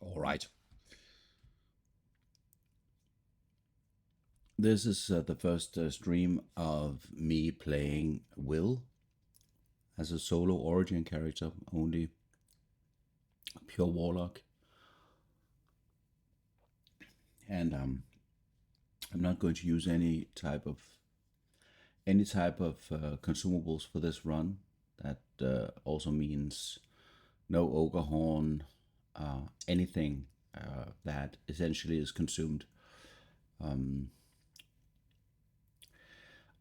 All right. This is the first stream of me playing Wyll as a solo origin character, only pure warlock. And I'm not going to use any type of consumables for this run. That also means no ogre horn, anything that essentially is consumed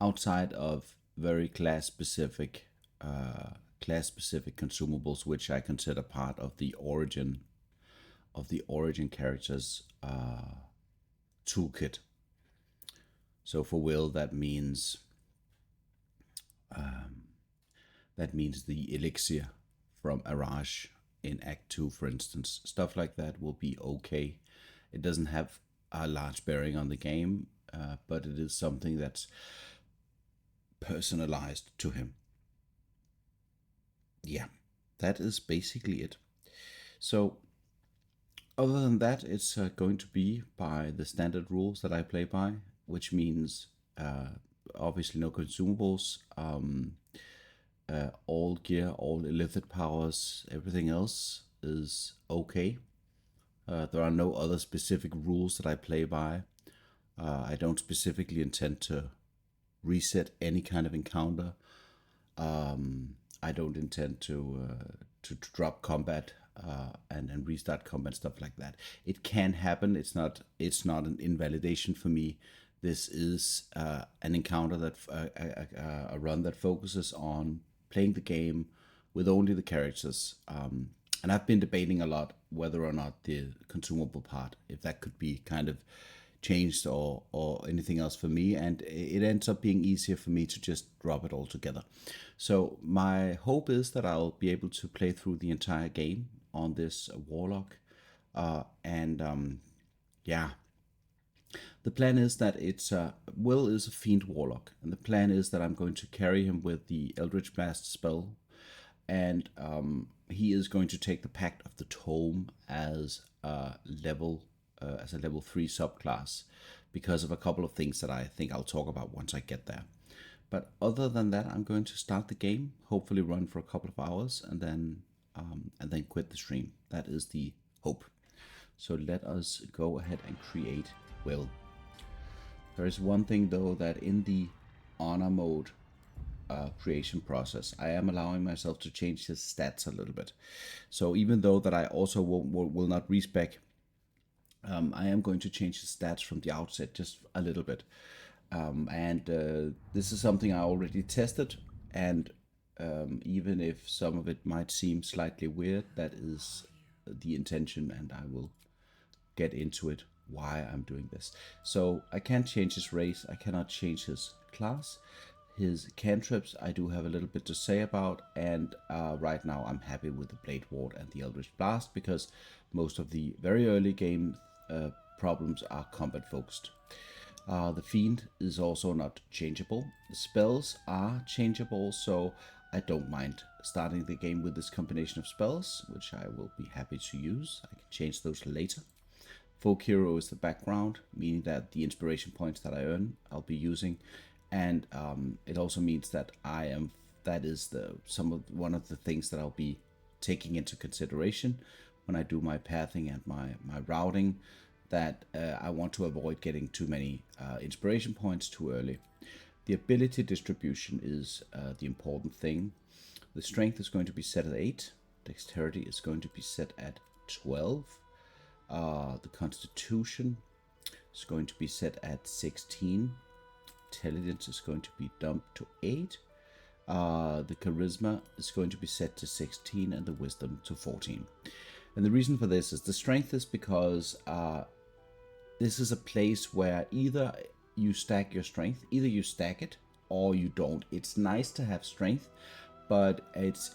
outside of very class specific consumables, which I consider part of the origin character's toolkit. So for Wyll, that means the elixir from Arash in Act 2, for instance. Stuff like that will be okay. It doesn't have a large bearing on the game, but it is something that's personalized to him. Yeah, that is basically it. So other than that, it's going to be by the standard rules that I play by, which means obviously no consumables, all gear, all illithid powers, everything else is okay. There are no other specific rules that I play by. I don't specifically intend to reset any kind of encounter. I don't intend to drop combat and restart combat, stuff like that. It can happen. It's not an invalidation for me. This is an encounter that a run that focuses on playing the game with only the characters. And I've been debating a lot whether or not the consumable part, if that could be kind of changed or anything else for me, and it ends up being easier for me to just drop it all together. So my hope is that I'll be able to play through the entire game on this warlock, yeah. The plan is that it's Wyll is a fiend warlock, and the plan is that I'm going to carry him with the Eldritch Blast spell, and he is going to take the Pact of the Tome as a level 3 subclass because of a couple of things that I think I'll talk about once I get there. But other than that, I'm going to start the game, hopefully run for a couple of hours, and then quit the stream. That is the hope. So let us go ahead and create Wyll. There is one thing though, that in the honor mode creation process, I am allowing myself to change his stats a little bit. So even though that I also will not respec, I am going to change his stats from the outset just a little bit. This is something I already tested, and even if some of it might seem slightly weird, that is the intention, and I will get into it why I'm doing this. So I can't change his race, I cannot change his class. His cantrips I do have a little bit to say about, and right now I'm happy with the Blade Ward and the Eldritch Blast because most of the very early game problems are combat focused. The Fiend is also not changeable. The spells are changeable, so I don't mind starting the game with this combination of spells, which I will be happy to use. I can change those later. Folk Hero is the background, meaning that the inspiration points that I earn I'll be using, and it also means that one of the things that I'll be taking into consideration when I do my pathing and my routing, that I want to avoid getting too many inspiration points too early. The ability distribution is the important thing. The strength is going to be set at 8. Dexterity is going to be set at 12. The constitution is going to be set at 16. Intelligence is going to be dumped to 8. The charisma is going to be set to 16, and the wisdom to 14. And the reason for this is the strength is because this is a place where either you stack your strength, either you stack it or you don't. It's nice to have strength, but it's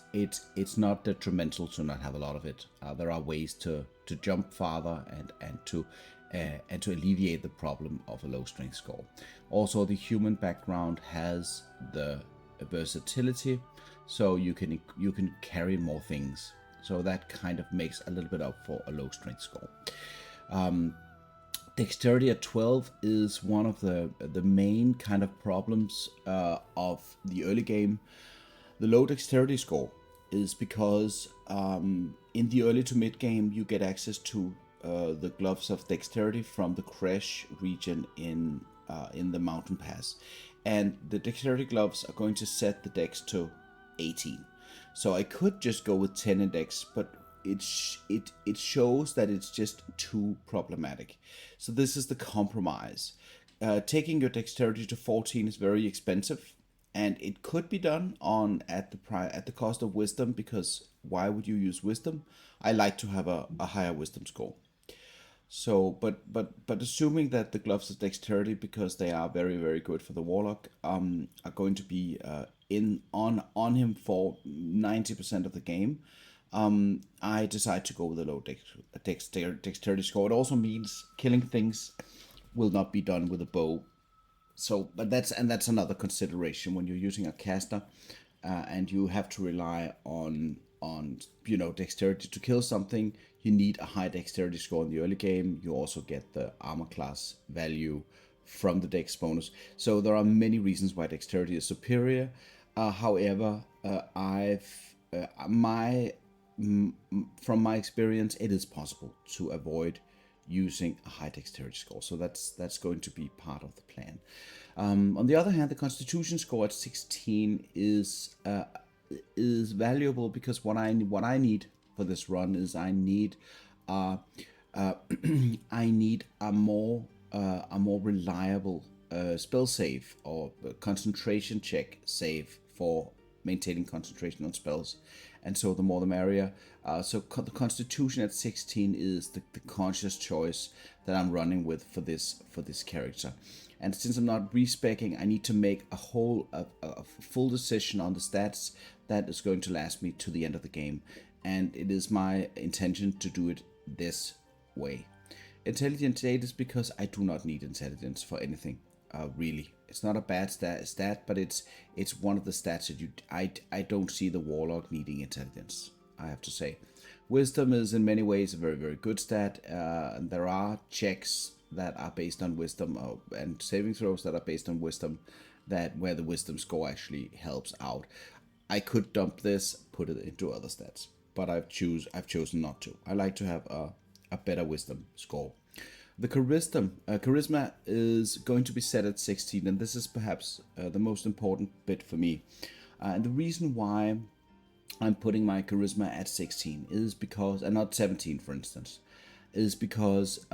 not detrimental to not have a lot of it. There are ways to jump farther and to alleviate the problem of a low strength score. Also, the human background has the versatility, so you can carry more things. So that kind of makes a little bit up for a low strength score. Dexterity at 12 is one of the main kind of problems of the early game. The low dexterity score is because in the early to mid game you get access to the gloves of dexterity from the Kresh region in the mountain pass, and the dexterity gloves are going to set the dex to 18. So I could just go with 10 in dex, but it shows that it's just too problematic. So this is the compromise. Taking your dexterity to 14 is very expensive, and it could be done at the cost of wisdom, because why would you use wisdom? I like to have a higher wisdom score. So, but assuming that the gloves of dexterity, because they are very, very good for the warlock, are going to be on him for 90% of the game, I decide to go with a low dexterity score. It also means killing things will not be done with a bow. So, but that's another consideration when you're using a caster, and you have to rely on dexterity to kill something. You need a high dexterity score in the early game. You also get the armor class value from the dex bonus. So there are many reasons why dexterity is superior. However, from my experience, it is possible to avoid using a high dexterity score. So that's going to be part of the plan. On the other hand, the Constitution score at 16 is valuable, because what I need for this run is I need I need a more reliable spell save or concentration check save for maintaining concentration on spells, and so the more the merrier. So the Constitution at 16 is the conscious choice that I'm running with for this character. And since I'm not respeccing, I need to make a full decision on the stats that is going to last me to the end of the game. And it is my intention to do it this way. Intelligence 8 is because I do not need intelligence for anything, really. It's not a bad stat, but it's one of the stats that I don't see the warlock needing intelligence, I have to say. Wisdom is in many ways a very, very good stat. And there are checks that are based on wisdom, and saving throws that are based on wisdom, where the wisdom score actually helps out. I could dump this, put it into other stats, but I've chosen not to. I like to have a better wisdom score. The charisma is going to be set at 16, and this is perhaps the most important bit for me. And the reason why I'm putting my charisma at 16 is because, and not 17 for instance, is because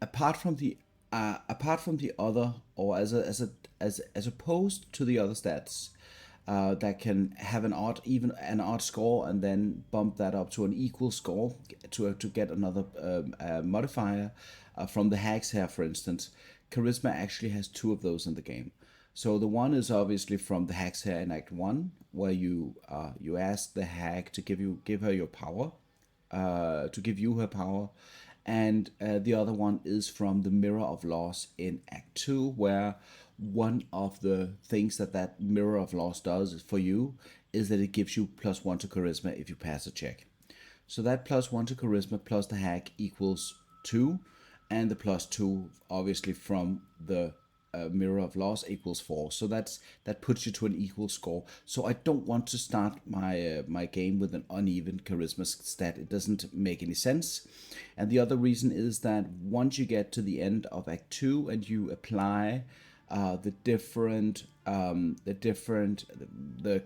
apart from the other, or as opposed to the other stats that can have an odd score and then bump that up to an equal score to get another modifier from the hag's hair, for instance, charisma actually has two of those in the game. So the one is obviously from the hag's hair in Act 1, where you ask the hag to give her your power, to give you her power. And the other one is from the Mirror of Loss in Act 2, where one of the things that Mirror of Loss does for you is that it gives you +1 to charisma if you pass a check. So that +1 to charisma plus the hag equals 2, and the +2 obviously from the Mirror of Loss equals 4. So that puts you to an equal score. So I don't want to start my game with an uneven charisma stat. It doesn't make any sense. And the other reason is that once you get to the end of Act 2 and you apply the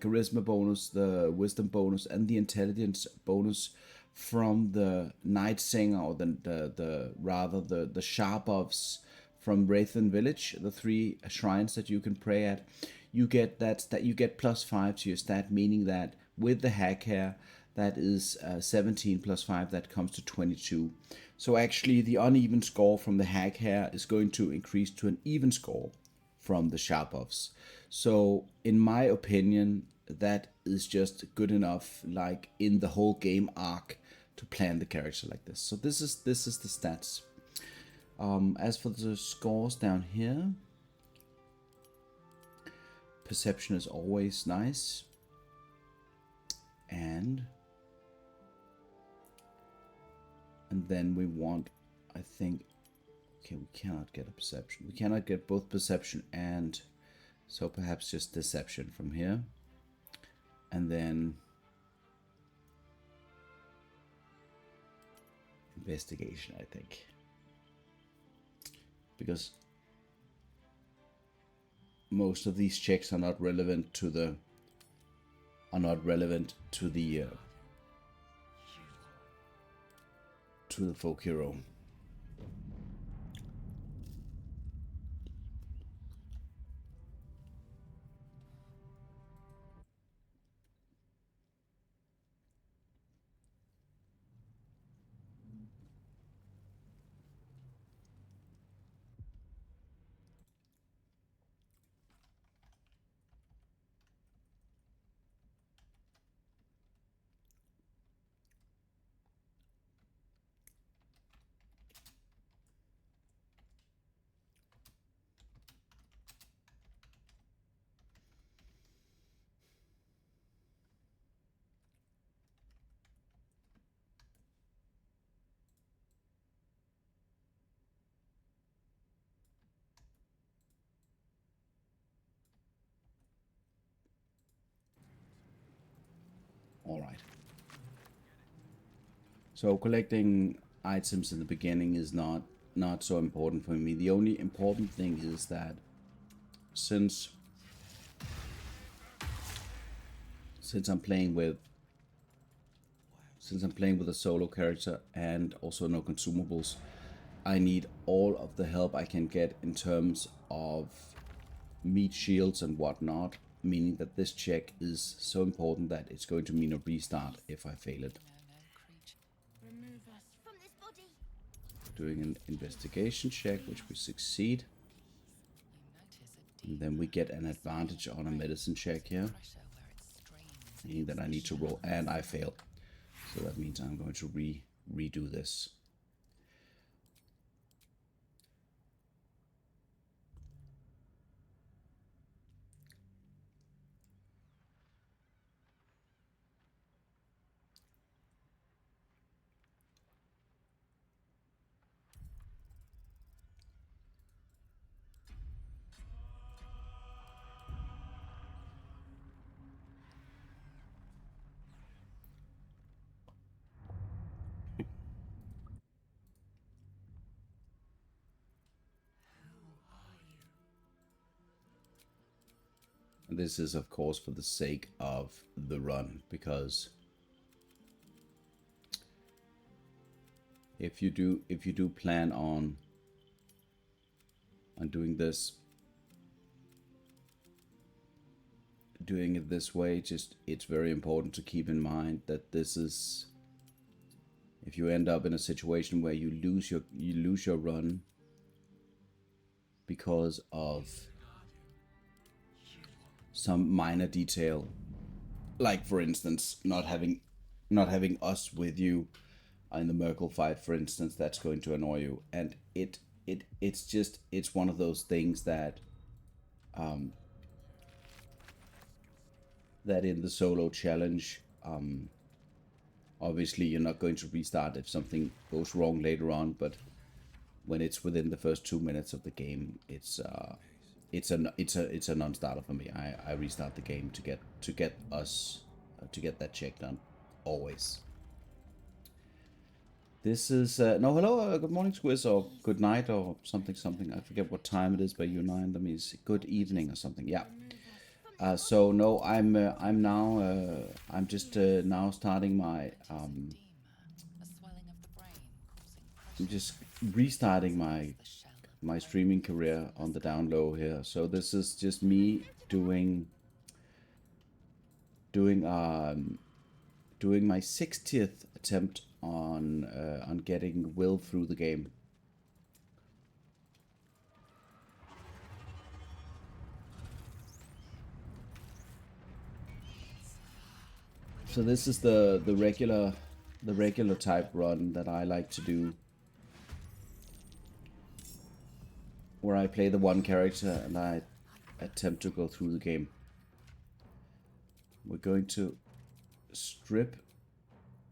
charisma bonus, the wisdom bonus, and the intelligence bonus from the Night Singer, or the Sharp-Offs from Blighted Village, the 3 shrines that you can pray at, you get you get +5 to your stat, meaning that with the hag hair, that is 17 + 5, that comes to 22. So actually the uneven score from the hag hair is going to increase to an even score from the Sharp-Offs. So in my opinion, that is just good enough, like in the whole game arc, to plan the character like this. So this is the stats. As for the scores down here, perception is always nice. And then we want, I think, okay, we cannot get a perception. We cannot get both perception and, so perhaps just deception from here. And then investigation, I think. Because most of these checks are not relevant to the folk hero. All right. So collecting items in the beginning is not so important for me. The only important thing is that since I'm playing with a solo character and also no consumables, I need all of the help I can get in terms of meat shields and whatnot, meaning that this check is so important that it's going to mean a restart if I fail it. Doing an investigation check, which we succeed. And then we get an advantage on a medicine check here, meaning that I need to roll, and I fail. So that means I'm going to redo this. This is, of course, for the sake of the run, because if you do plan on doing it this way, just it's very important to keep in mind that this is, if you end up in a situation where you lose your run because of some minor detail, like for instance not having us with you in the Merkel fight, for instance, that's going to annoy you. And it's one of those things that that in the solo challenge, obviously you're not going to restart if something goes wrong later on, but when it's within the first 2 minutes of the game, it's a non-starter for me. I restart the game to get that check done, always. This is no, hello, good morning, Squiz, or good night, or something. I forget what time it is by you, 9. Let me see. Good evening or something. Yeah. So no, I'm just now starting my I'm just restarting my streaming career on the down low here. So this is just me doing my 60th attempt on getting Wyll through the game. So this is the regular type run that I like to do, where I play the one character and I attempt to go through the game. We're going to strip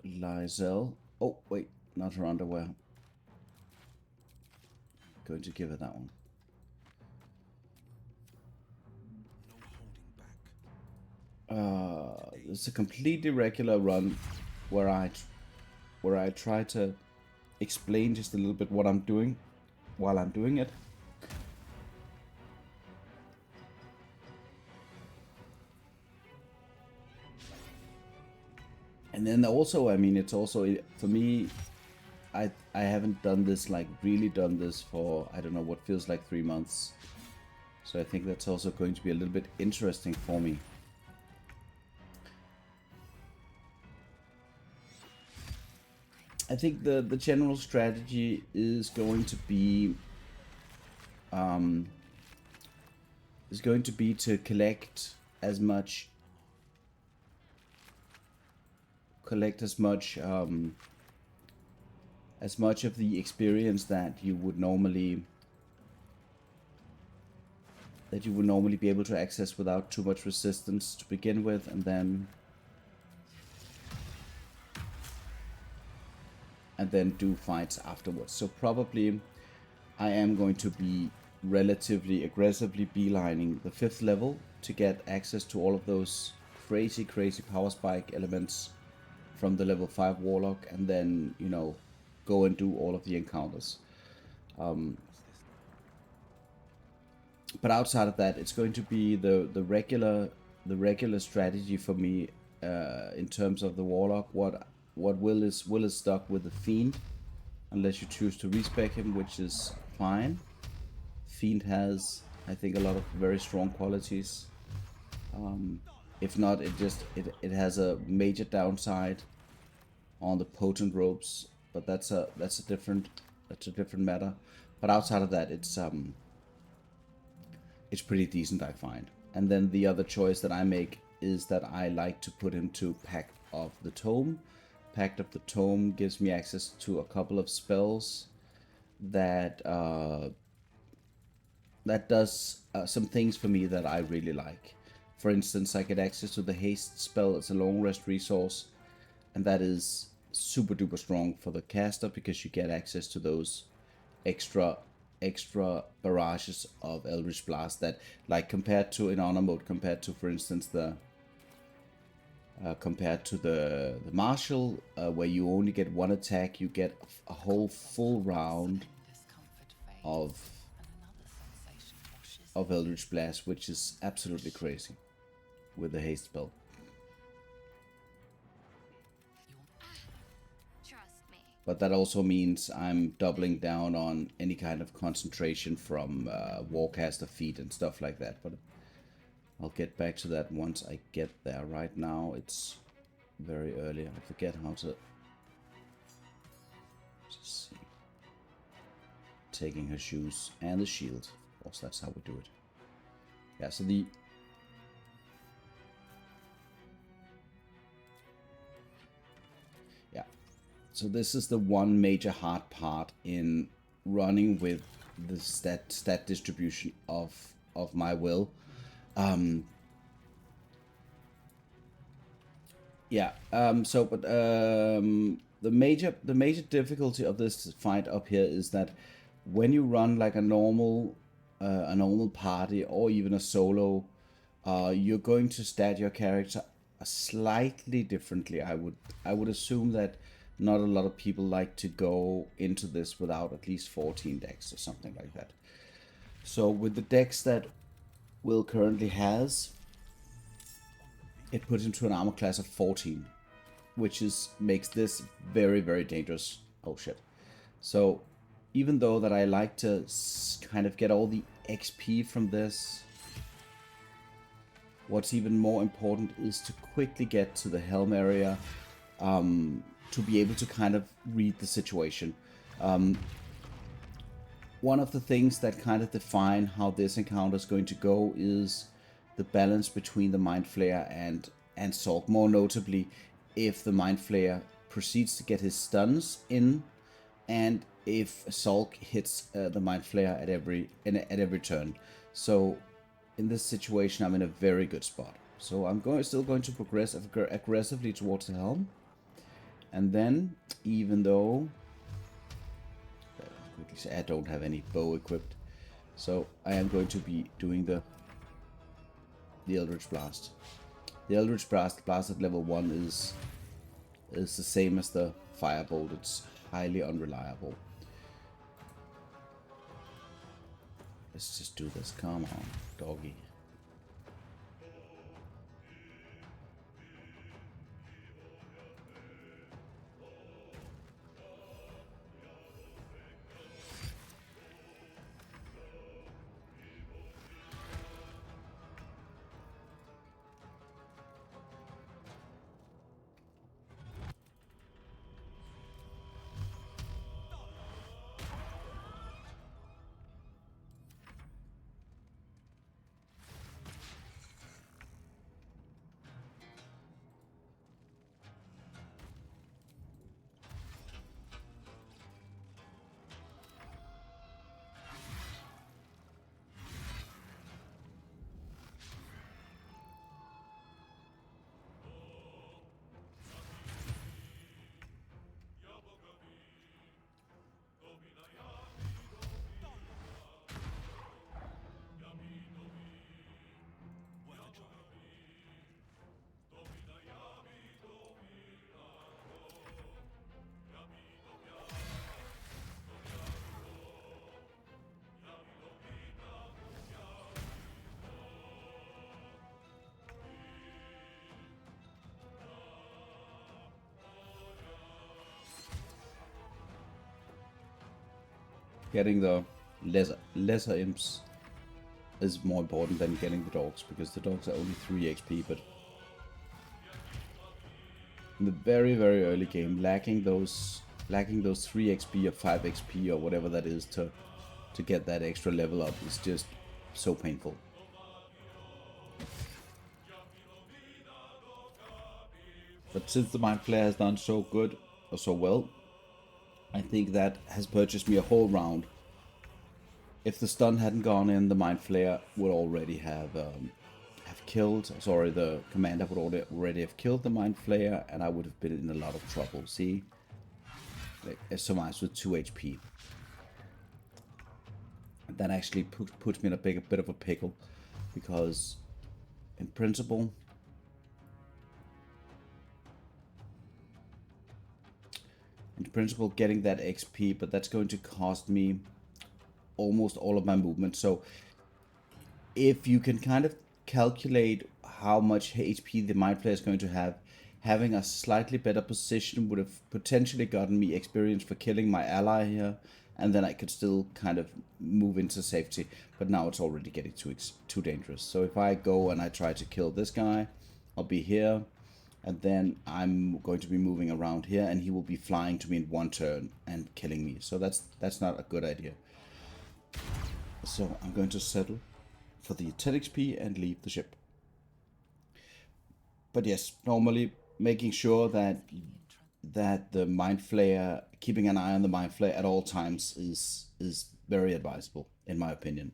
Lysel. Oh, wait, not her underwear. Going to give her that one. It's a completely regular run where I try to explain just a little bit what I'm doing while I'm doing it. And then also, I mean, it's also, for me, I haven't done this, like, really done this for, I don't know, what feels like 3 months. So I think that's also going to be a little bit interesting for me. I think the general strategy is going to be to collect as much of the experience that you would normally be able to access without too much resistance to begin with, and then do fights afterwards. So probably I am going to be relatively aggressively beelining the 5th level to get access to all of those crazy power spike elements from the level 5 warlock, and then, you know, go and do all of the encounters. But outside of that, it's going to be the regular strategy for me in terms of the warlock. What Wyll is stuck with the fiend, unless you choose to respec him, which is fine. Fiend has, I think, a lot of very strong qualities. If not, it has a major downside on the potent ropes, but that's a different matter. But outside of that, it's pretty decent, I find. And then the other choice that I make is that I like to put him to Pact of the Tome. Pact of the Tome gives me access to a couple of spells that does some things for me that I really like. For instance, I get access to the haste spell as a long rest resource, and that is super duper strong for the caster because you get access to those extra barrages of Eldritch Blast that, like, compared to in honor mode, compared to, for instance, the martial, where you only get one attack, you get a whole full round of Eldritch Blast, which is absolutely crazy with the haste spell. But that also means I'm doubling down on any kind of concentration from Warcaster feat and stuff like that. But I'll get back to that once I get there. Right now, it's very early. I forget how to... Just see. Taking her shoes and the shield. Of course, that's how we do it. Yeah, so the... Yeah. So this is the one major hard part in running with the stat distribution of my Wyll. The major difficulty of this fight up here is that when you run like a normal party or even a solo, you're going to stat your character slightly differently. I would assume that not a lot of people like to go into this without at least 14 decks or something like that. So with the decks that Wyll currently has, it puts him to an armor class of 14, which makes this very, very dangerous. Oh shit. So even though that I like to kind of get all the XP from this, what's even more important is to quickly get to the helm area, to be able to kind of read the situation. One of the things that kind of define how this encounter is going to go is the balance between the Mind Flayer and Sulk. More notably, if the Mind Flayer proceeds to get his stuns in, and if Sulk hits the Mind Flayer at every turn. So in this situation, I'm in a very good spot. So I'm still going to progress aggressively towards the helm. And then, even though quickly say I don't have any bow equipped, so I am going to be doing the Eldritch Blast. The Eldritch Blast at level 1 is the same as the Firebolt. It's highly unreliable. Let's just do this. Come on, doggy. Getting the lesser imps is more important than getting the dogs, because the dogs are only 3 XP, but in the very, very early game, lacking those 3 XP or 5 XP or whatever that is to get that extra level up is just so painful. But since the Mind Flayer has done so good or so well, I think that has purchased me a whole round. If the stun hadn't gone in, the Mind Flayer would already have killed. Sorry, the commander would already have killed the Mind Flayer, and I would have been in a lot of trouble. See, like, I survived with 2 HP. That actually puts me in a bit of a pickle, because in principle, getting that XP, but that's going to cost me almost all of my movement. So if you can kind of calculate how much HP the Mind Flayer is going to have, having a slightly better position would have potentially gotten me experience for killing my ally here, and then I could still kind of move into safety. But now it's already getting too dangerous. So if I go and I try to kill this guy, I'll be here, and then I'm going to be moving around here, and he will be flying to me in 1 turn and killing me. So that's not a good idea. So I'm going to settle for the 10 XP and leave the ship. But yes, normally making sure that the Mind Flayer, keeping an eye on the Mind Flayer at all times is very advisable, in my opinion.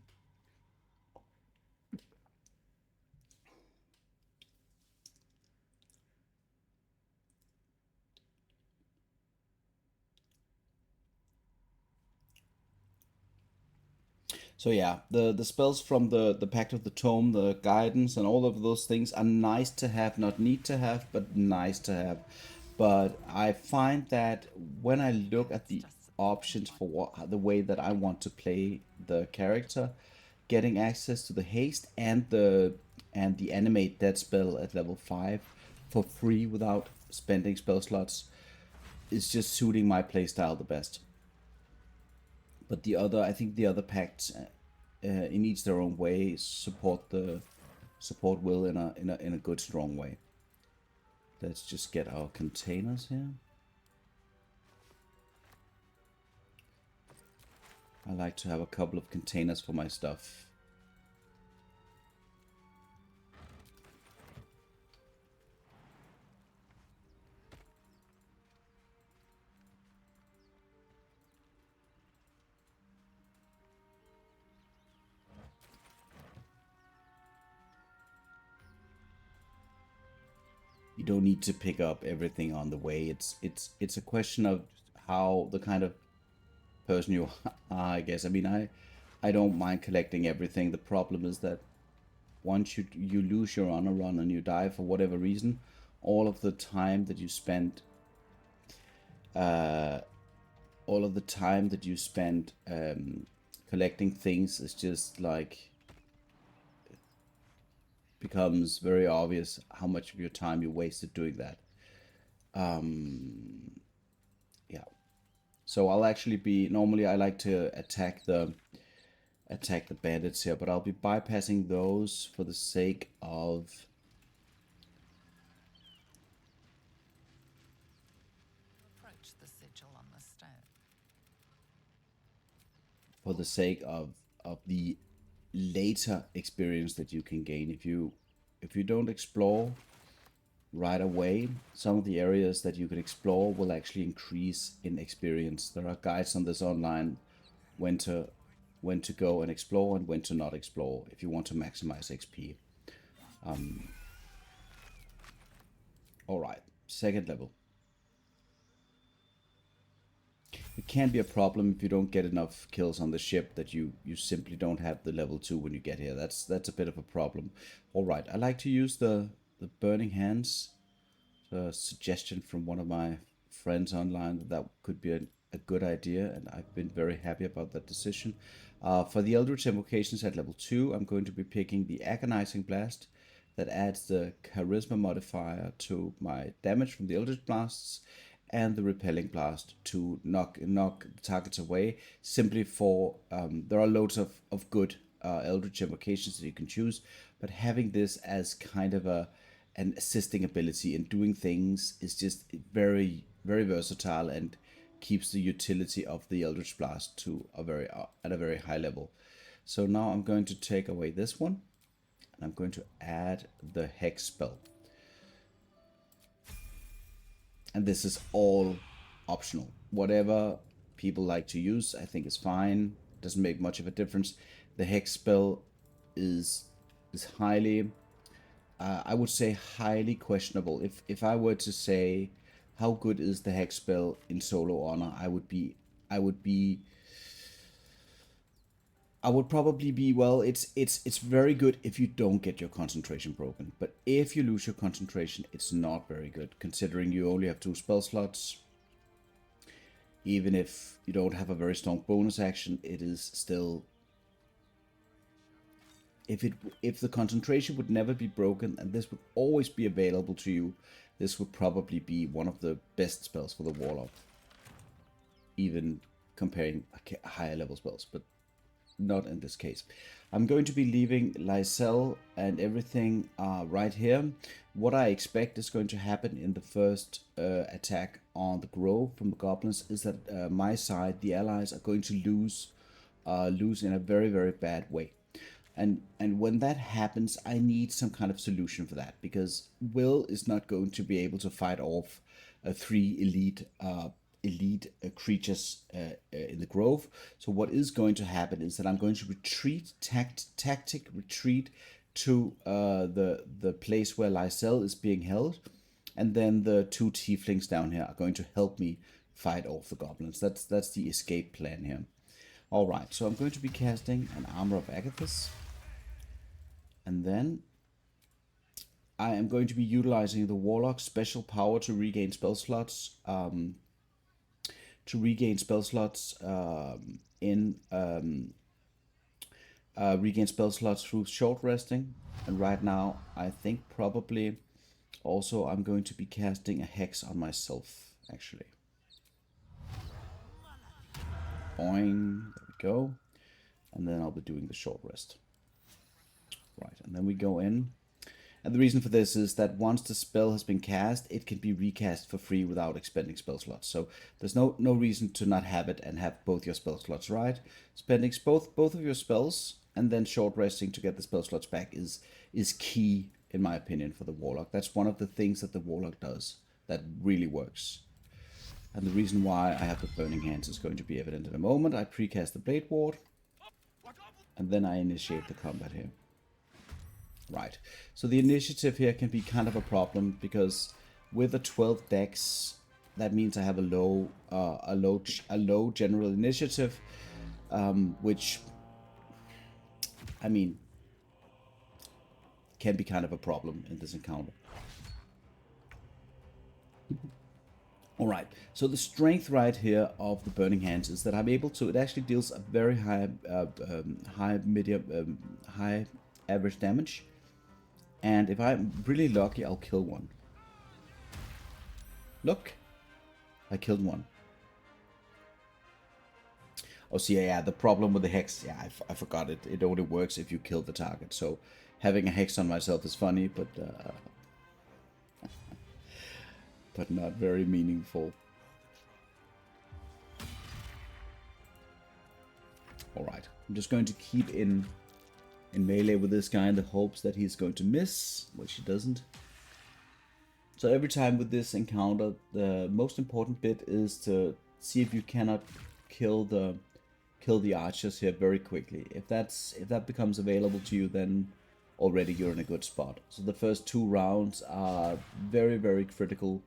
So yeah, the spells from the Pact of the Tome, the guidance, and all of those things are nice to have, not need to have, but nice to have. But I find that when I look at the options for the way that I want to play the character, getting access to the haste and the animate death spell at level 5 for free without spending spell slots is just suiting my playstyle the best. But I think the other pacts, in each their own way, support Wyll in a good, strong way. Let's just get our containers here. I like to have a couple of containers for my stuff. don't need to pick up everything on the way. It's a question of how the kind of person you are, I guess. I mean, I don't mind collecting everything. The problem is that once you lose your honor run and you die for whatever reason, all of the time that you spent collecting things is just like, becomes very obvious how much of your time you wasted doing that. Yeah. So I'll actually be, normally I like to attack the bandits here, but I'll be bypassing those for the sake of approach the sigil on the stone. For the sake of the later experience that you can gain. If you don't explore right away, some of the areas that you can explore will actually increase in experience. There are guides on this online when to go and explore and when to not explore if you want to maximize XP. All right, second level. It can be a problem if you don't get enough kills on the ship, that you simply don't have the level 2 when you get here. That's a bit of a problem. All right, I like to use the burning hands. A suggestion from one of my friends online that could be a good idea, and I've been very happy about that decision. For the Eldritch Invocations at level 2, I'm going to be picking the Agonizing Blast that adds the Charisma modifier to my damage from the Eldritch Blasts, and the Repelling Blast to knock the targets away, simply for, there are loads of good Eldritch Invocations that you can choose, but having this as kind of an assisting ability in doing things is just very, very versatile and keeps the utility of the Eldritch Blast to at a very high level. So now I'm going to take away this one, and I'm going to add the Hex spell. And this is all optional. Whatever people like to use, I think is fine. It doesn't make much of a difference. The Hex spell is highly, I would say highly questionable. If I were to say how good is the Hex spell in solo honor, I would probably be, well, it's very good if you don't get your concentration broken. But if you lose your concentration, it's not very good, considering you only have 2 spell slots. Even if you don't have a very strong bonus action, it is still, if the concentration would never be broken and this would always be available to you, this would probably be one of the best spells for the warlock, even comparing higher level spells, but not in this case. I'm going to be leaving Lysel and everything right here. What I expect is going to happen in the first attack on the grove from the goblins is that my side, the allies, are going to lose in a very, very bad way. And when that happens, I need some kind of solution for that, because Wyll is not going to be able to fight off 3 elite creatures in the grove. So what is going to happen is that I'm going to retreat, tactic retreat to the place where Lysel is being held, and then the 2 tieflings down here are going to help me fight off the goblins. That's the escape plan here. All right, so I'm going to be casting an Armor of Agathis, and then I am going to be utilizing the Warlock special power to regain spell slots. Regain spell slots through short resting, and right now I think probably also I'm going to be casting a hex on myself, actually. Boing, there we go, and then I'll be doing the short rest. Right, and then we go in. And the reason for this is that once the spell has been cast, it can be recast for free without expending spell slots. So there's no reason to not have it and have both your spell slots, right? Spending both of your spells and then short resting to get the spell slots back is key, in my opinion, for the Warlock. That's one of the things that the Warlock does that really works. And the reason why I have the Burning Hands is going to be evident in a moment. I precast the Blade Ward, and then I initiate the combat here. Right. So the initiative here can be kind of a problem because with a 12 dex, that means I have a low general initiative, which, I mean, can be kind of a problem in this encounter. Alright, so the strength right here of the Burning Hands is that I'm able to, it actually deals a very high, high average damage. And if I'm really lucky, I'll kill one. Look, I killed one. Oh, see, yeah, the problem with the Hex, yeah, I forgot it. It only works if you kill the target. So having a Hex on myself is funny, but not very meaningful. Alright, I'm just going to keep in melee with this guy in the hopes that he's going to miss, which he doesn't. So every time with this encounter, the most important bit is to see if you cannot kill the archers here very quickly. If that becomes available to you, then already you're in a good spot. So the first 2 rounds are very, very critical,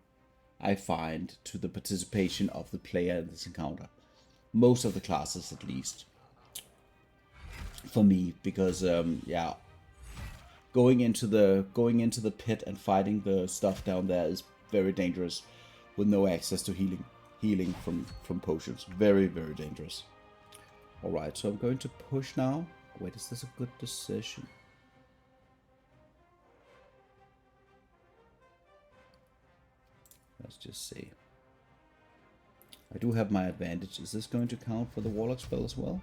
I find, to the participation of the player in this encounter. Most of the classes, at least. For me, because yeah, going into the pit and fighting the stuff down there is very dangerous, with no access to healing from potions. Very, very dangerous. All right, so I'm going to push now. Wait, is this a good decision? Let's just see. I do have my advantage. Is this going to count for the warlock spell as well?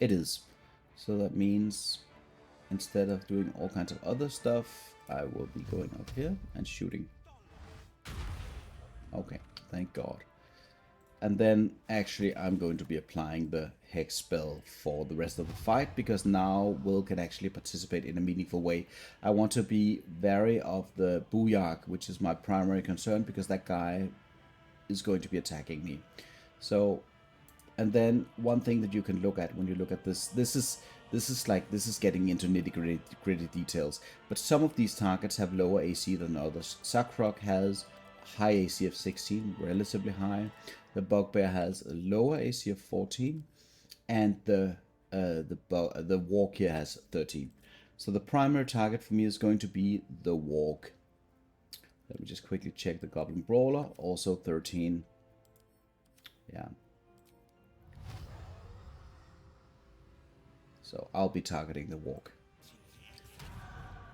It is. So that means instead of doing all kinds of other stuff, I will be going up here and shooting. Okay, thank God. And then actually I'm going to be applying the Hex spell for the rest of the fight, because now Wyll can actually participate in a meaningful way. I want to be wary of the Booyark, which is my primary concern, because that guy is going to be attacking me. So, and then one thing that you can look at when you look at this is getting into nitty-gritty details. But some of these targets have lower AC than others. Zakrok has high AC of 16, relatively high. The Bugbear has a lower AC of 14, and the Walk here has 13. So the primary target for me is going to be the Walk. Let me just quickly check the Goblin Brawler, also 13. Yeah. So I'll be targeting the Walk.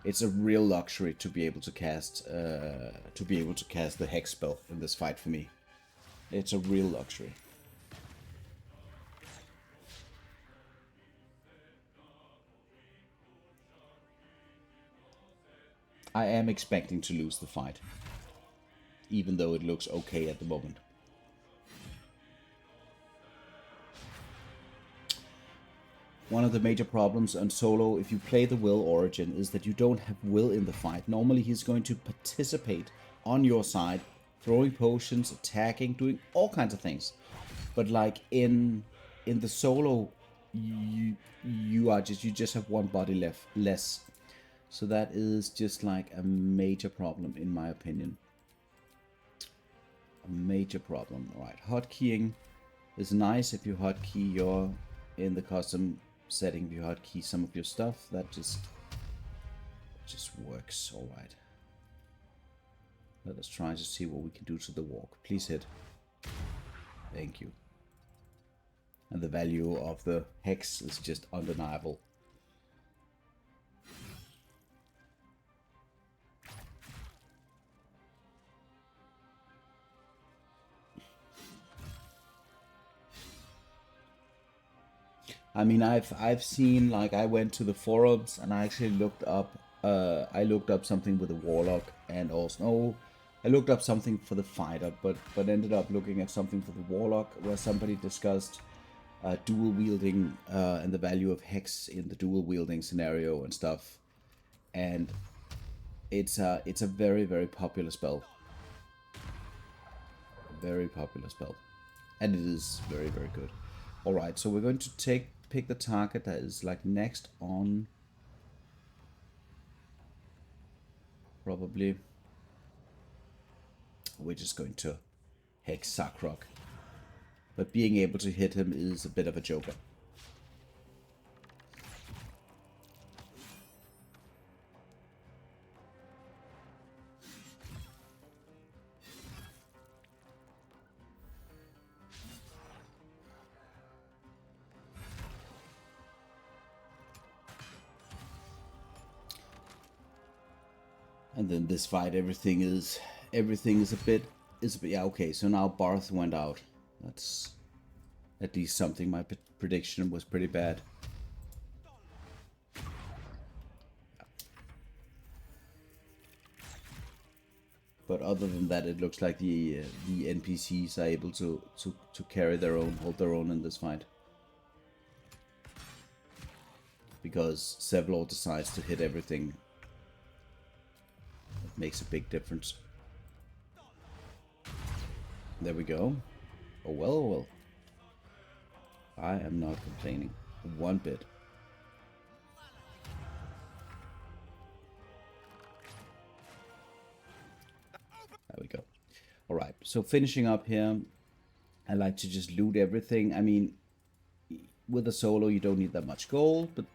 It's a real luxury to be able to cast the Hex spell in this fight for me. It's a real luxury. I am expecting to lose the fight, even though it looks okay at the moment. One of the major problems on solo, if you play the Wyll origin, is that you don't have Wyll in the fight. Normally he's going to participate on your side, throwing potions, attacking, doing all kinds of things. But like in the solo, you just have one body less. So that is just like a major problem in my opinion. A major problem. Right, hotkeying is nice if you hotkey your in the custom setting. If you hotkey some of your stuff, that just works. All right. Let us try to see what we can do to the Walk. Please hit. Thank you. And the value of the Hex is just undeniable. I mean, I've seen, like, I went to the forums and I actually looked up something with the warlock, and also I looked up something for the fighter, but ended up looking at something for the warlock where somebody discussed dual wielding and the value of Hex in the dual wielding scenario and stuff. And it's a very, very popular spell. Very popular spell. And it is very, very good. Alright, so we're going to pick the target that is like next on probably. We're just going to hex Sakrock. But being able to hit him is a bit of a joker. And then this fight, everything is a bit, yeah, okay. So now Barth went out. That's at least something. My prediction was pretty bad. But other than that, it looks like the NPCs are able to carry their own, hold their own in this fight. Because Sevlor decides to hit everything. It makes a big difference. There we go. Oh well, oh well. I am not complaining one bit. There we go. Alright, so finishing up here, I like to just loot everything. I mean, with a solo you don't need that much gold, but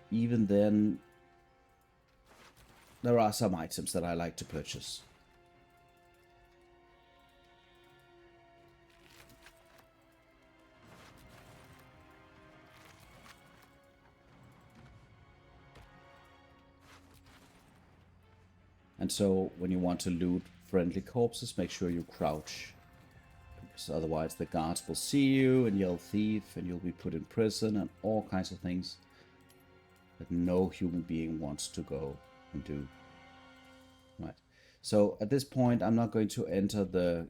even then, there are some items that I like to purchase. And so, when you want to loot friendly corpses, make sure you crouch. Because otherwise the guards will see you and yell thief, and you'll be put in prison and all kinds of things that no human being wants to go and do. Right. So at this point, I'm not going to enter the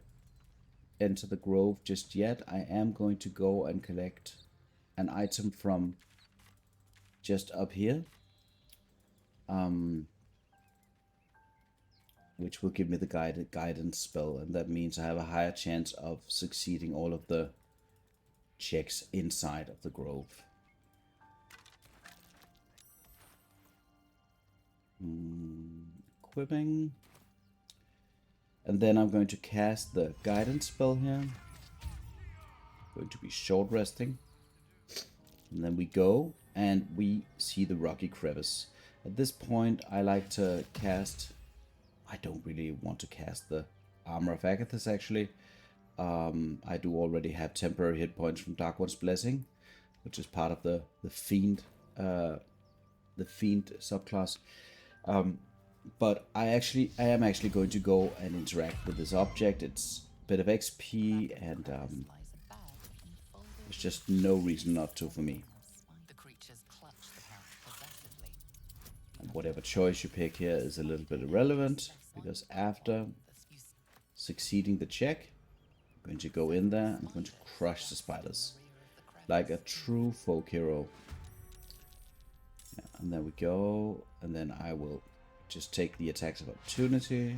grove just yet. I am going to go and collect an item from just up here. Which will give me the guidance spell, and that means I have a higher chance of succeeding all of the checks inside of the grove. Equipping. And then I'm going to cast the guidance spell here. Going to be short resting. And then we go, and we see the rocky crevice. At this point, I like to cast... I don't really want to cast the Armor of Agathis, actually. I do already have temporary hit points from Dark One's Blessing, which is part of the fiend subclass. But I am actually going to go and interact with this object. It's a bit of XP, and there's just no reason not to for me. And whatever choice you pick here is a little bit irrelevant, because after succeeding the check, I'm going to go in there, I'm going to crush the spiders like a true folk hero. Yeah, and there we go, and then I will just take the attacks of opportunity,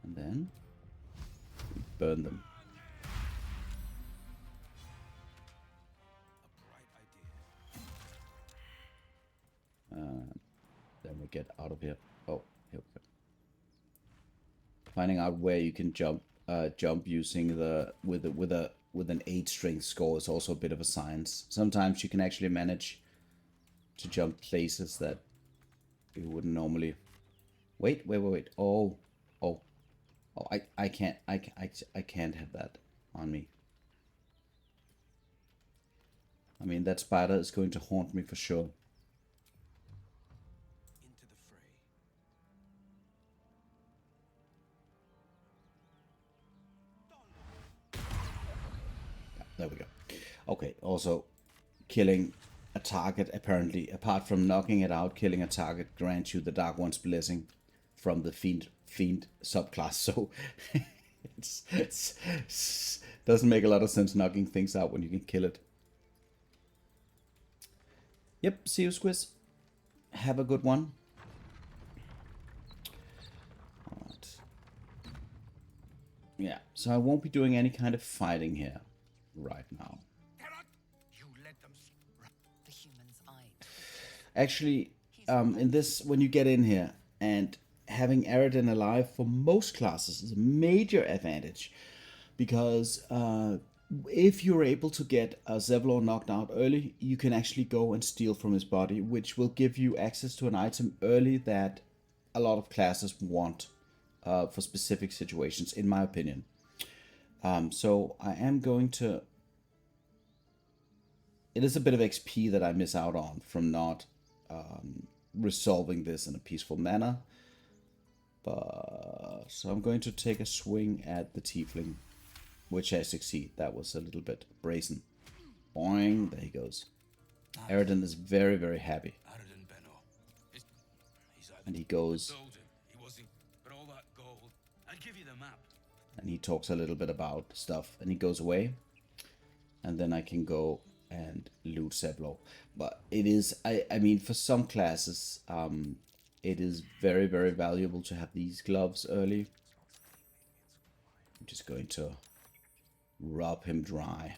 and then we burn them. Then we get out of here. Oh, here we go. Finding out where you can jump using with an 8 strength score is also a bit of a science. Sometimes you can actually manage to jump places that you wouldn't normally. Wait. Oh, I can't have that on me. I mean, that spider is going to haunt me for sure. There we go. Okay, also killing a target, apparently, apart from knocking it out, killing a target grants you the Dark One's Blessing from the fiend subclass. So it doesn't make a lot of sense knocking things out when you can kill it. Yep, see you, Squiz. Have a good one. Alright. Yeah, so I won't be doing any kind of fighting here right now. Actually, in this, when you get in here, and having Aridin alive for most classes is a major advantage, because if you're able to get a Zevlor knocked out early, you can actually go and steal from his body, which will give you access to an item early that a lot of classes want for specific situations, in my opinion. So I am going to... It is a bit of XP that I miss out on from not resolving this in a peaceful manner. But so I'm going to take a swing at the tiefling, which I succeed. That was a little bit brazen. Boing, there he goes. Aridin is very, very happy. And he goes... And he talks a little bit about stuff. And he goes away. And then I can go and loot Zevlor. But it is... I mean, for some classes... it is very, very valuable to have these gloves early. I'm just going to rub him dry.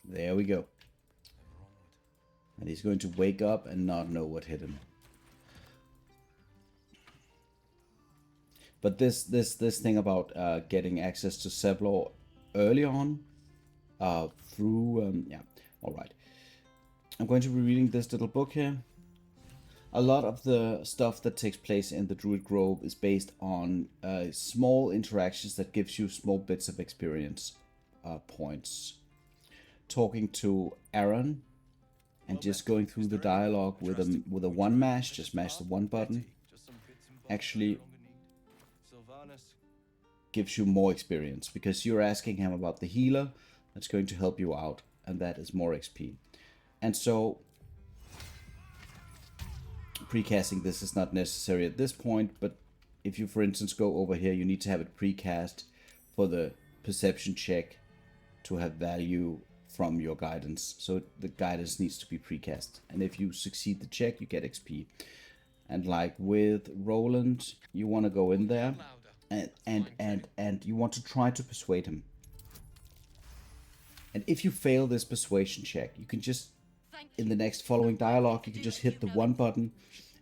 There we go. And he's going to wake up and not know what hit him. But this thing about getting access to Zevlor early on through... yeah, alright. I'm going to be reading this little book here. A lot of the stuff that takes place in the Druid Grove is based on small interactions that gives you small bits of experience points. Talking to Aaron and just going through the dialogue with a one mash, just mash the one button, actually gives you more experience because you're asking him about the healer that's going to help you out, and that is more XP. And so precasting this is not necessary at this point, but if you, for instance, go over here, you need to have it precast for the perception check to have value from your guidance. So the guidance needs to be precast. And if you succeed the check, you get XP. And like with Roland, you want to go in there and you want to try to persuade him. And if you fail this persuasion check, you can just, in the next following dialogue, you can just hit the one button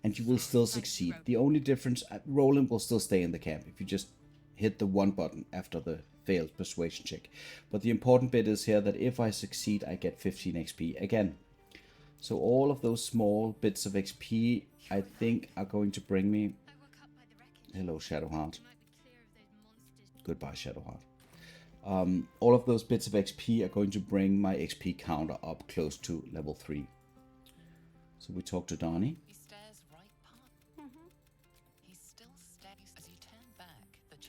and you will still succeed. The only difference, Roland will still stay in the camp if you just hit the one button after the failed persuasion check. But the important bit is here that if I succeed, I get 15 XP again. So all of those small bits of XP, I think, are going to bring me... Hello, Shadowheart. Goodbye, Shadowheart. All of those bits of XP are going to bring my XP counter up close to level 3. So we talk to Donnie. He stares right past. He still stares as he turned back.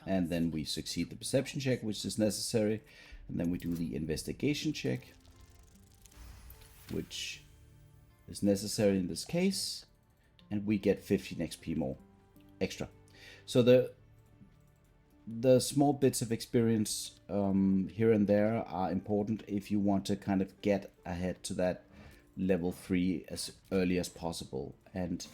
And then we succeed the perception check, which is necessary. And then we do the investigation check, which is necessary in this case. And we get 15 XP more extra. So the small bits of experience here and there are important if you want to kind of get ahead to that level 3 as early as possible. And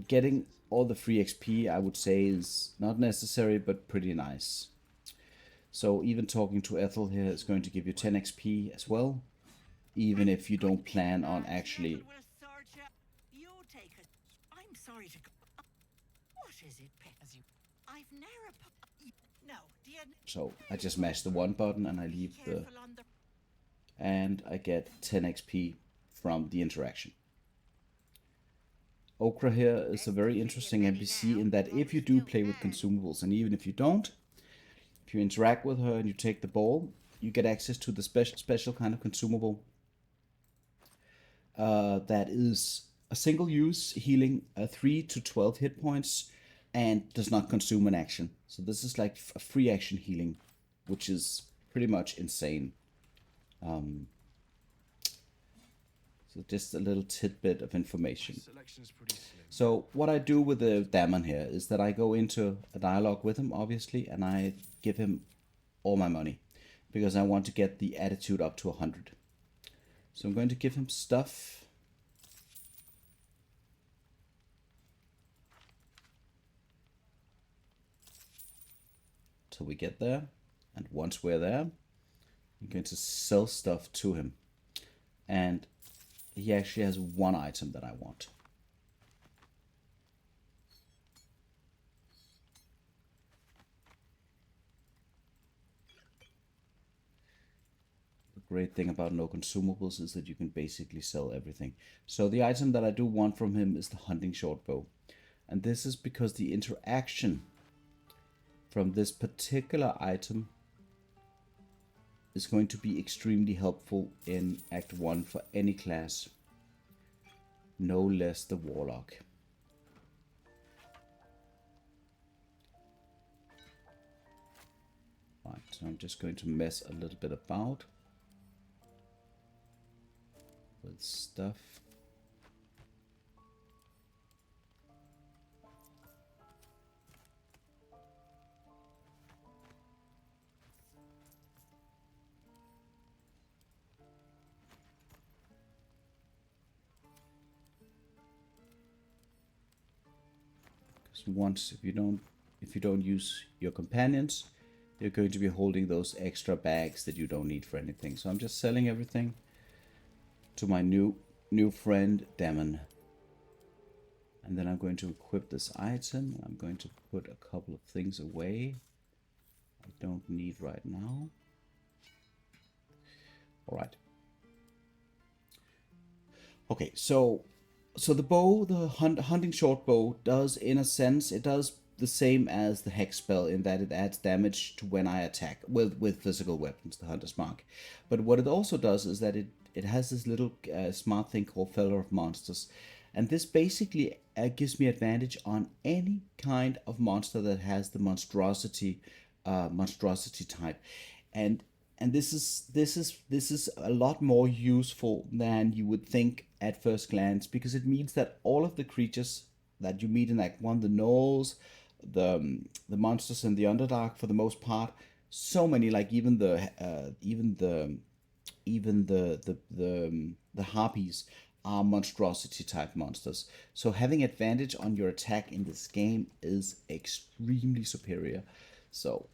getting all the free XP, I would say, is not necessary, but pretty nice. So even talking to Ethel here is going to give you 10 XP as well, even if you don't plan on actually... I'm sorry to... What is it, I've never... No, dear... So I just mash the one button and I leave the... And I get 10 XP from the interaction. Okra here is a very interesting NPC in that if you do play with consumables, and even if you don't, if you interact with her and you take the ball, you get access to the special kind of consumable that is a single use healing 3 to 12 hit points and does not consume an action. So this is like a free action healing, which is pretty much insane. So just a little tidbit of information. So what I do with the Damon here is that I go into a dialogue with him, obviously, and I give him all my money because I want to get the attitude up to 100. So I'm going to give him stuff. Till we get there. And once we're there, I'm going to sell stuff to him. and he actually has one item that I want. The great thing about no consumables is that you can basically sell everything. So the item that I do want from him is the hunting short bow. And this is because the interaction from this particular item is going to be extremely helpful in Act 1 for any class. No less the warlock. Right, so I'm just going to mess a little bit about with stuff. Once if you don't use your companions, you're going to be holding those extra bags that you don't need for anything. So I'm just selling everything to my new friend Damon, and then I'm going to equip this item. I'm going to put a couple of things away I don't need right now. All right. Okay, so the bow, the hunting short bow, does, in a sense, it does the same as the hex spell in that it adds damage to when I attack with physical weapons, the hunter's mark. But what it also does is that it has this little smart thing called Feller of Monsters, and this basically gives me advantage on any kind of monster that has the monstrosity type, and this is a lot more useful than you would think at first glance, because it means that all of the creatures that you meet in Act 1, the gnolls, the monsters in the Underdark, for the most part, so many, like even the harpies are monstrosity type monsters. So having advantage on your attack in this game is extremely superior. So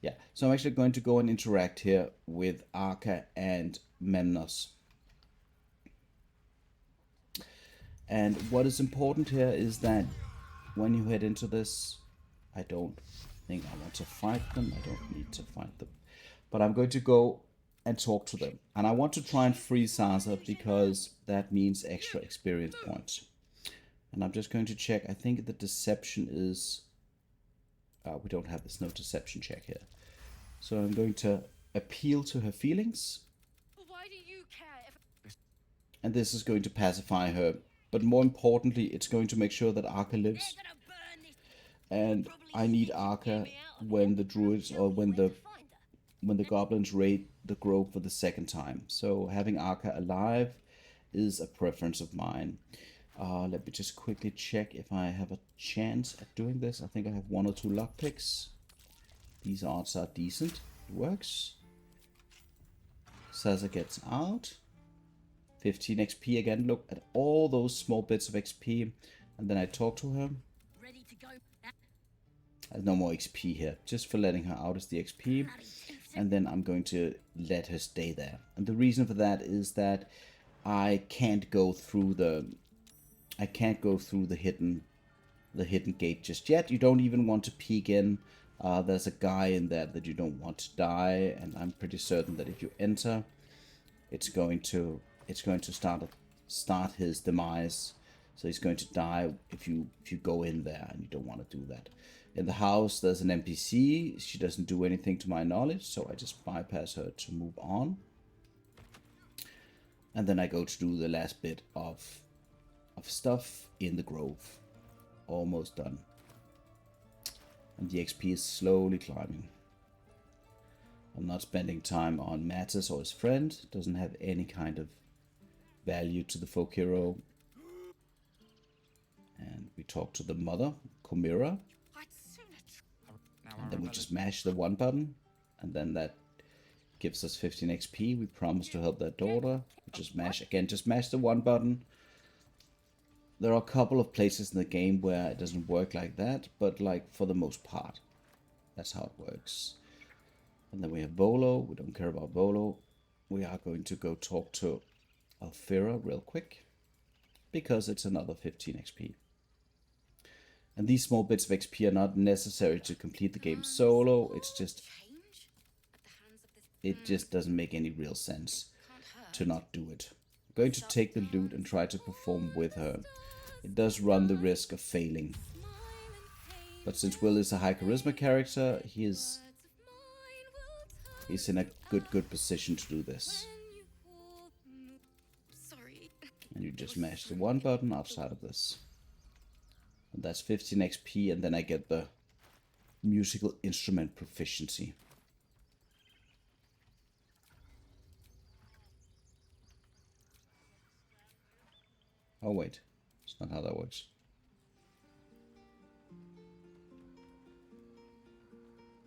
yeah, so I'm actually going to go and interact here with Arca and Memnos. And what is important here is that when you head into this, I don't think I want to fight them. I don't need to fight them. But I'm going to go and talk to them. And I want to try and free Zaza because that means extra experience points. And I'm just going to check. I think the deception is... we don't have this, no deception check here. So I'm going to appeal to her feelings. Why do you care if... And this is going to pacify her. But more importantly, it's going to make sure that Arca lives. And I need Arca when the druids or when the goblins raid the grove for the second time. So having Arca alive is a preference of mine. Let me just quickly check if I have a chance at doing this. I think I have 1 or 2 lockpicks. These odds are decent. It works. Zaza gets out. 15 XP again. Look at all those small bits of XP. And then I talk to her. Ready to go. There's no more XP here. Just for letting her out is the XP. And then I'm going to let her stay there. And the reason for that is that I can't go through the hidden gate just yet. You don't even want to peek in. There's a guy in there that you don't want to die, and I'm pretty certain that if you enter, it's going to start his demise. So he's going to die if you go in there, and you don't want to do that. In the house, there's an NPC. She doesn't do anything to my knowledge, so I just bypass her to move on. And then I go to do the last bit of stuff in the grove. Almost done. And the XP is slowly climbing. I'm not spending time on Mattis or his friend. Doesn't have any kind of value to the folk hero. And we talk to the mother, Chimera. And then we just mash the 1 button. And then that gives us 15 XP. We promise to help their daughter. We just mash again, just mash the 1 button. There are a couple of places in the game where it doesn't work like that, but like for the most part, that's how it works. And then we have Volo. We don't care about Volo. We are going to go talk to Alfira real quick, because it's another 15 XP. And these small bits of XP are not necessary to complete the game solo. It's just, it just doesn't make any real sense to not do it. I'm going to take the loot and try to perform with her. It does run the risk of failing. But since Wyll is a high charisma character, he's in a good position to do this. And you just mash the one button outside of this. And that's 15 XP, and then I get the musical instrument proficiency. Oh wait, it's not how that works.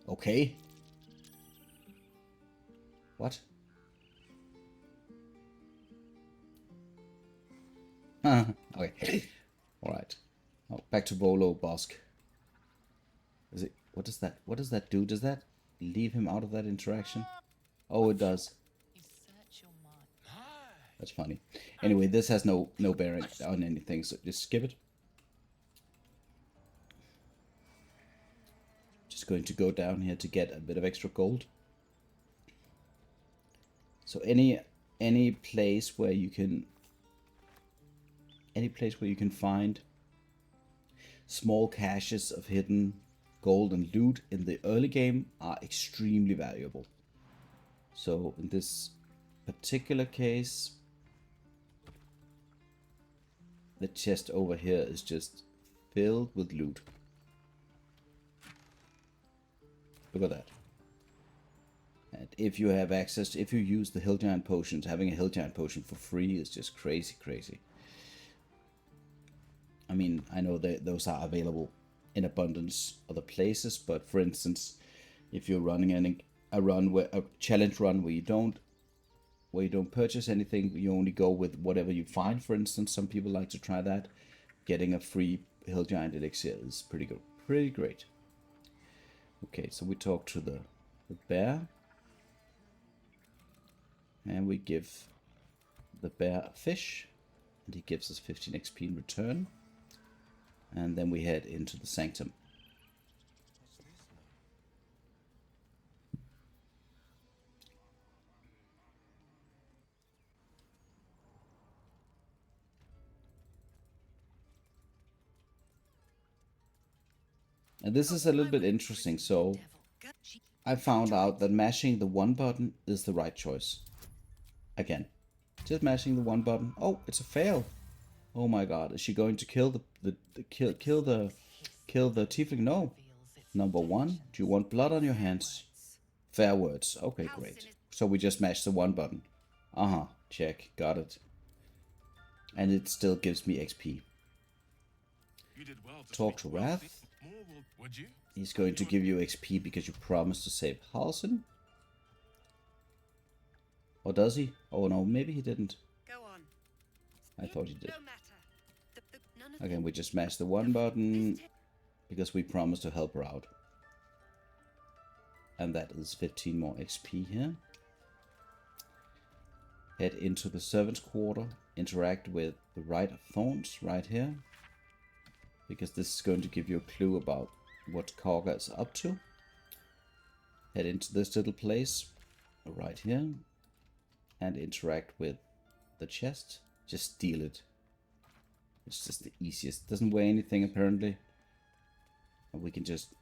Okay. What? Okay. Alright. Oh, back to Volo Bosk. Is it, what does that do? Does that leave him out of that interaction? Oh, it does. That's funny. Anyway, this has no bearing on anything, so just skip it. Just going to go down here to get a bit of extra gold. So any place where you can find small caches of hidden gold and loot in the early game are extremely valuable. So in this particular case, the chest over here is just filled with loot. Look at that. And if you have access, if you use the Hill Giant potions, having a Hill Giant potion for free is just crazy, crazy. I mean, I know that those are available in abundance other places, but for instance, if you're running a challenge run where you don't purchase anything, you only go with whatever you find. For instance, some people like to try that. Getting a free Hill Giant elixir is pretty good, pretty great. Okay, so we talk to the bear, and we give the bear a fish, and he gives us 15 XP in return. And then we head into the sanctum. And this is a little bit interesting. So I found out that mashing the one button is the right choice. Again, just mashing the one button. Oh, it's a fail. Oh my god, is she going to kill the tiefling? No. Number one, do you want blood on your hands? Fair words. Okay, great. So we just mashed the one button. Check, got it. And it still gives me XP. Talk to Wrath. He's going to give you XP because you promised to save Halsin. Or does he? Oh no, maybe he didn't. I thought he did. Again, we just smashed the one button because we promised to help her out. And that is 15 more XP here. Head into the servants' quarter. Interact with the Rite of Thorns right here. Because this is going to give you a clue about what Karlach is up to. Head into this little place right here. And interact with the chest. Just steal it. It's just the easiest. Doesn't weigh anything apparently. And we just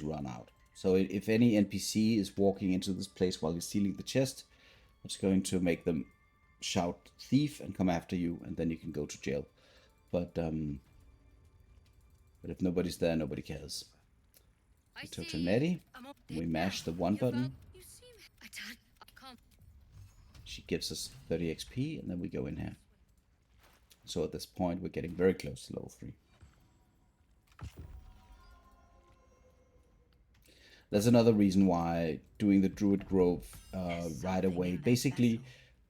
run out. So if any NPC is walking into this place while you're stealing the chest, it's going to make them shout thief and come after you, and then you can go to jail. But if nobody's there, nobody cares. We talk to Nere. We mash the one button. She gives us 30 XP, and then we go in here. So at this point, we're getting very close to level 3. That's another reason why doing the Druid Grove right away. Basically,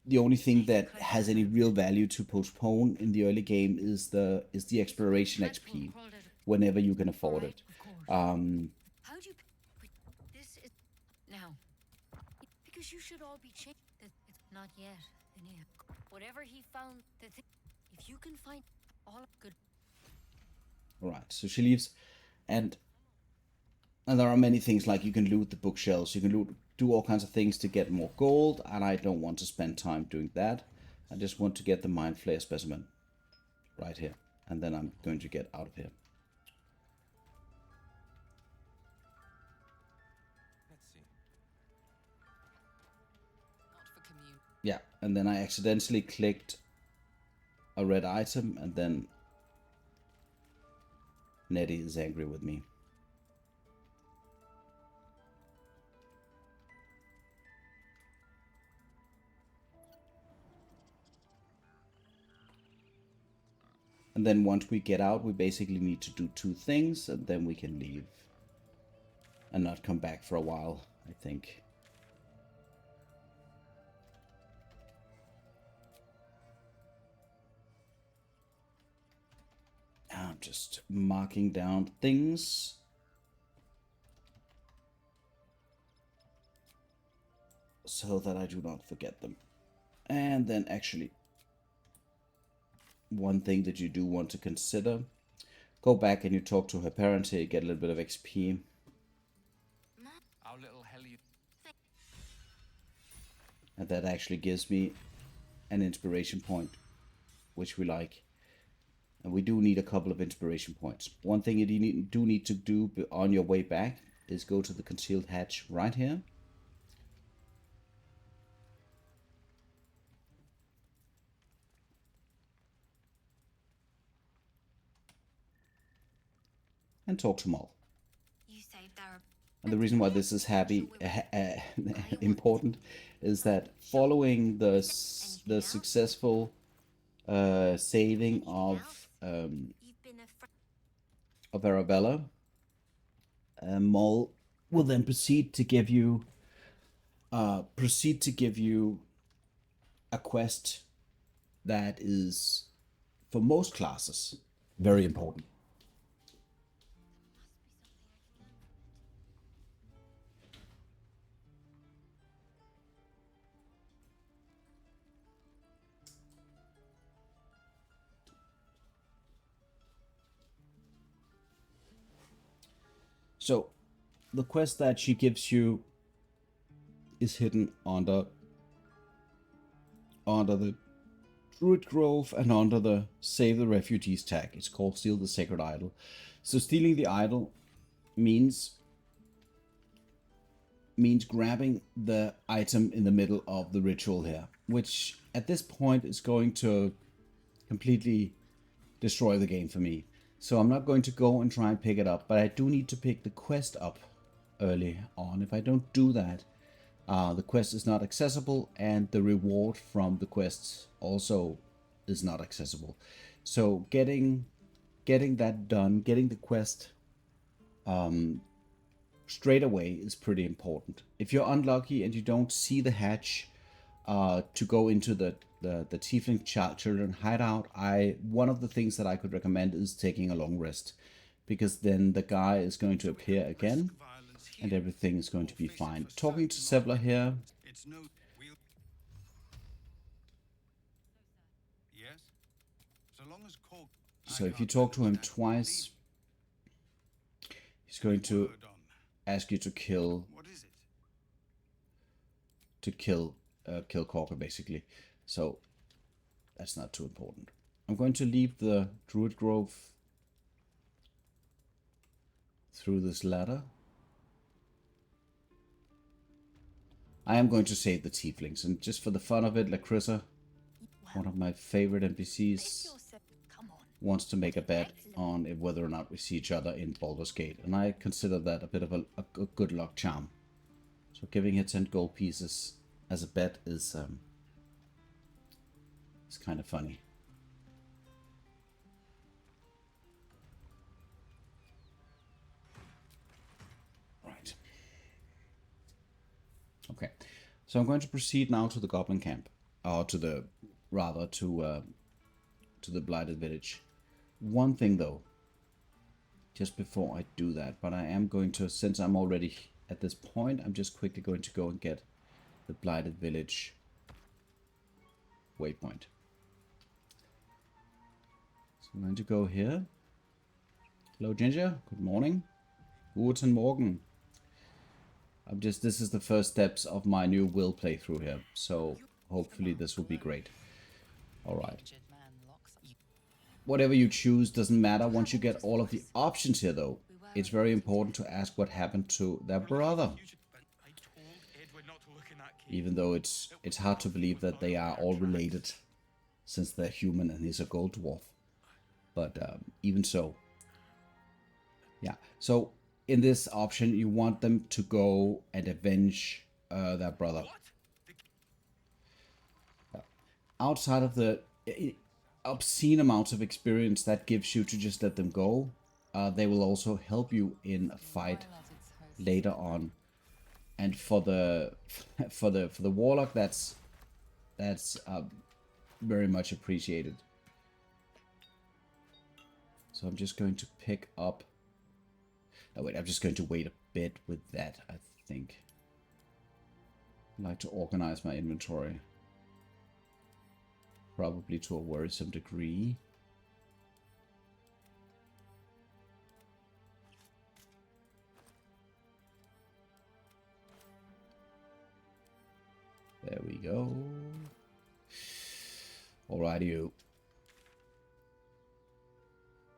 the only thing that has any real value to postpone in the early game is the exploration XP, whenever you can afford it. Because you should all be changed. It's not yet. Nere. Whatever he found, if you can find all good. Alright, so she leaves, and there are many things, like you can loot the bookshelves, you can do all kinds of things to get more gold, and I don't want to spend time doing that. I just want to get the Mind Flayer specimen right here, and then I'm going to get out of here. Let's see. Not for commute. Yeah, and then I accidentally clicked a red item, and then Nere is angry with me. And then once we get out, we basically need to do 2 things, and then we can leave. And not come back for a while, I think. I'm just marking down things. So that I do not forget them. And then actually, one thing that you do want to consider, go back and you talk to her parents here, you get a little bit of XP. Our little helly. And that actually gives me an inspiration point, which we like. And we do need a couple of inspiration points. One thing you do need to do on your way back is go to the concealed hatch right here. And talk to Mull. You saved our. And the reason why this is important is that following the successful saving of Arabella, Mull will then proceed to give you a quest that is, for most classes, very important. So, the quest that she gives you is hidden under the Druid Grove and under the Save the Refugees tag. It's called Steal the Sacred Idol. So stealing the idol means grabbing the item in the middle of the ritual here, which at this point is going to completely destroy the game for me. So I'm not going to go and try and pick it up, but I do need to pick the quest up early on. If I don't do that, the quest is not accessible, and the reward from the quests also is not accessible. So getting that done, getting the quest straight away is pretty important. If you're unlucky and you don't see the hatch to go into the Tiefling Children hideout, one of the things that I could recommend is taking a long rest, because then the guy is going to appear again and everything is going to be fine. Talking to Sevla here. So if you talk to him twice, he's going to ask you to kill Corker, basically. So that's not too important. I'm going to leave the Druid Grove through this ladder. I am going to save the Tieflings, and just for the fun of it, Lacrissa, one of my favorite NPCs, wants to make a bet on whether or not we see each other in Baldur's Gate, and I consider that a bit of a good luck charm. So giving her 10 gold pieces as a bet is kind of funny. Right. Okay. So I'm going to proceed now to the Goblin Camp, or to the Blighted Village. One thing though, just before I do that, but I am going to, since I'm already at this point, I'm just quickly going to go and get the Blighted Village waypoint. So I'm going to go here. Hello, Ginger. Good morning. Guten Morgen. This is the first steps of my new Wyll playthrough here, so hopefully this will be great. Alright. Whatever you choose doesn't matter once you get all of the options here, though. It's very important to ask what happened to their brother. Even though it's hard to believe that they are all related, since they're human and he's a gold dwarf. But even so. Yeah, so in this option, you want them to go and avenge their brother. Outside of the obscene amounts of experience that gives you to just let them go, they will also help you in a fight later on. And for the warlock, that's very much appreciated. So I'm just going to pick up. Oh wait, I'm just going to wait a bit with that, I think. I'd like to organize my inventory. Probably to a worrisome degree. There we go. Alrighty.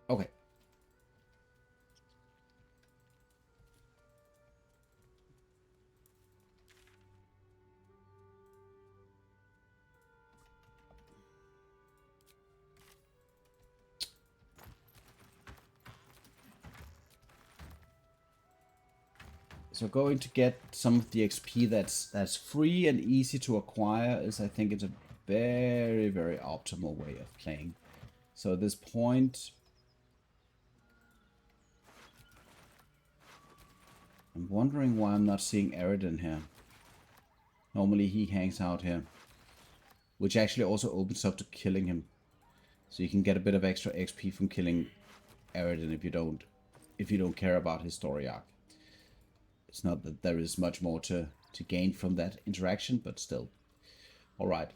Okay. So going to get some of the XP that's free and easy to acquire is, I think, it's a very, very optimal way of playing. So at this point, I'm wondering why I'm not seeing Eridan here. Normally he hangs out here, which actually also opens up to killing him. So you can get a bit of extra XP from killing Eridan if you don't care about his story arc. It's not that there is much more to gain from that interaction, but still. Alright.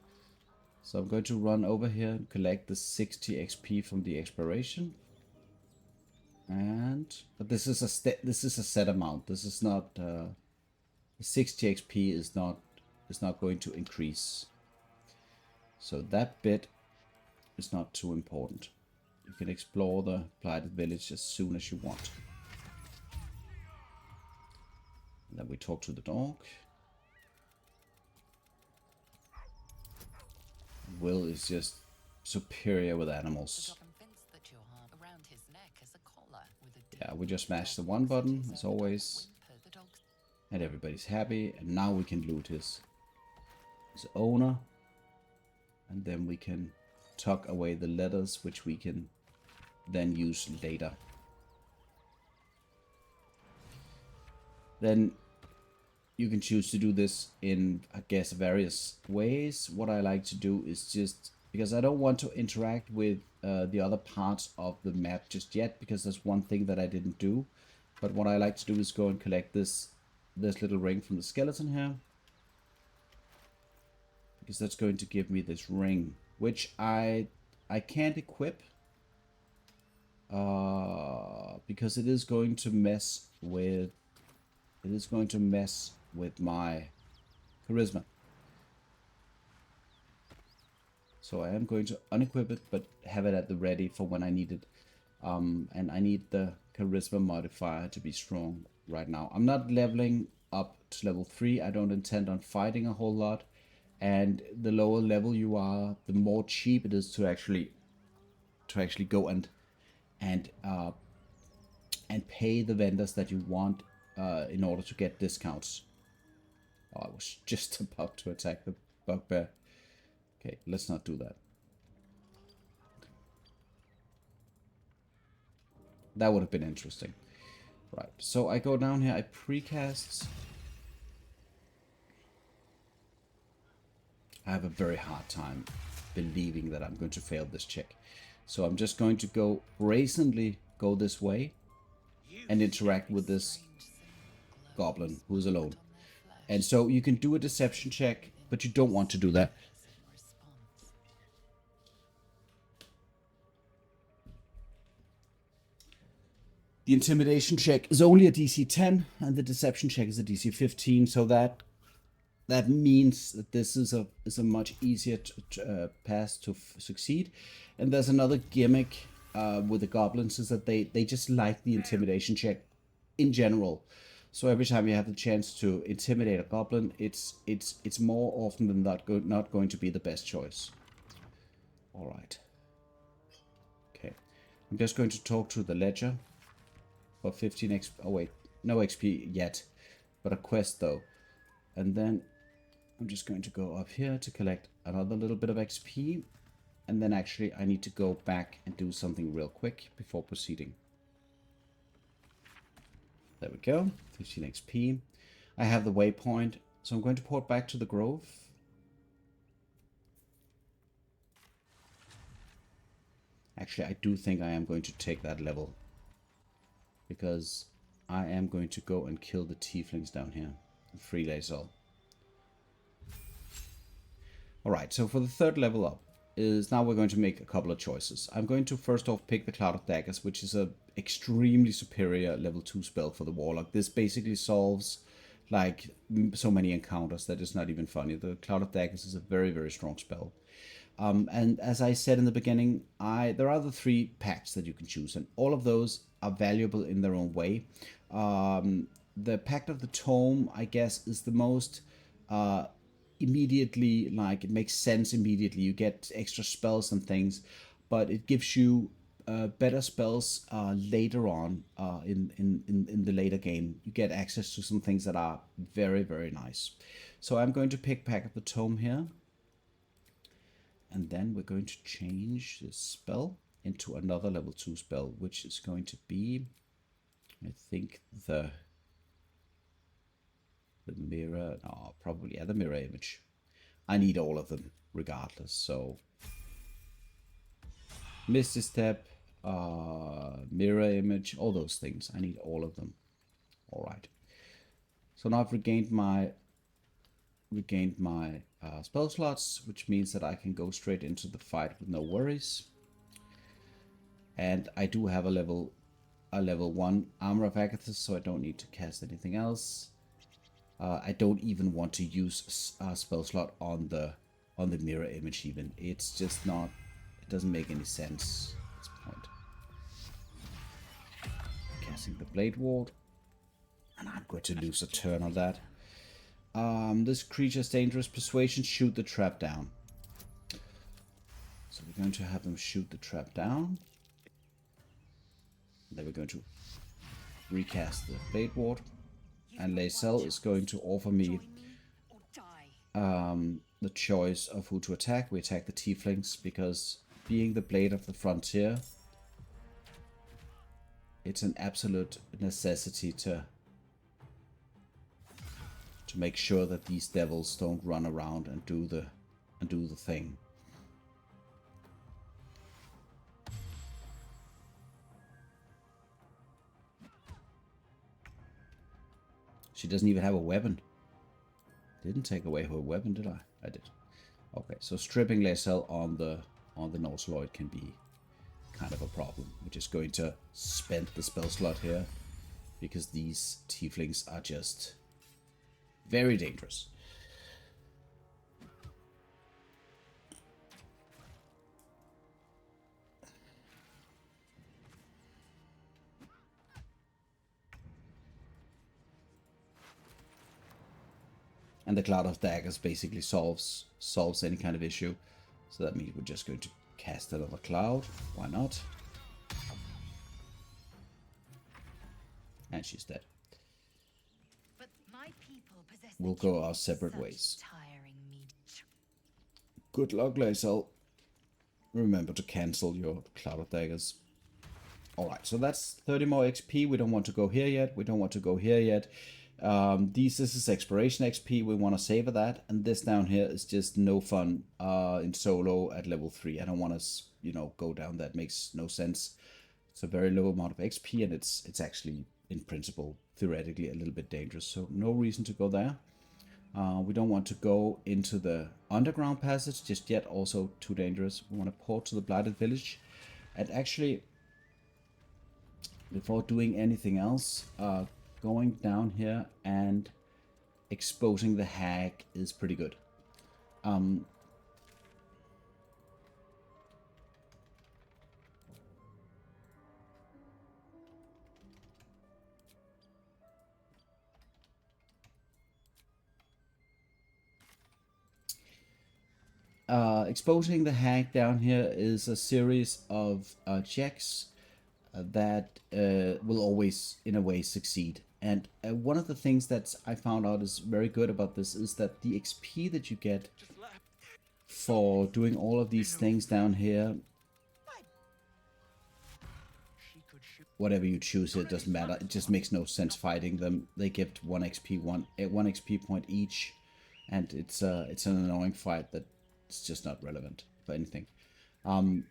So I'm going to run over here and collect the 60 XP from the exploration. But this is a set amount. This is not the 60 XP is not going to increase. So that bit is not too important. You can explore the Blighted Village as soon as you want. Then we talk to the dog. Wyll is just superior with animals. Yeah, we just smash the one button, as always. And everybody's happy. And now we can loot his owner. And then we can tuck away the letters, which we can then use later. Then you can choose to do this in, I guess, various ways. What I like to do is just, because I don't want to interact with the other parts of the map just yet, because there's one thing that I didn't do. But what I like to do is go and collect this little ring from the skeleton here. Because that's going to give me this ring, which I can't equip. Because it is going to mess with my charisma. So I am going to unequip it, but have it at the ready for when I need it. And I need the charisma modifier to be strong right now. I'm not leveling up to level 3. I don't intend on fighting a whole lot. And the lower level you are, the more cheap it is to actually go and pay the vendors that you want in order to get discounts. Oh, I was just about to attack the bugbear. Okay, let's not do that. That would have been interesting. Right, so I go down here, I precast. I have a very hard time believing that I'm going to fail this check. So I'm just going to go brazenly go this way and interact with this goblin who's alone. And so you can do a deception check, but you don't want to do that. Response. The intimidation check is only a DC 10, and the deception check is a DC 15, so that means that this is a much easier pass to succeed. And there's another gimmick with the goblins, is that they just like the intimidation check in general. So every time you have the chance to intimidate a goblin, it's more often than not going to be the best choice. All right. Okay. I'm just going to talk to the ledger for 15 XP. Oh wait, no XP yet, but a quest though. And then I'm just going to go up here to collect another little bit of XP. And then actually I need to go back and do something real quick before proceeding. There we go, 15 XP. I have the waypoint, so I'm going to port back to the grove. Actually, I do think I am going to take that level, because I am going to go and kill the tieflings down here. Free laser. Alright, so for the third level up, is now we're going to make a couple of choices. I'm going to first off pick the Cloud of Daggers, which is a extremely superior level 2 spell for the warlock. This basically solves like so many encounters that it's not even funny. The Cloud of Daggers is a very, very strong spell. And as I said in the beginning, there are the 3 pacts that you can choose, and all of those are valuable in their own way. The Pact of the Tome, I guess, is the most immediately, like, it makes sense immediately. You get extra spells and things, but it gives you better spells later on in the later game. You get access to some things that are very, very nice. So I'm going to pick Pact of the Tome here. And then we're going to change this spell into another level 2 spell, which is going to be, I think, the mirror, no, probably, yeah, the mirror image. I need all of them regardless, so Misty Step, mirror image, all those things. I need all of them. All right. So now I've regained my spell slots, which means that I can go straight into the fight with no worries. And I do have a level 1 Armor of Agathis, so I don't need to cast anything else. I don't even want to use a spell slot on the mirror image even. It's just not, it doesn't make any sense at this point. Casting the Blade Ward, and I'm going to lose a turn on that. This creature's dangerous. Persuasion, shoot the trap down. So we're going to have them shoot the trap down. Then we're going to recast the Blade Ward. And Lae'zel is going to offer me the choice of who to attack. We attack the tieflings because, being the Blade of the Frontier, it's an absolute necessity to make sure that these devils don't run around and do the thing. She doesn't even have a weapon. Didn't take away her weapon, did I? I did. Okay, so stripping Lae'zel on the Nautiloid can be kind of a problem. We're just going to spend the spell slot here because these tieflings are just very dangerous. And the Cloud of Daggers basically solves any kind of issue. So that means we're just going to cast another cloud. Why not? And she's dead. But my people possess We'll go our separate ways. Tiring meat. Good luck, Lae'zel. Remember to cancel your Cloud of Daggers. Alright, so that's 30 more XP. We don't want to go here yet. We don't want to go here yet. This is exploration XP. We want to savor that. And this down here is just no fun in solo at level 3. I don't want to, go down. That makes no sense. It's a very low amount of XP, and it's actually, in principle, theoretically, a little bit dangerous. So no reason to go there. We don't want to go into the underground passage just yet, also too dangerous. We want to port to the Blighted Village. And actually, before doing anything else, going down here and exposing the hag is pretty good. Exposing the hag down here is a series of checks that will always, in a way, succeed. And one of the things that I found out is very good about this is that the XP that you get for doing all of these things down here, whatever you choose here, it doesn't matter. It just makes no sense fighting them. They give 1 XP, one XP point each, and it's an annoying fight that it's just not relevant for anything.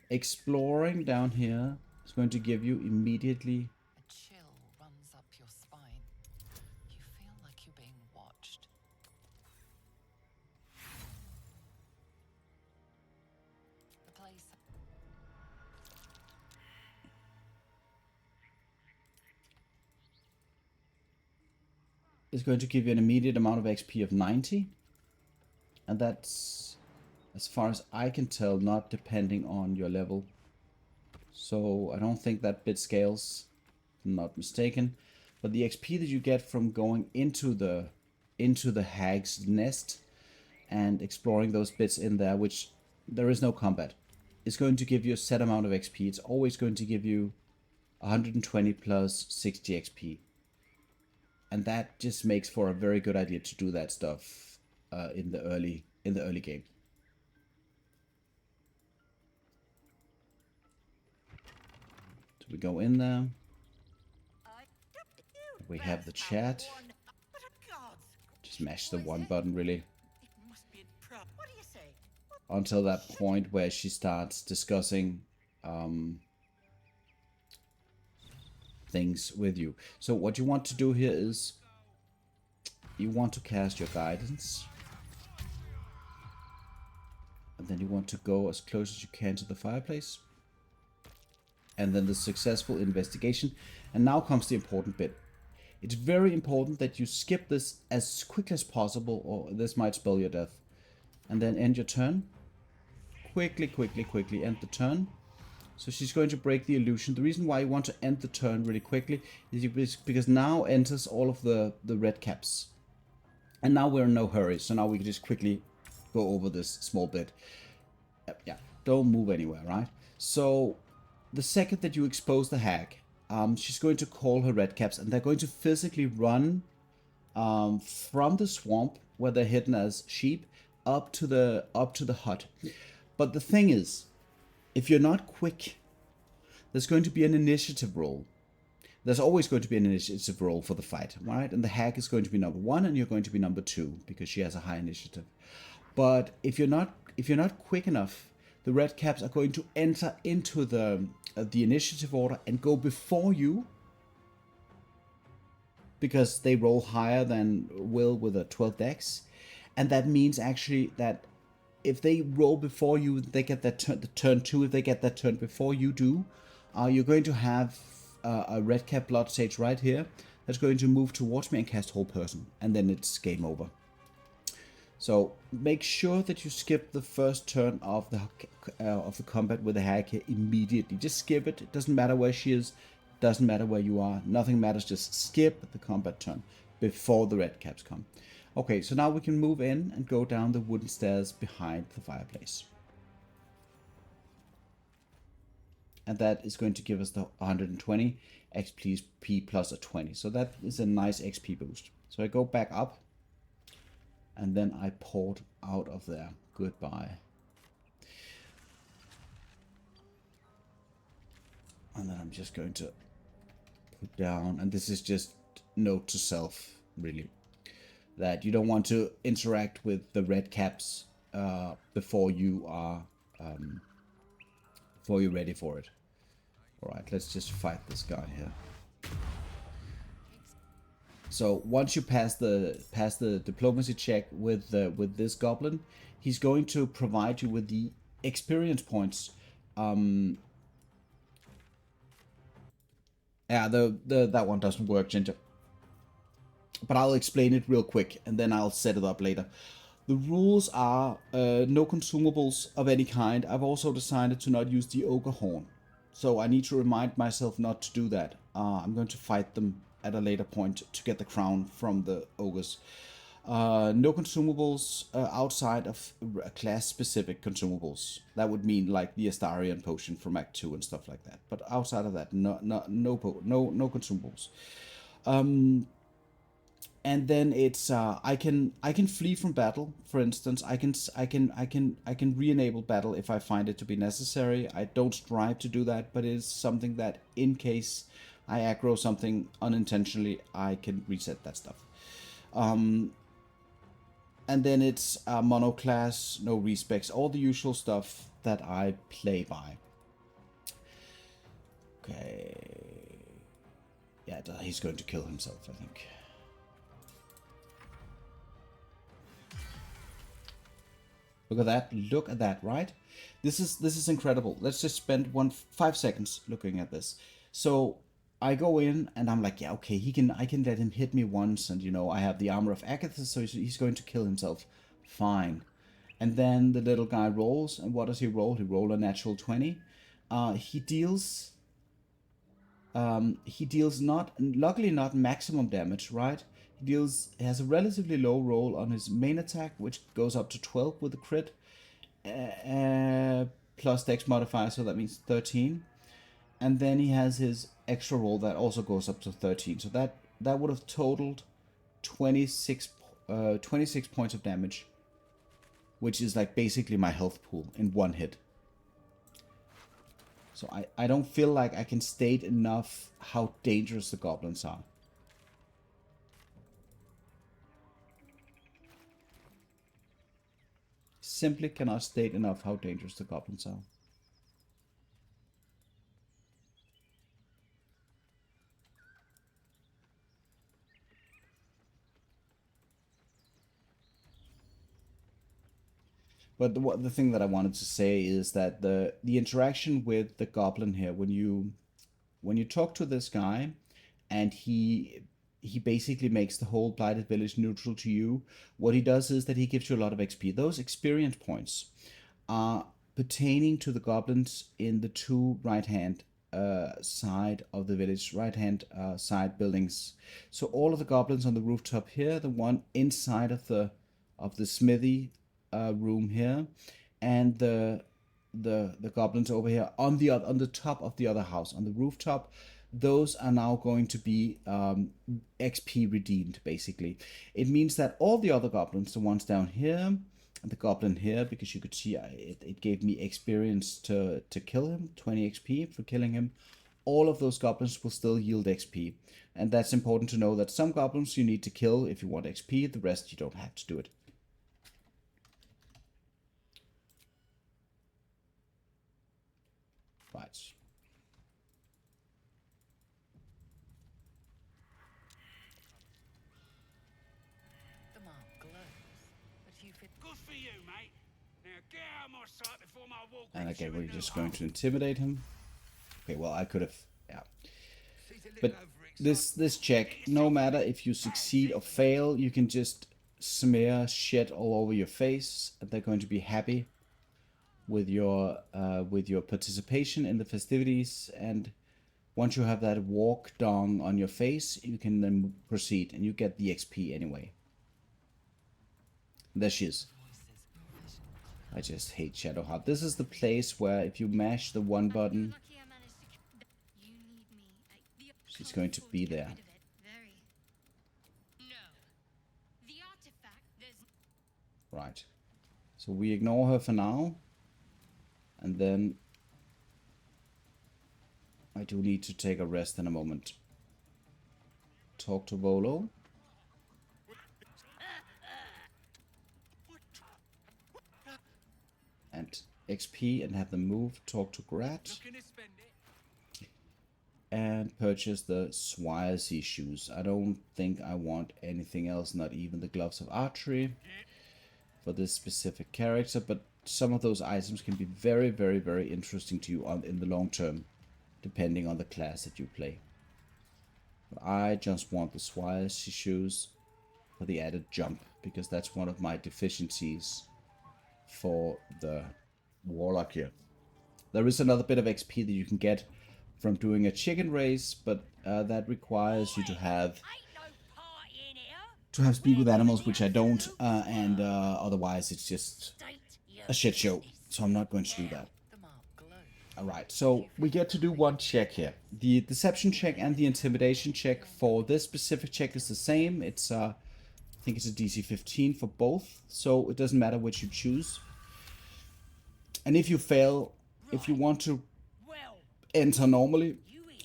Exploring down here is going to give you immediately. A chill runs up your spine. You feel like you're being watched. The place. Is going to give you an immediate amount of XP of 90, and that's, as far as I can tell, not depending on your level. So I don't think that bit scales, if I'm not mistaken. But the XP that you get from going into the hag's nest and exploring those bits in there, which there is no combat, is going to give you a set amount of XP. It's always going to give you 120 plus 60 XP. And that just makes for a very good idea to do that stuff in the early game. So we go in there. We have the chat. Just mash the one button really. Until that point where she starts discussing things with you. So what you want to do here is you want to cast your guidance. And then you want to go as close as you can to the fireplace. And then the successful investigation. And now comes the important bit. It's very important that you skip this as quickly as possible, or this might spell your death. And then end your turn. Quickly end the turn. So she's going to break the illusion. The reason why you want to end the turn really quickly is because now enters all of the red caps. And now we're in no hurry, so now we can just quickly go over this small bit. Yeah, don't move anywhere, right? So the second that you expose the hag, she's going to call her red caps, and they're going to physically run from the swamp where they're hidden as sheep up to the hut. But the thing is, if you're not quick, there's going to be an initiative roll. There's always going to be an initiative roll for the fight, right? And the hag is going to be number 1, and you're going to be number 2 because she has a high initiative. But if you're not quick enough, the red caps are going to enter into the initiative order and go before you, because they roll higher than Wyll with a 12 dex, and that means actually that if they roll before you, they get that turn 2. If they get that turn before you do, you're going to have a red cap blood sage right here that's going to move towards me and cast whole person, and then it's game over. So make sure that you skip the first turn of the combat with the hag here immediately. Just skip it. It doesn't matter where she is. Doesn't matter where you are. Nothing matters. Just skip the combat turn before the red caps come. Okay, so now we can move in and go down the wooden stairs behind the fireplace. And that is going to give us the 120 XP plus a 20. So that is a nice XP boost. So I go back up. And then I port out of there. Goodbye. And then I'm just going to put down, and this is just note to self, really, that you don't want to interact with the red caps before you are before you're ready for it. All right, let's just fight this guy here. So once you pass the diplomacy check with this goblin, he's going to provide you with the experience points. Yeah, that one doesn't work, Ginger. But I'll explain it real quick, and then I'll set it up later. The rules are no consumables of any kind. I've also decided to not use the ogre horn, so I need to remind myself not to do that. I'm going to fight them at a later point to get the crown from the ogres. No consumables outside of class-specific consumables. That would mean like the Astarian potion from Act 2 and stuff like that. But outside of that, no consumables. And then it's I can flee from battle. For instance, I can re-enable battle if I find it to be necessary. I don't strive to do that, but it is something that in case I aggro something unintentionally, I can reset that stuff. And then it's monoclass, no respecs, all the usual stuff that I play by. Okay. Yeah, he's going to kill himself, I think. Look at that. Look at that, right? This is incredible. Let's just spend 5 seconds looking at this. So I go in and I'm like, yeah, okay, I can let him hit me once, and you know, I have the armor of Agathis, so he's going to kill himself. Fine. And then the little guy rolls, and what does he roll? He rolled a natural 20. He deals not, luckily not maximum damage, right? He has a relatively low roll on his main attack, which goes up to 12 with a crit, plus dex modifier, so that means 13. And then he has his extra roll that also goes up to 13. So that would have totaled 26 points of damage, which is like basically my health pool in one hit. So I don't feel like I can state enough how dangerous the goblins are. Simply cannot state enough how dangerous the goblins are. But the thing that I wanted to say is that the interaction with the goblin here, when you talk to this guy, and he basically makes the whole Blighted Village neutral to you, what he does is that he gives you a lot of XP. Those experience points are pertaining to the goblins in the two right-hand side of the village, right-hand side buildings. So all of the goblins on the rooftop here, the one inside of the smithy room here, and the goblins over here on the top of the other house on the rooftop, those are now going to be XP redeemed. Basically, it means that all the other goblins, the ones down here, and the goblin here, because you could see it gave me experience to kill him, 20 XP for killing him. All of those goblins will still yield XP, and that's important to know that some goblins you need to kill if you want XP, the rest you don't have to do it. Right. The mark glows, but you fit. Good for you, mate. Now get out of my sight before my walk. And okay, we're just going to intimidate him. Okay, well, I could have, yeah. But this check, no matter if you succeed or fail, you can just smear shit all over your face, and they're going to be happy with your participation in the festivities. And once you have that walk dong on your face, you can then proceed, and you get the XP anyway. There she is. I just hate Shadowheart. This is the place where if you mash the one button, she's going to be there. Right. So we ignore her for now. And then I do need to take a rest in a moment. Talk to Volo. And XP and have them move. Talk to Grat. and purchase the Swiresea shoes. I don't think I want anything else, not even the gloves of archery for this specific character, but some of those items can be very, very, very interesting to you in the long term, depending on the class that you play. But I just want the Swiresea shoes for the added jump, because that's one of my deficiencies for the warlock here. There is another bit of XP that you can get from doing a chicken race, but that requires you to have speed with animals, which I don't, and otherwise it's just a shit show. So I'm not going to do that. Alright, so we get to do one check here. The deception check and the intimidation check for this specific check is the same. It's I think it's a DC 15 for both, so it doesn't matter which you choose. And if you fail, if you want to enter normally,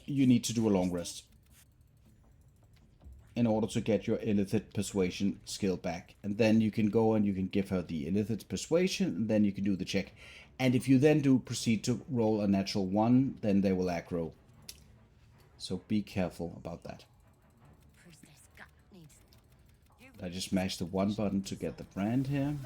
you need to do a long rest in order to get your illithid persuasion skill back. And then you can go and you can give her the illithid persuasion, and then you can do the check. And if you then do proceed to roll a natural 1, then they will aggro. So be careful about that. I just mashed the 1 button to get the brand here.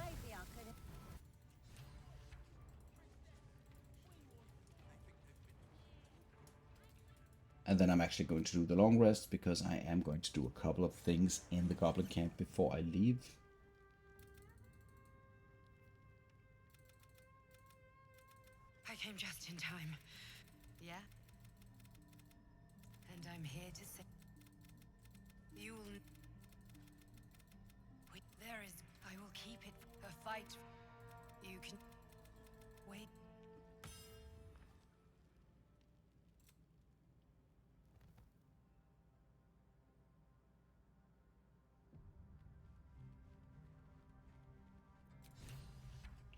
And then I'm actually going to do the long rest, because I am going to do a couple of things in the goblin camp before I leave. I came just in time. Yeah? And I'm here to say... You will... Wait, there is... I will keep it. A fight. You can... Wait.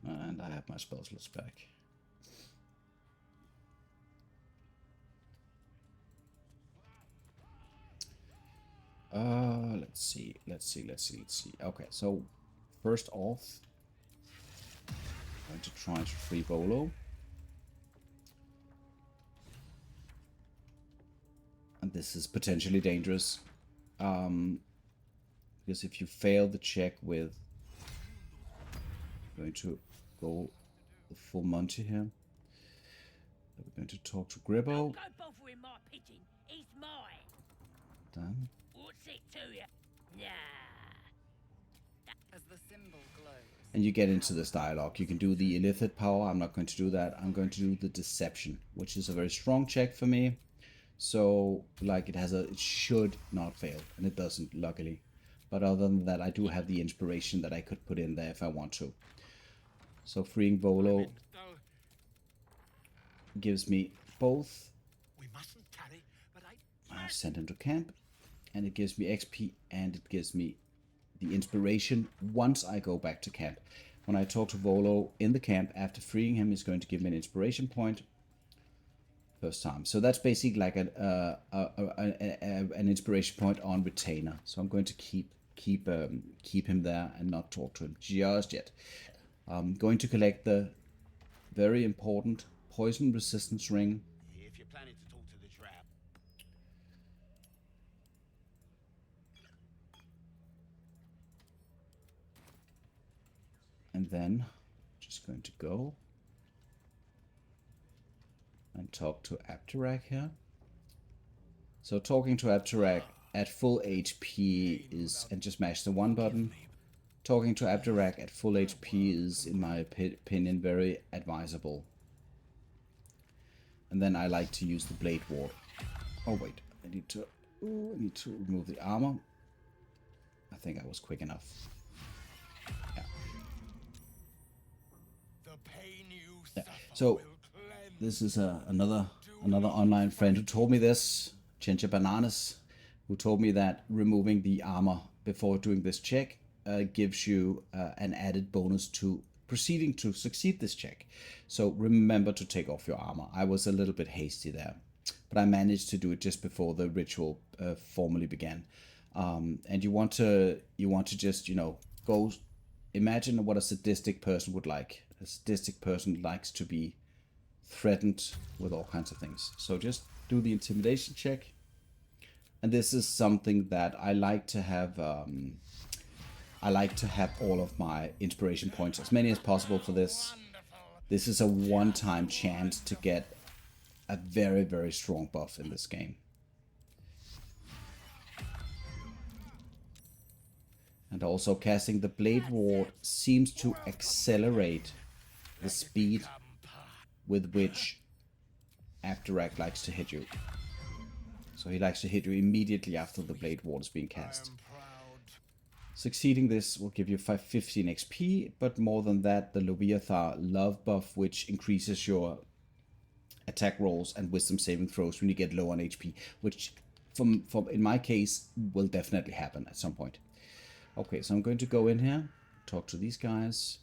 And I have my spell slots back. Let's see. Okay, so first off, I'm going to try to free Volo. And this is potentially dangerous. Because if you fail the check with... I'm going to go the full Monty here. We're going to talk to Gribbo. Don't bother with my pigeon. He's mine. Done. What's it to you? Nah. As the symbol glows. And you get into this dialogue. You can do the illithid power. I'm not going to do that. I'm going to do the deception, which is a very strong check for me. So, like, it should not fail, and it doesn't, luckily. But other than that, I do have the inspiration that I could put in there if I want to. So freeing Volo gives me both. We mustn't tarry, but I send him to camp, and it gives me XP, and it gives me the inspiration once I go back to camp. When I talk to Volo in the camp after freeing him, it's going to give me an inspiration point first time. So that's basically like an inspiration point on retainer. So I'm going to keep him there and not talk to him just yet. I'm going to collect the very important poison resistance ring. if you're planning to talk to the trap. And then just going to go and talk to Abdirak here. So talking to Abdirak at full HP is, and just mash the 1 button. Talking to Abdirak at full HP is, in my opinion, very advisable. And then I like to use the Blade Ward. Oh wait, I need to remove the armor. I think I was quick enough. Yeah. Yeah. So this is another online friend who told me this, Ginger Bananas, who told me that removing the armor before doing this check gives you an added bonus to proceeding to succeed this check. So remember to take off your armor. I was a little bit hasty there, but I managed to do it just before the ritual formally began. And you want to just, go imagine what a sadistic person would like. A sadistic person likes to be threatened with all kinds of things. So just do the intimidation check. And this is something that I like to have. I like to have all of my inspiration points, as many as possible for this. This is a one-time chance to get a very, very strong buff in this game. And also casting the Blade Ward seems to accelerate the speed with which Abdirak likes to hit you. So he likes to hit you immediately after the Blade Ward is being cast. Succeeding this will give you 515 XP, but more than that, the Loviathar love buff, which increases your attack rolls and wisdom saving throws when you get low on HP, which from in my case will definitely happen at some point. Okay, so I'm going to go in here, talk to these guys,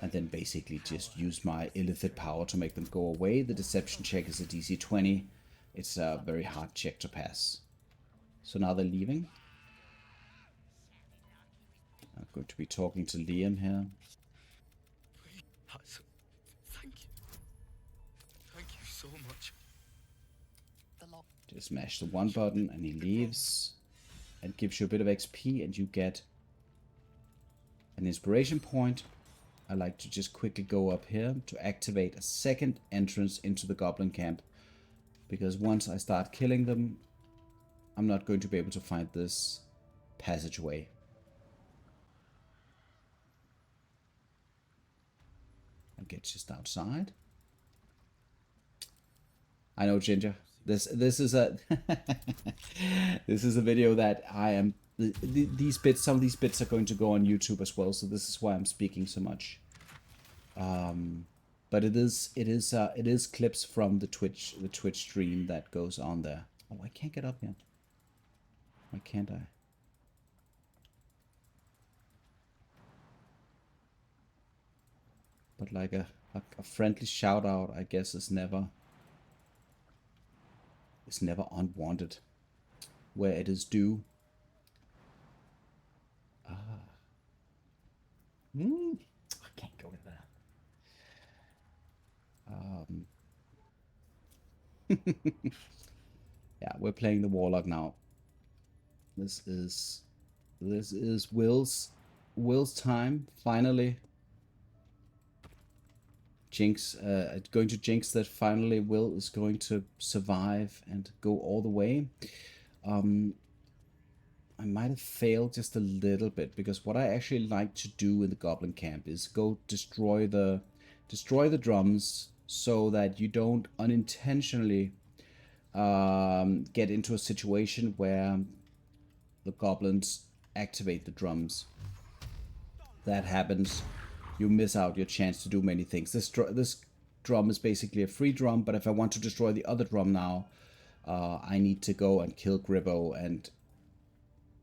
and then basically just use my illithid power to make them go away. The deception check is a DC 20. It's a very hard check to pass. So now they're leaving. I'm going to be talking to Liam here. Thank you. Thank you so much. Just mash the one button and he leaves. And gives you a bit of XP and you get an inspiration point. I like to just quickly go up here to activate a second entrance into the goblin camp. Because once I start killing them, I'm not going to be able to find this passageway. I'll get just outside. I know, Ginger. This is a this is a video that I am these bits. Some of these bits are going to go on YouTube as well, so this is why I'm speaking so much. But it is clips from the Twitch stream that goes on there. Oh, I can't get up here. Why can't I? But like a friendly shout out, I guess, is never unwanted where it is due. I can't go in there. Yeah, we're playing the warlock now. This is Will's time finally. Jinx, going to jinx that finally Wyll is going to survive and go all the way. I might have failed just a little bit, because what I actually like to do in the goblin camp is go destroy the drums so that you don't unintentionally get into a situation where the goblins activate the drums. That happens, you miss out your chance to do many things. This drum is basically a free drum, but if I want to destroy the other drum now, I need to go and kill Gribbo and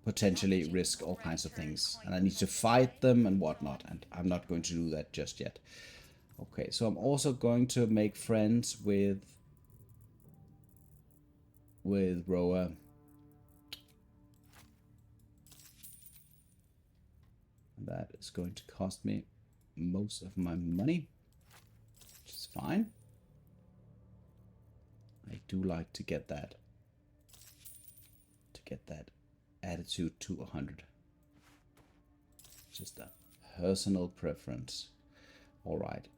potentially risk all kinds of things. And I need to fight them and whatnot, and I'm not going to do that just yet. Okay, so I'm also going to make friends with Roa. That is going to cost me most of my money, which is fine. I do like to get that attitude to 100. Just a personal preference. All right.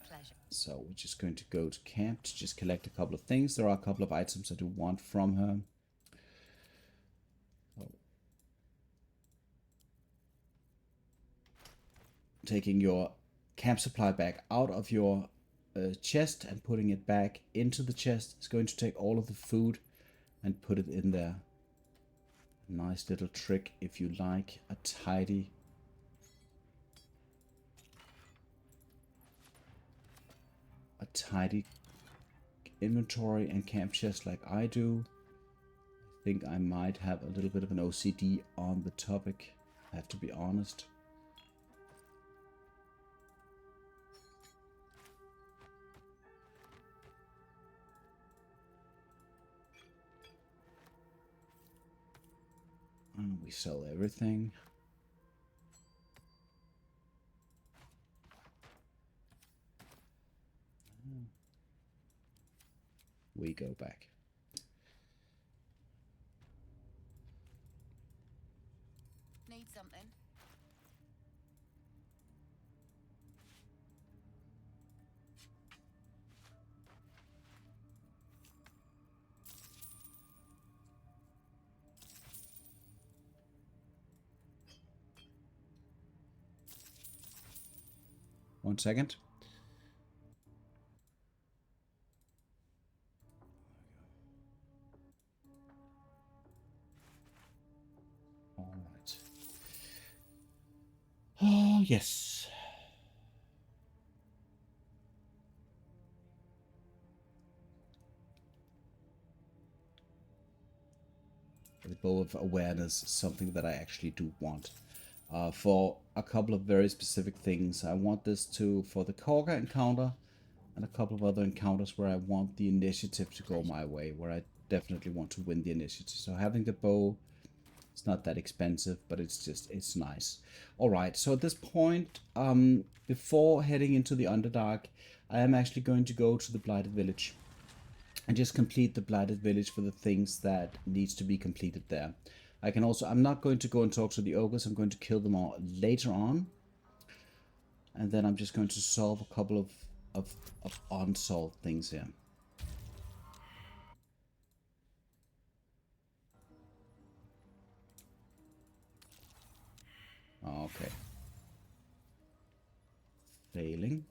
Pleasure. So we're just going to go to camp to just collect a couple of things. There are a couple of items I do want from her. Taking your camp supply bag out of your chest and putting it back into the chest is going to take all of the food and put it in there. Nice little trick if you like. A tidy inventory and camp chest like I do. I think I might have a little bit of an OCD on the topic, I have to be honest. And we sell everything. we go back. Need something? One second. All right. Oh, yes. The bow of awareness is something that I actually do want. For a couple of very specific things. I want this for the Korga encounter and a couple of other encounters where I want the initiative to go my way, where I definitely want to win the initiative. So having the bow, it's not that expensive, but it's nice. Alright, so at this point, before heading into the Underdark, I am actually going to go to the Blighted Village and just complete the Blighted Village for the things that needs to be completed there. I'm not going to go and talk to the ogres, I'm going to kill them all later on. And then I'm just going to solve a couple of unsolved things here. Okay. Failing.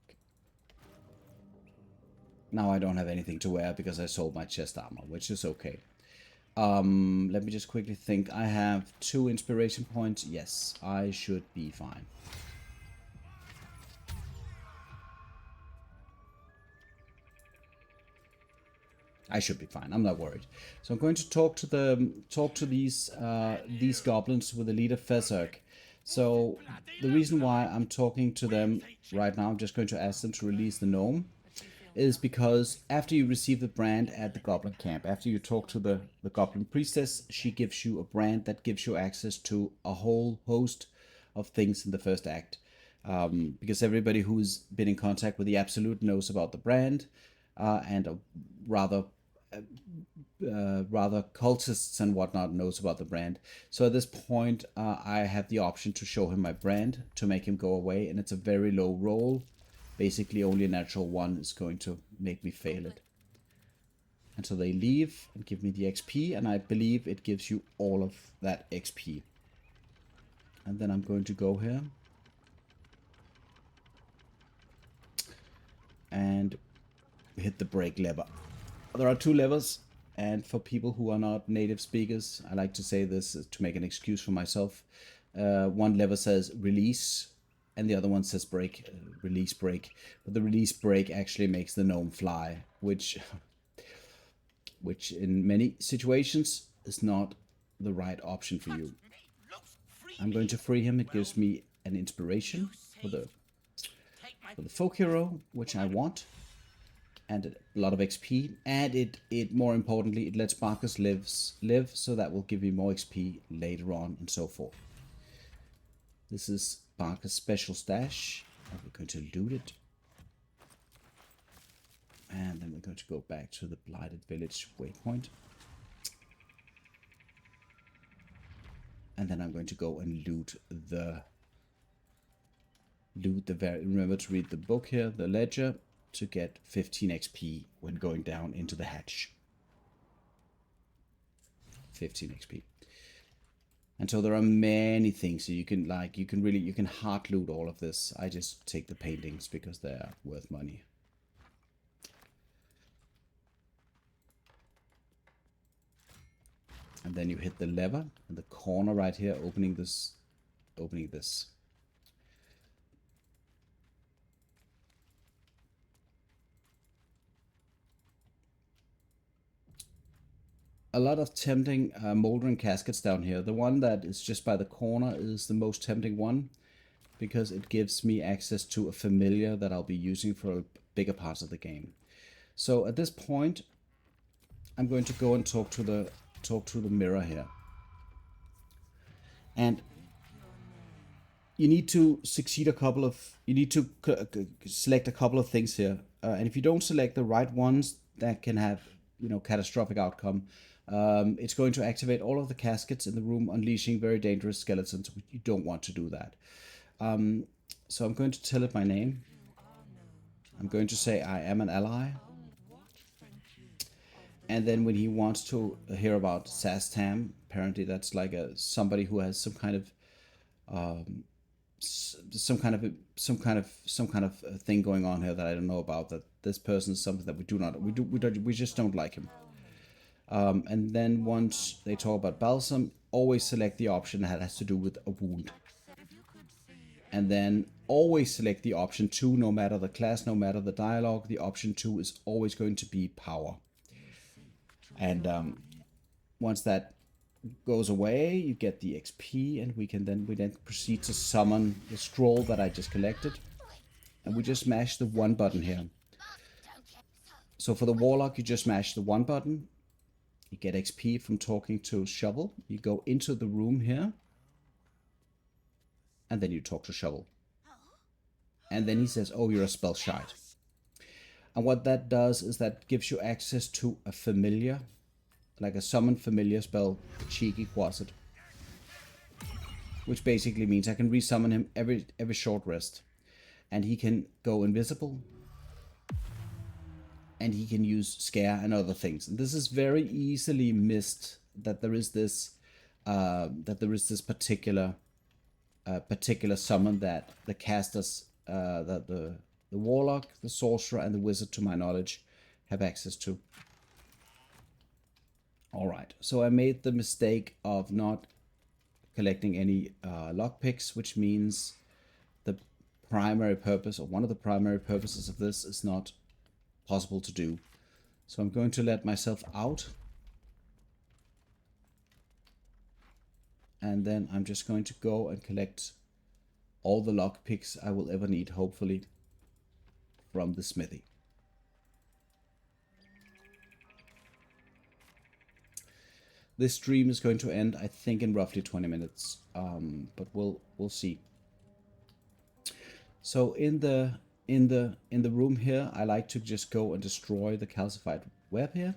Okay. Now I don't have anything to wear because I sold my chest armor, which is okay. Let me just quickly think. I have 2 inspiration points. Yes, I should be fine. I should be fine. I'm not worried. So I'm going to talk to these goblins with the leader Florrick. So the reason why I'm talking to them right now, I'm just going to ask them to release the gnome, is because after you receive the brand at the goblin camp, after you talk to the goblin priestess, she gives you a brand that gives you access to a whole host of things in the first act. Because everybody who's been in contact with the Absolute knows about the brand, and rather cultists and whatnot knows about the brand. So at this point, I have the option to show him my brand to make him go away, and it's a very low roll. Basically, only a natural 1 is going to make me fail it. And so they leave and give me the XP, and I believe it gives you all of that XP. And then I'm going to go here and hit the brake lever. There are 2 levers, and for people who are not native speakers, I like to say this to make an excuse for myself. One lever says release, and the other one says brake, release brake. But the release brake actually makes the gnome fly, which in many situations is not the right option for you. I'm going to free him. It gives me an inspiration for the folk hero, which I want, and a lot of XP. And it more importantly, it lets Barkus live, so that will give me more XP later on and so forth. This is Barkus' special stash, and we're going to loot it. And then we're going to go back to the Blighted Village waypoint. And then I'm going to go and loot the remember to read the book here, the ledger, to get 15 XP when going down into the hatch. 15 XP. And so there are many things. So you can hard loot all of this. I just take the paintings because they're worth money. And then you hit the lever in the corner right here, opening this. A lot of tempting moldering caskets down here. The one that is just by the corner is the most tempting one, because it gives me access to a familiar that I'll be using for bigger parts of the game. So at this point, I'm going to go and talk to the mirror here. And you need to succeed a couple of, you need to select a couple of things here. And if you don't select the right ones, that can have, catastrophic outcome. It's going to activate all of the caskets in the room, unleashing very dangerous skeletons. You don't want to do that. So I'm going to tell it my name. I'm going to say I am an ally. And then when he wants to hear about Sastam, apparently that's like somebody who has some kind of thing going on here that I don't know about. That this person is something that we just don't like him. And then once they talk about balsam, always select the option that has to do with a wound. And then always select the option 2, no matter the class, no matter the dialogue. The option 2 is always going to be power. And once that goes away, you get the XP, and we then proceed to summon the scroll that I just collected. And we just mash the 1 button here. So for the warlock, you just mash the 1 button. You get XP from talking to Shovel. You go into the room here. And then you talk to Shovel. And then he says, oh, you're a spell shite. And what that does is that gives you access to a familiar, like a summon familiar spell, Cheeky Quasit. Which basically means I can resummon him every short rest. And he can go invisible. And he can use scare and other things. And this is very easily missed, that there is this particular summon that the casters, the warlock, the sorcerer, and the wizard, to my knowledge, have access to. Alright, so I made the mistake of not collecting any lockpicks, which means the primary purpose, or one of the primary purposes of this, is not possible to do. So I'm going to let myself out. And then I'm just going to go and collect all the lockpicks I will ever need, hopefully, from the smithy. This stream is going to end, I think, in roughly 20 minutes, but we'll see. So in the room here, I like to just go and destroy the calcified web here.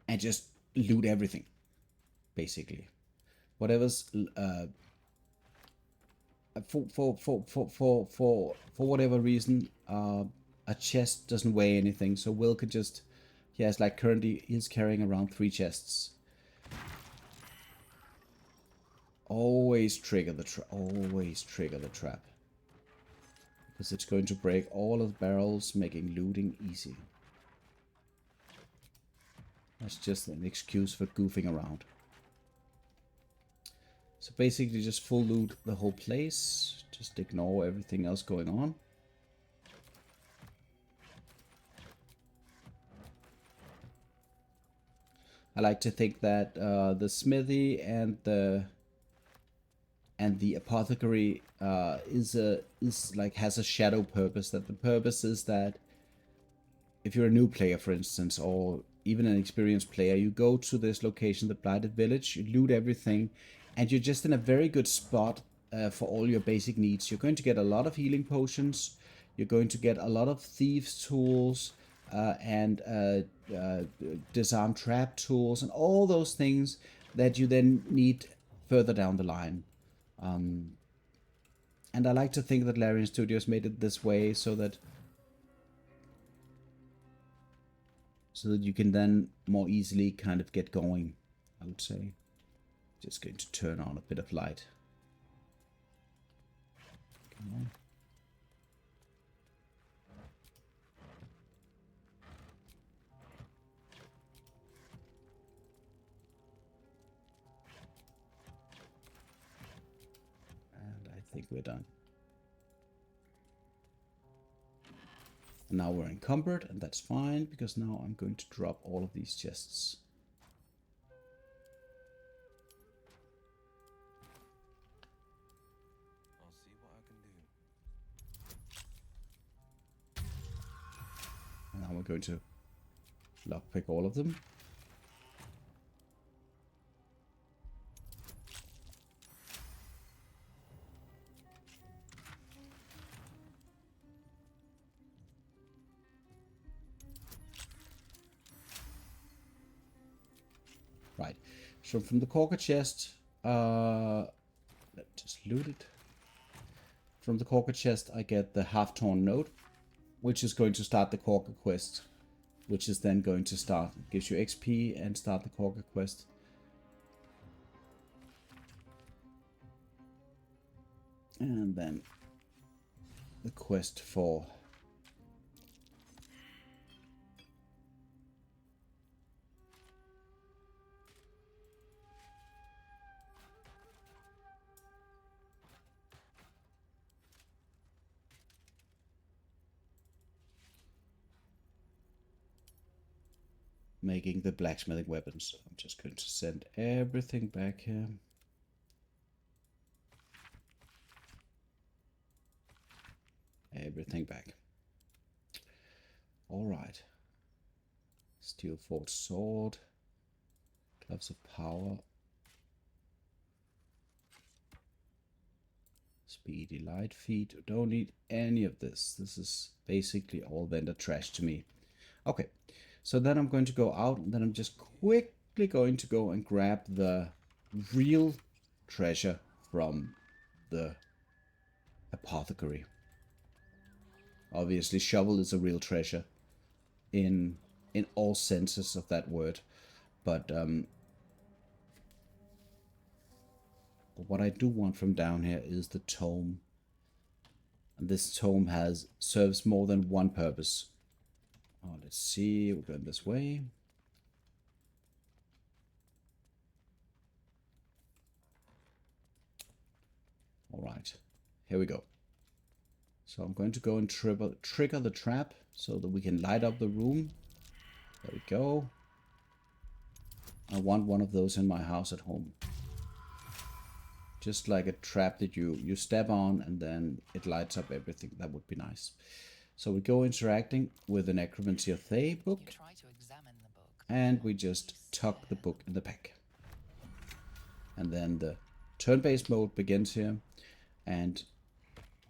And just loot everything, basically. Whatever's for whatever reason, a chest doesn't weigh anything, so Wyll could just, he has like currently he's carrying around 3 chests. Always trigger the trap, because it's going to break all of the barrels, making looting easy. That's just an excuse for goofing around. So basically just full loot the whole place. Just ignore everything else going on. I like to think that the smithy and the apothecary has a shadow purpose. That the purpose is that if you're a new player, for instance, or even an experienced player, you go to this location, the Blighted Village, you loot everything, and you're just in a very good spot for all your basic needs. You're going to get a lot of healing potions, you're going to get a lot of thieves' tools, and disarm trap tools, and all those things that you then need further down the line. And I like to think that Larian Studios made it this way so that you can then more easily kind of get going, I would say. Just going to turn on a bit of light. Come on. And I think we're done. And now we're encumbered, and that's fine, because now I'm going to drop all of these chests. I'll see what I can do. And now we're going to Lockpick all of them. Right. So from the corker chest, let's just loot it. From the corker chest, I get the half-torn note, which is going to start the corker quest, which is then going to start, gives you XP and start the corker quest. And then the quest for making the blacksmithing weapons. I'm just going to send everything back here. Everything back. Alright. Steel forged sword. Gloves of power. Speedy light feet. Don't need any of this. This is basically all vendor trash to me. Okay. So then I'm going to go out, and then I'm just quickly going to go and grab the real treasure from the apothecary. Obviously, shovel is a real treasure in all senses of that word. But what I do want from down here is the tome. And this tome serves more than one purpose. Oh, let's see, we're going this way. Alright, here we go. So I'm going to go and trigger the trap so that we can light up the room. There we go. I want one of those in my house at home. Just like a trap that you step on and then it lights up everything. That would be nice. So we go interacting with the Necromancy of Thay book, and we just tuck the book in the pack. And then the turn-based mode begins here, and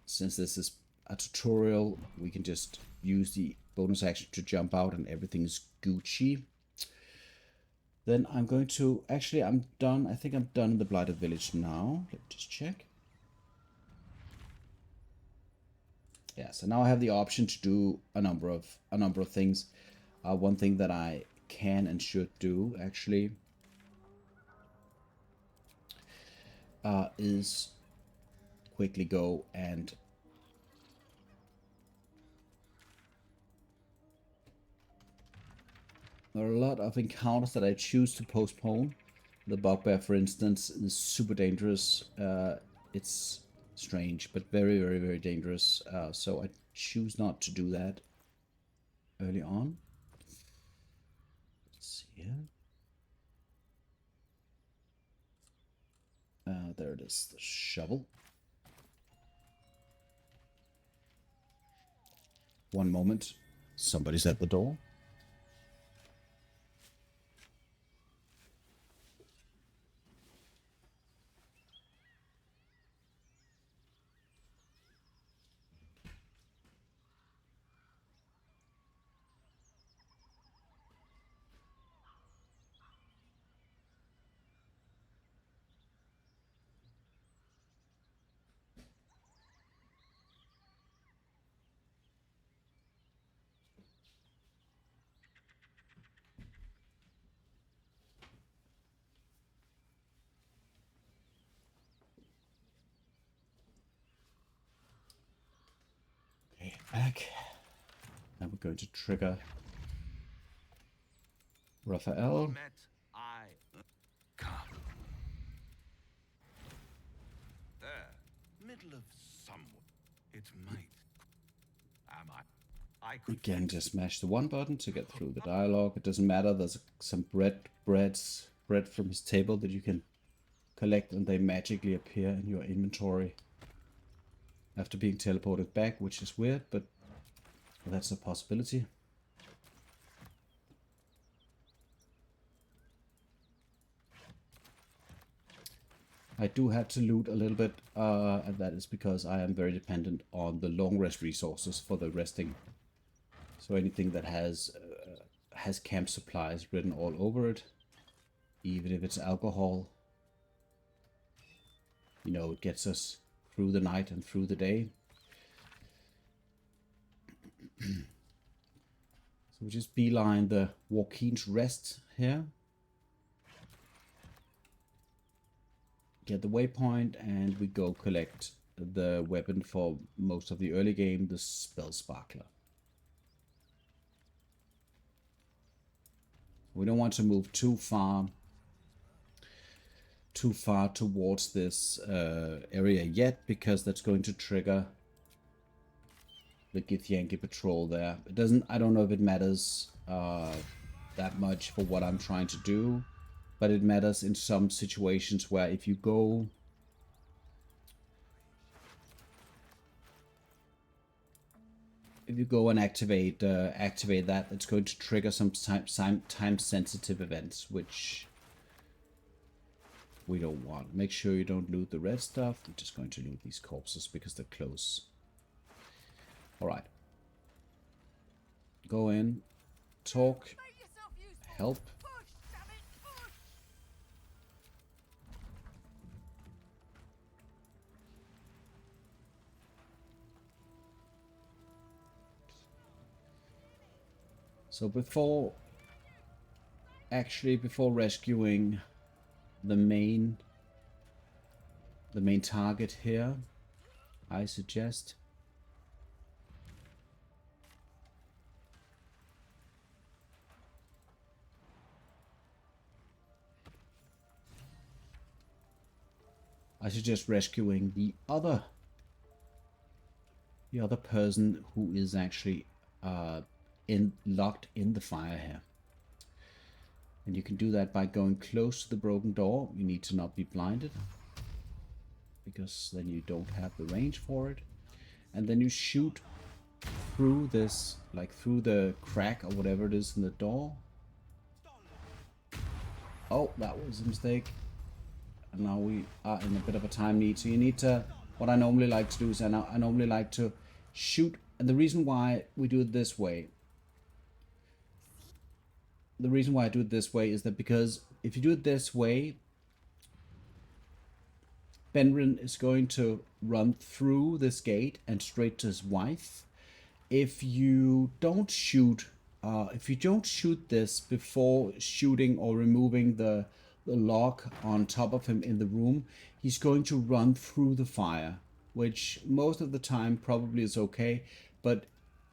since this is a tutorial, we can just use the bonus action to jump out and everything's Gucci. Then I'm going to, actually I'm done, I think I'm done in the Blighted Village now. Let me just check. Yeah, so now I have the option to do a number of things. One thing that I can and should do actually is quickly go and there are a lot of encounters that I choose to postpone. The bugbear, for instance, is super dangerous. It's strange, but very, very, very dangerous. So I choose not to do that early on. Let's see here. There it is, the shovel. One moment. Somebody's at the door. Back. Now we're going to trigger Raphael. Middle of somewhere. It might. Am I could Again, just mash the one button to get through the dialogue. It doesn't matter. There's some bread from his table that you can collect, and they magically appear in your inventory after being teleported back, which is weird, but that's a possibility. I do have to loot a little bit, and that is because I am very dependent on the long rest resources for the resting. So anything that has camp supplies written all over it, even if it's alcohol, you know, it gets us through the night and through the day. So we just beeline the Waukeens rest here. Get the waypoint, and we go collect the weapon for most of the early game, the Spell Sparkler. We don't want to move too far towards this area yet, because that's going to trigger the Githyanki patrol there. It doesn't. I don't know if it matters that much for what I'm trying to do, but it matters in some situations where if you go and activate that, it's going to trigger some time-sensitive events, which we don't want. Make sure you don't loot the red stuff. I'm just going to loot these corpses because they're close. Alright. Go in, talk, help. So before rescuing the main target here, I suggest rescuing the other person who is actually locked in the fire here. And you can do that by going close to the broken door. You need to not be blinded, because then you don't have the range for it. And then you shoot through this, like through the crack or whatever it is in the door. Oh, that was a mistake. And now we are in a bit of a time need. So you need to, what I normally like to do is I normally like to shoot. And the reason why we do it this way, is that because if you do it this way, Benryn is going to run through this gate and straight to his wife. If you don't shoot this before shooting or removing the lock on top of him in the room, he's going to run through the fire, which most of the time probably is okay, but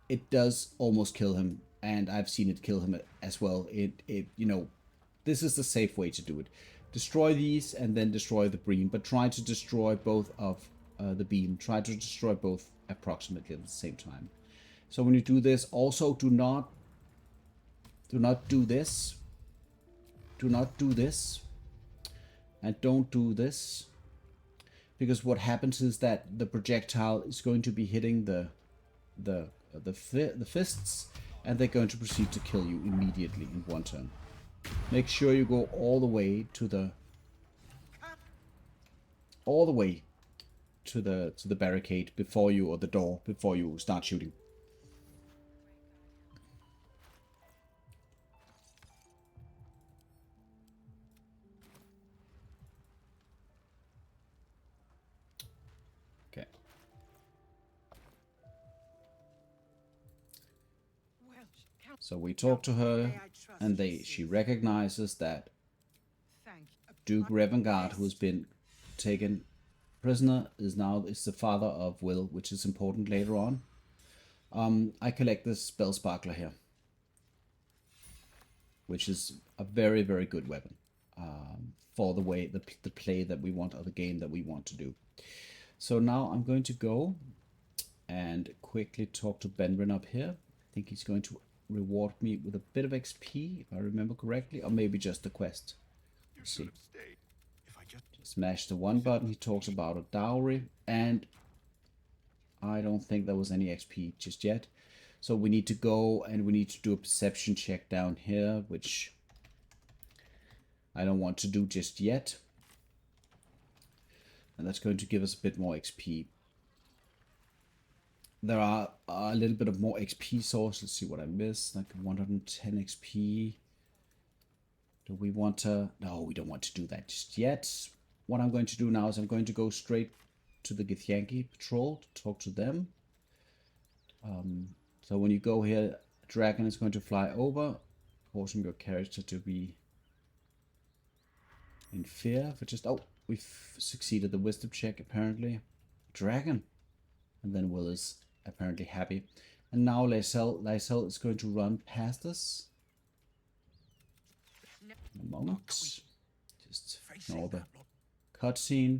it does almost kill him, and I've seen it kill him as well. You know, this is the safe way to do it. Destroy these and then destroy the beam, but try to destroy both of the beam. Try to destroy both approximately at the same time. So when you do this, also do not do this. Do not do this. And don't do this. Because what happens is that the projectile is going to be hitting the fists, and they're going to proceed to kill you immediately in one turn. Make sure you go all the way to the barricade before you, or the door, before you start shooting. Okay. So we talk to her, and she recognizes that Duke Revengard, who has been taken prisoner, is the father of Wyll, which is important later on. I collect this Spell Sparkler here, which is a very, very good weapon for the play that we want, or the game that we want to do. So now I'm going to go and quickly talk to Benryn up here. I think he's going to reward me with a bit of XP, if I remember correctly, or maybe just the quest. Let's see. Smash the one button. He talks about a dowry, and I don't think there was any XP just yet. So we need to go and we need to do a perception check down here, which I don't want to do just yet. And that's going to give us a bit more XP. There are a little bit of more XP source. Let's see what I missed. Like 110 XP. Do we want to... No, we don't want to do that just yet. What I'm going to do now is I'm going to go straight to the Githyanki patrol to talk to them. So when you go here, a dragon is going to fly over, causing your character to be in fear for just... Oh, we've succeeded the wisdom check, apparently. Dragon. And then Wyll is apparently happy. And now Lysel is going to run past us. A moment. Just ignore the cutscene.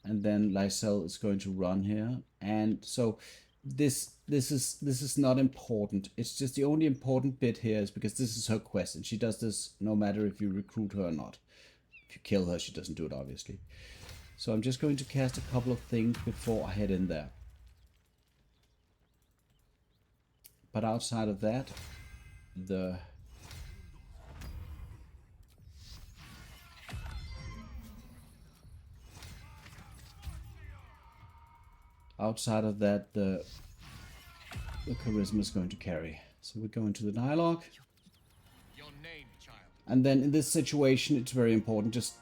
And then Lysel is going to run here. And so this is not important. It's just the only important bit here is because this is her quest. And she does this no matter if you recruit her or not. If you kill her, she doesn't do it, obviously. So I'm just going to cast a couple of things before I head in there. But outside of that, the charisma is going to carry. So we go into the dialogue. Your name, child. And then in this situation, it's very important. Just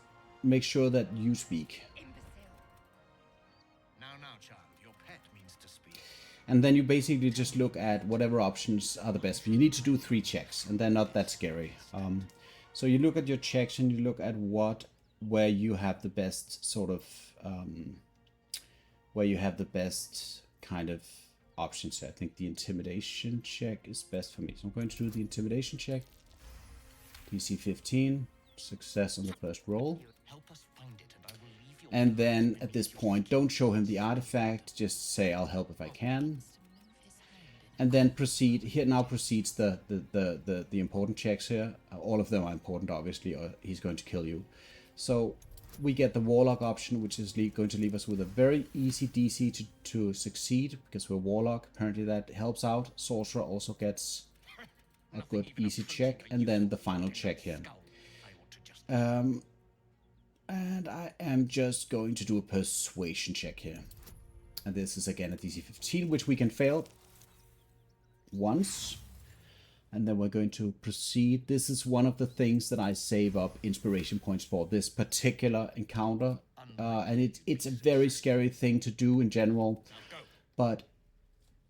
make sure that you speak. Now, child. Your pet means to speak. And then you basically just look at whatever options are the best for you. You need to do 3 checks, and they're not that scary. So you look at your checks and you look at where you have the best sort of, where you have the best kind of options. I think the intimidation check is best for me. So I'm going to do the intimidation check. DC 15, success on the first roll. Help us find it, and I will leave your... And then at this point, don't show him the artifact. Just say, I'll help if I can. And then proceed. Here now proceeds the important checks here. All of them are important, obviously, or he's going to kill you. So we get the warlock option, which is going to leave us with a very easy DC to succeed, because we're warlock. Apparently that helps out. Sorcerer also gets a good easy check. And then the final check here. And I am just going to do a persuasion check here. And this is again a DC 15, which we can fail once. And then we're going to proceed. This is one of the things that I save up inspiration points for, this particular encounter. And it's a very scary thing to do in general. But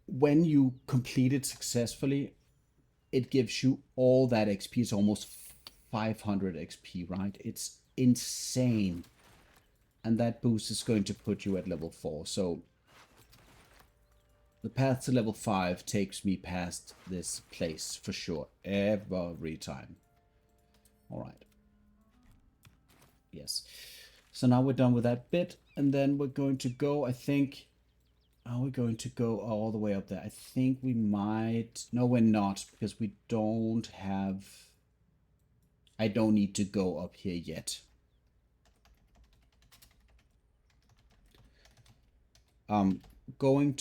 when you complete it successfully, it gives you all that XP. It's almost 500 XP, right? It's insane. And that boost is going to put you at level 4. So the path to level 5 takes me past this place for sure, every time. Alright. Yes. So now we're done with that bit, and then we're going to go, I think... Are we going to go all the way up there? I think we might... No, we're not, because we don't have... I don't need to go up here yet. Going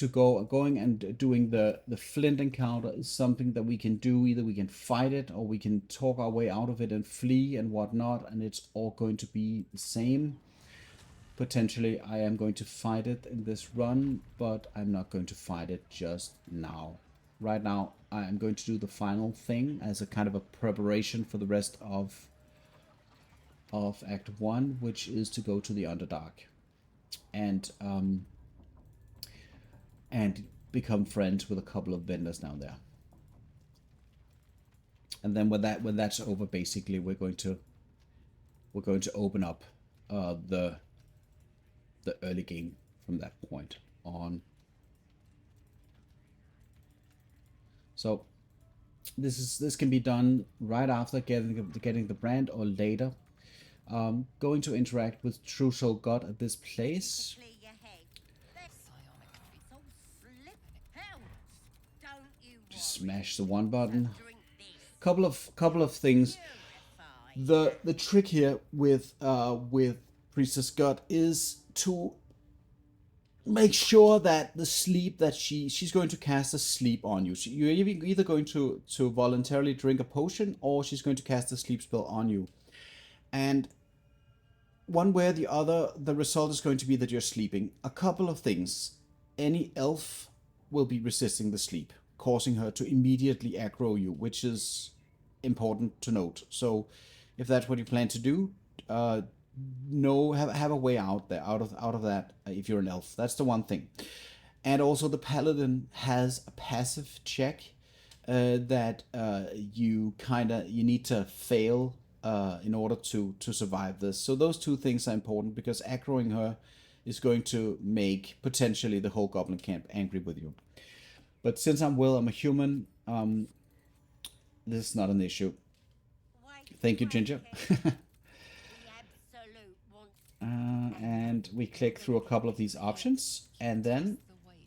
and doing the flint encounter is something that we can do. Either we can fight it, or we can talk our way out of it and flee and whatnot, and it's all going to be the same. Potentially I am going to fight it in this run, but I'm not going to fight it just now. Right now I am going to do the final thing as a kind of a preparation for the rest of Act 1, which is to go to the Underdark and become friends with a couple of vendors down there. And then when that's over, basically we're going to open up the early game from that point on. So this can be done right after getting the brand or later. Going to interact with True Soul God at this place. Just smash the 1 button. Couple of things. The trick here with Priestess God is to make sure that the sleep that she's going to cast a sleep on you. You're either going to voluntarily drink a potion, or she's going to cast a sleep spell on you. And one way or the other, the result is going to be that you're sleeping. A couple of things. Any elf will be resisting the sleep, causing her to immediately aggro you, which is important to note. So if that's what you plan to do, have a way out there, out of that, if you're an elf. That's the one thing. And also the paladin has a passive check that you need to fail in order to survive this. So those two things are important, because aggroing her is going to make potentially the whole goblin camp angry with you. But since I'm Wyll, I'm a human, this is not an issue. Thank you, Ginger. And we click through a couple of these options, and then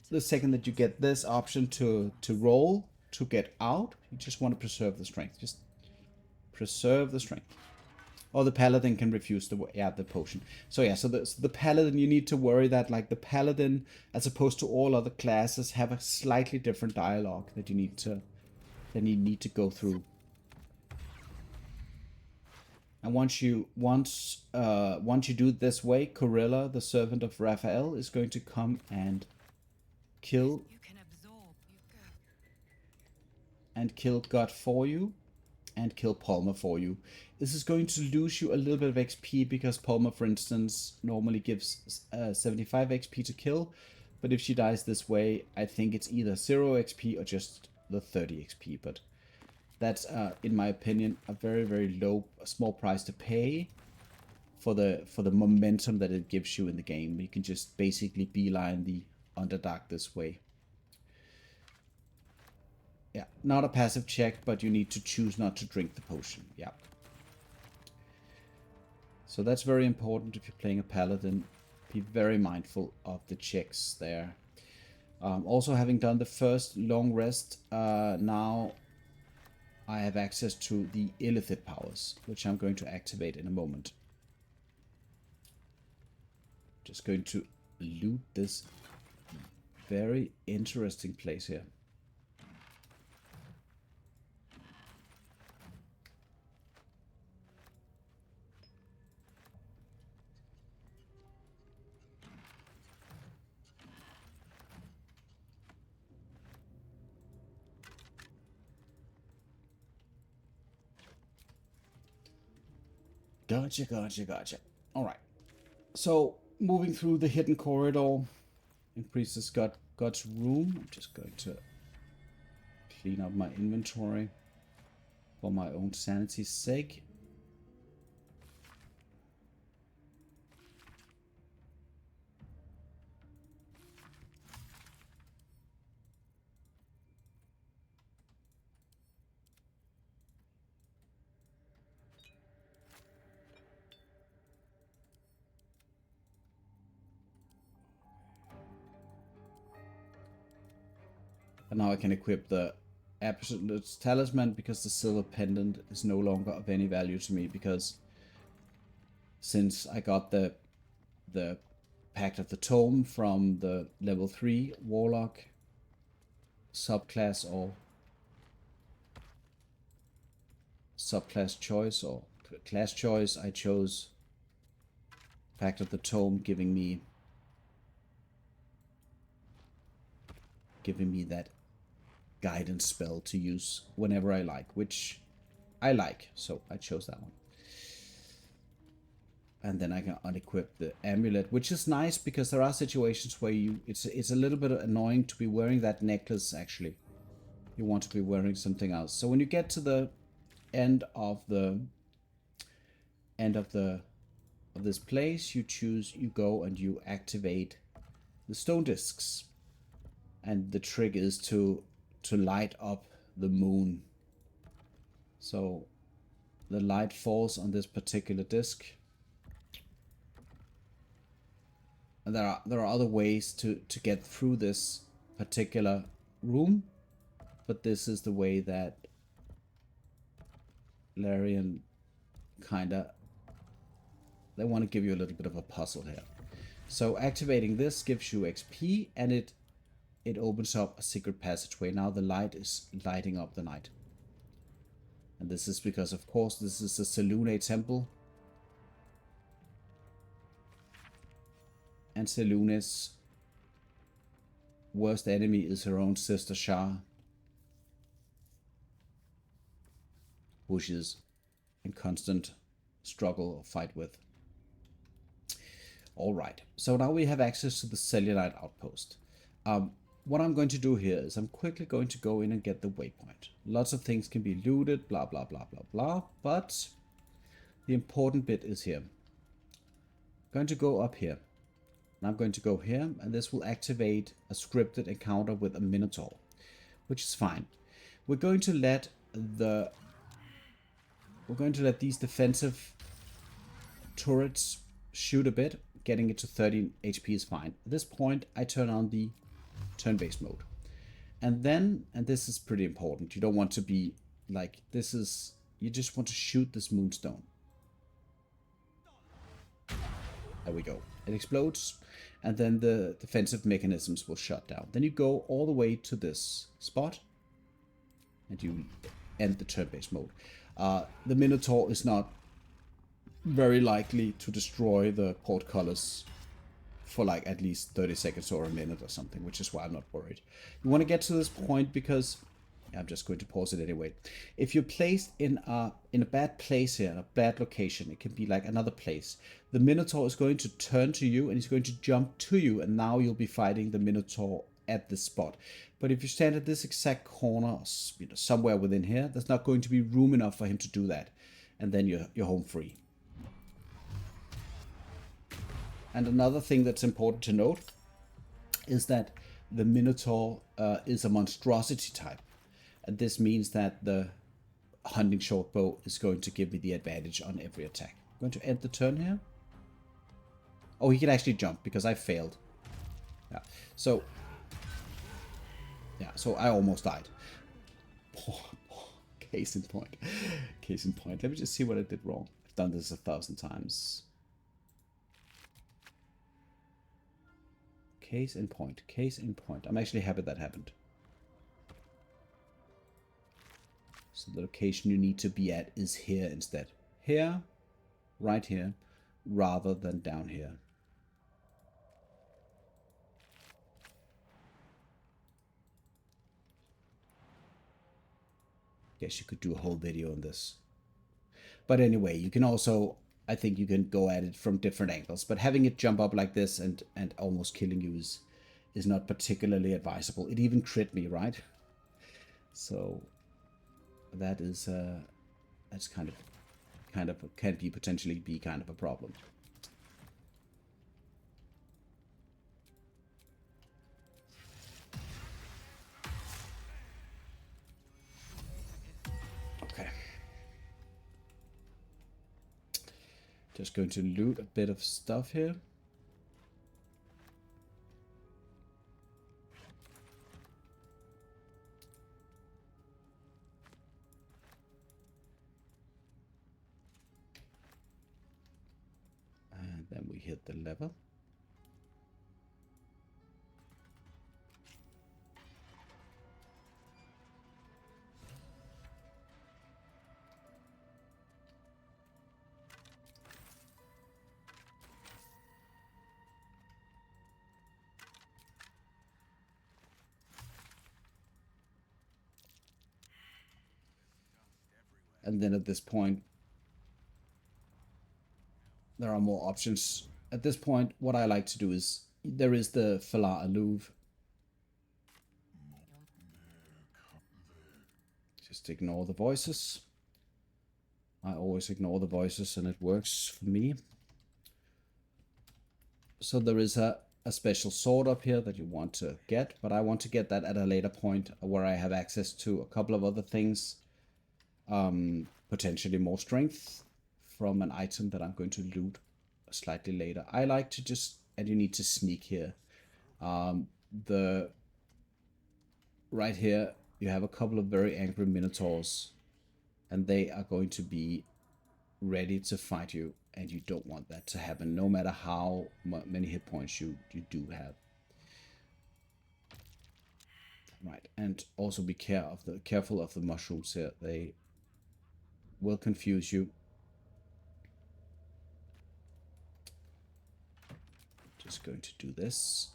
the second that you get this option to roll to get out, you just want to preserve the strength. Just preserve the strength. Or the paladin can refuse the potion. So yeah, so the paladin, you need to worry that, like, the paladin, as opposed to all other classes, have a slightly different dialogue that you need to go through. And once you do it this way, Corilla, the servant of Raphael, is going to come and kill God for you, and kill Palmer for you. This is going to lose you a little bit of XP, because Palmer, for instance, normally gives 75 XP to kill, but if she dies this way, I think it's either 0 XP or just the 30 XP, but that's, in my opinion, a very, very small price to pay for the momentum that it gives you in the game. You can just basically beeline the Underdark this way. Yeah, not a passive check, but you need to choose not to drink the potion. Yeah. So that's very important if you're playing a paladin. Be very mindful of the checks there. Also, having done the first long rest, now I have access to the illithid powers, which I'm going to activate in a moment. Just going to loot this very interesting place here. Gotcha. Alright. So, moving through the hidden corridor, increases God's room. I'm just going to clean up my inventory for my own sanity's sake. And now I can equip the Absolute Talisman, because the silver pendant is no longer of any value to me, because since I got the Pact of the Tome from the level 3 warlock subclass, or subclass choice, or class choice, I chose Pact of the Tome, giving me that guidance spell to use whenever I like, which I like, so I chose that one. And then I can unequip the amulet, which is nice, because there are situations where it's a little bit annoying to be wearing that necklace. Actually, you want to be wearing something else. So when you get to the end of this place, you go and you activate the stone discs. And the trick is to light up the moon. So the light falls on this particular disc. And there are other ways to get through this particular room, but this is the way that Larian they want to give you a little bit of a puzzle here. So activating this gives you XP, and it opens up a secret passageway. Now the light is lighting up the night. And this is because, of course, this is a Selûne temple. and Selune's worst enemy is her own sister Shar, who she's in constant struggle or fight with. Alright, so now we have access to the Cellulite outpost. What I'm going to do here is I'm quickly going to go in and get the waypoint. Lots of things can be looted, blah, blah, blah, blah, blah, but the important bit is here. I'm going to go up here. And I'm going to go here, and this will activate a scripted encounter with a minotaur, which is fine. We're going to let these defensive turrets shoot a bit. Getting it to 13 HP is fine. At this point, I turn on the turn-based mode. And then, and this is pretty important, you don't want to be like, you just want to shoot this moonstone. There we go. It explodes, and then the defensive mechanisms will shut down. Then you go all the way to this spot, and you end the turn-based mode. The Minotaur is not very likely to destroy the portcullis for like at least 30 seconds or a minute or something, which is why I'm not worried. You want to get to this point because I'm just going to pause it anyway. If you're placed in a bad place here, a bad location, it can be like another place. The Minotaur is going to turn to you and he's going to jump to you, and now you'll be fighting the Minotaur at this spot. But if you stand at this exact corner, you know, somewhere within here, there's not going to be room enough for him to do that, and then you're home free. And another thing that's important to note is that the Minotaur is a monstrosity type. And this means that the hunting short bow is going to give me the advantage on every attack. I'm going to end the turn here. Oh, he can actually jump because I failed. Yeah. So I almost died. Case in point. Case in point. Let me just see what I did wrong. I've done this 1,000 times. Case in point. Case in point. I'm actually happy that happened. So the location you need to be at is here instead. Here, right here, rather than down here. Guess you could do a whole video on this. But anyway, you can also, I think you can go at it from different angles. But having it jump up like this and almost killing you is not particularly advisable. It even crit me, right? So that is that's kind of can be potentially be kind of a problem. Okay. Just going to loot a bit of stuff here. Then we hit the level. And then at this point, there are more options. At this point, what I like to do is, there is the Falar Alluve. Just ignore the voices. I always ignore the voices and it works for me. So there is a special sword up here that you want to get, but I want to get that at a later point where I have access to a couple of other things. Potentially more strength from an item that I'm going to loot slightly later. I like to just, and you need to sneak here. Right here, you have a couple of very angry minotaurs, and they are going to be ready to fight you, and you don't want that to happen, no matter how many hit points you do have. Right, and also be careful of the mushrooms here. They will confuse you. Just going to do this.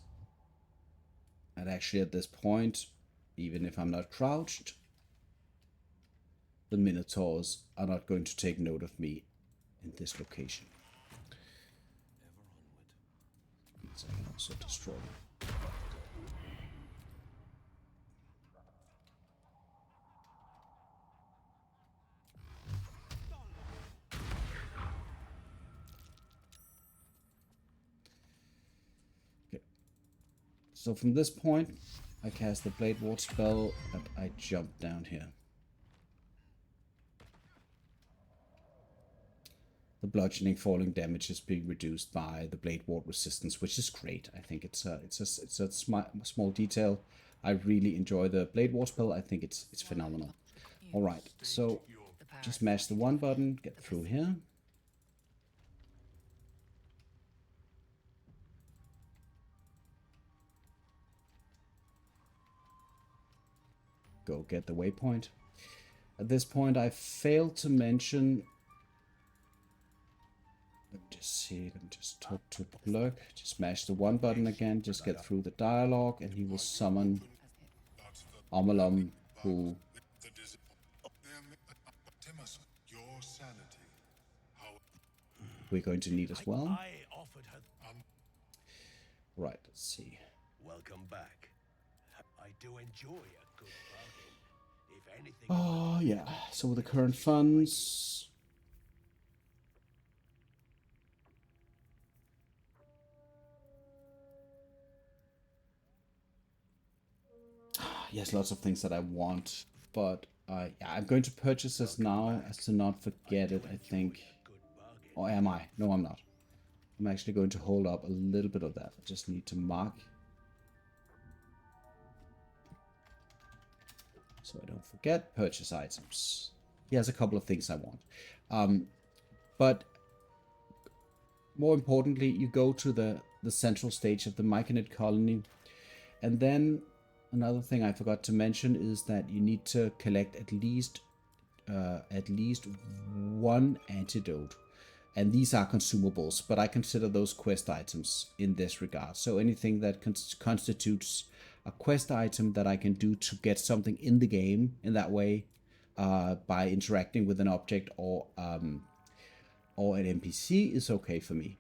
And actually at this point, even if I'm not crouched, the minotaurs are not going to take note of me in this location. So I can also destroy them. Okay. So from this point, I cast the Blade Ward spell and I jump down here. The bludgeoning falling damage is being reduced by the Blade Ward resistance, which is great. I think it's a small detail. I really enjoy the Blade Ward spell. I think it's phenomenal. All right, so just mash the one button, get through here. Go get the waypoint. At this point, I failed to mention. Let me just see, let me just talk to Karlach. Just smash the one button again, just get through the dialogue, and he will summon Omalum, who we're going to need as well. Right, let's see. Welcome back. I do enjoy a good bargain. If anything. Oh, yeah. So with the current funds. Yes, lots of things that I want, but yeah, I'm going to purchase this now as to not forget it, I think. Or am I? No, I'm not. I'm actually going to hold up a little bit of that. I just need to mark. So I don't forget. Purchase items. He has a couple of things I want. But more importantly, you go to the central stage of the Myconid Colony. And then another thing I forgot to mention is that you need to collect at least one antidote. And these are consumables, but I consider those quest items in this regard. So anything that constitutes a quest item that I can do to get something in the game in that way, by interacting with an object or an NPC is okay for me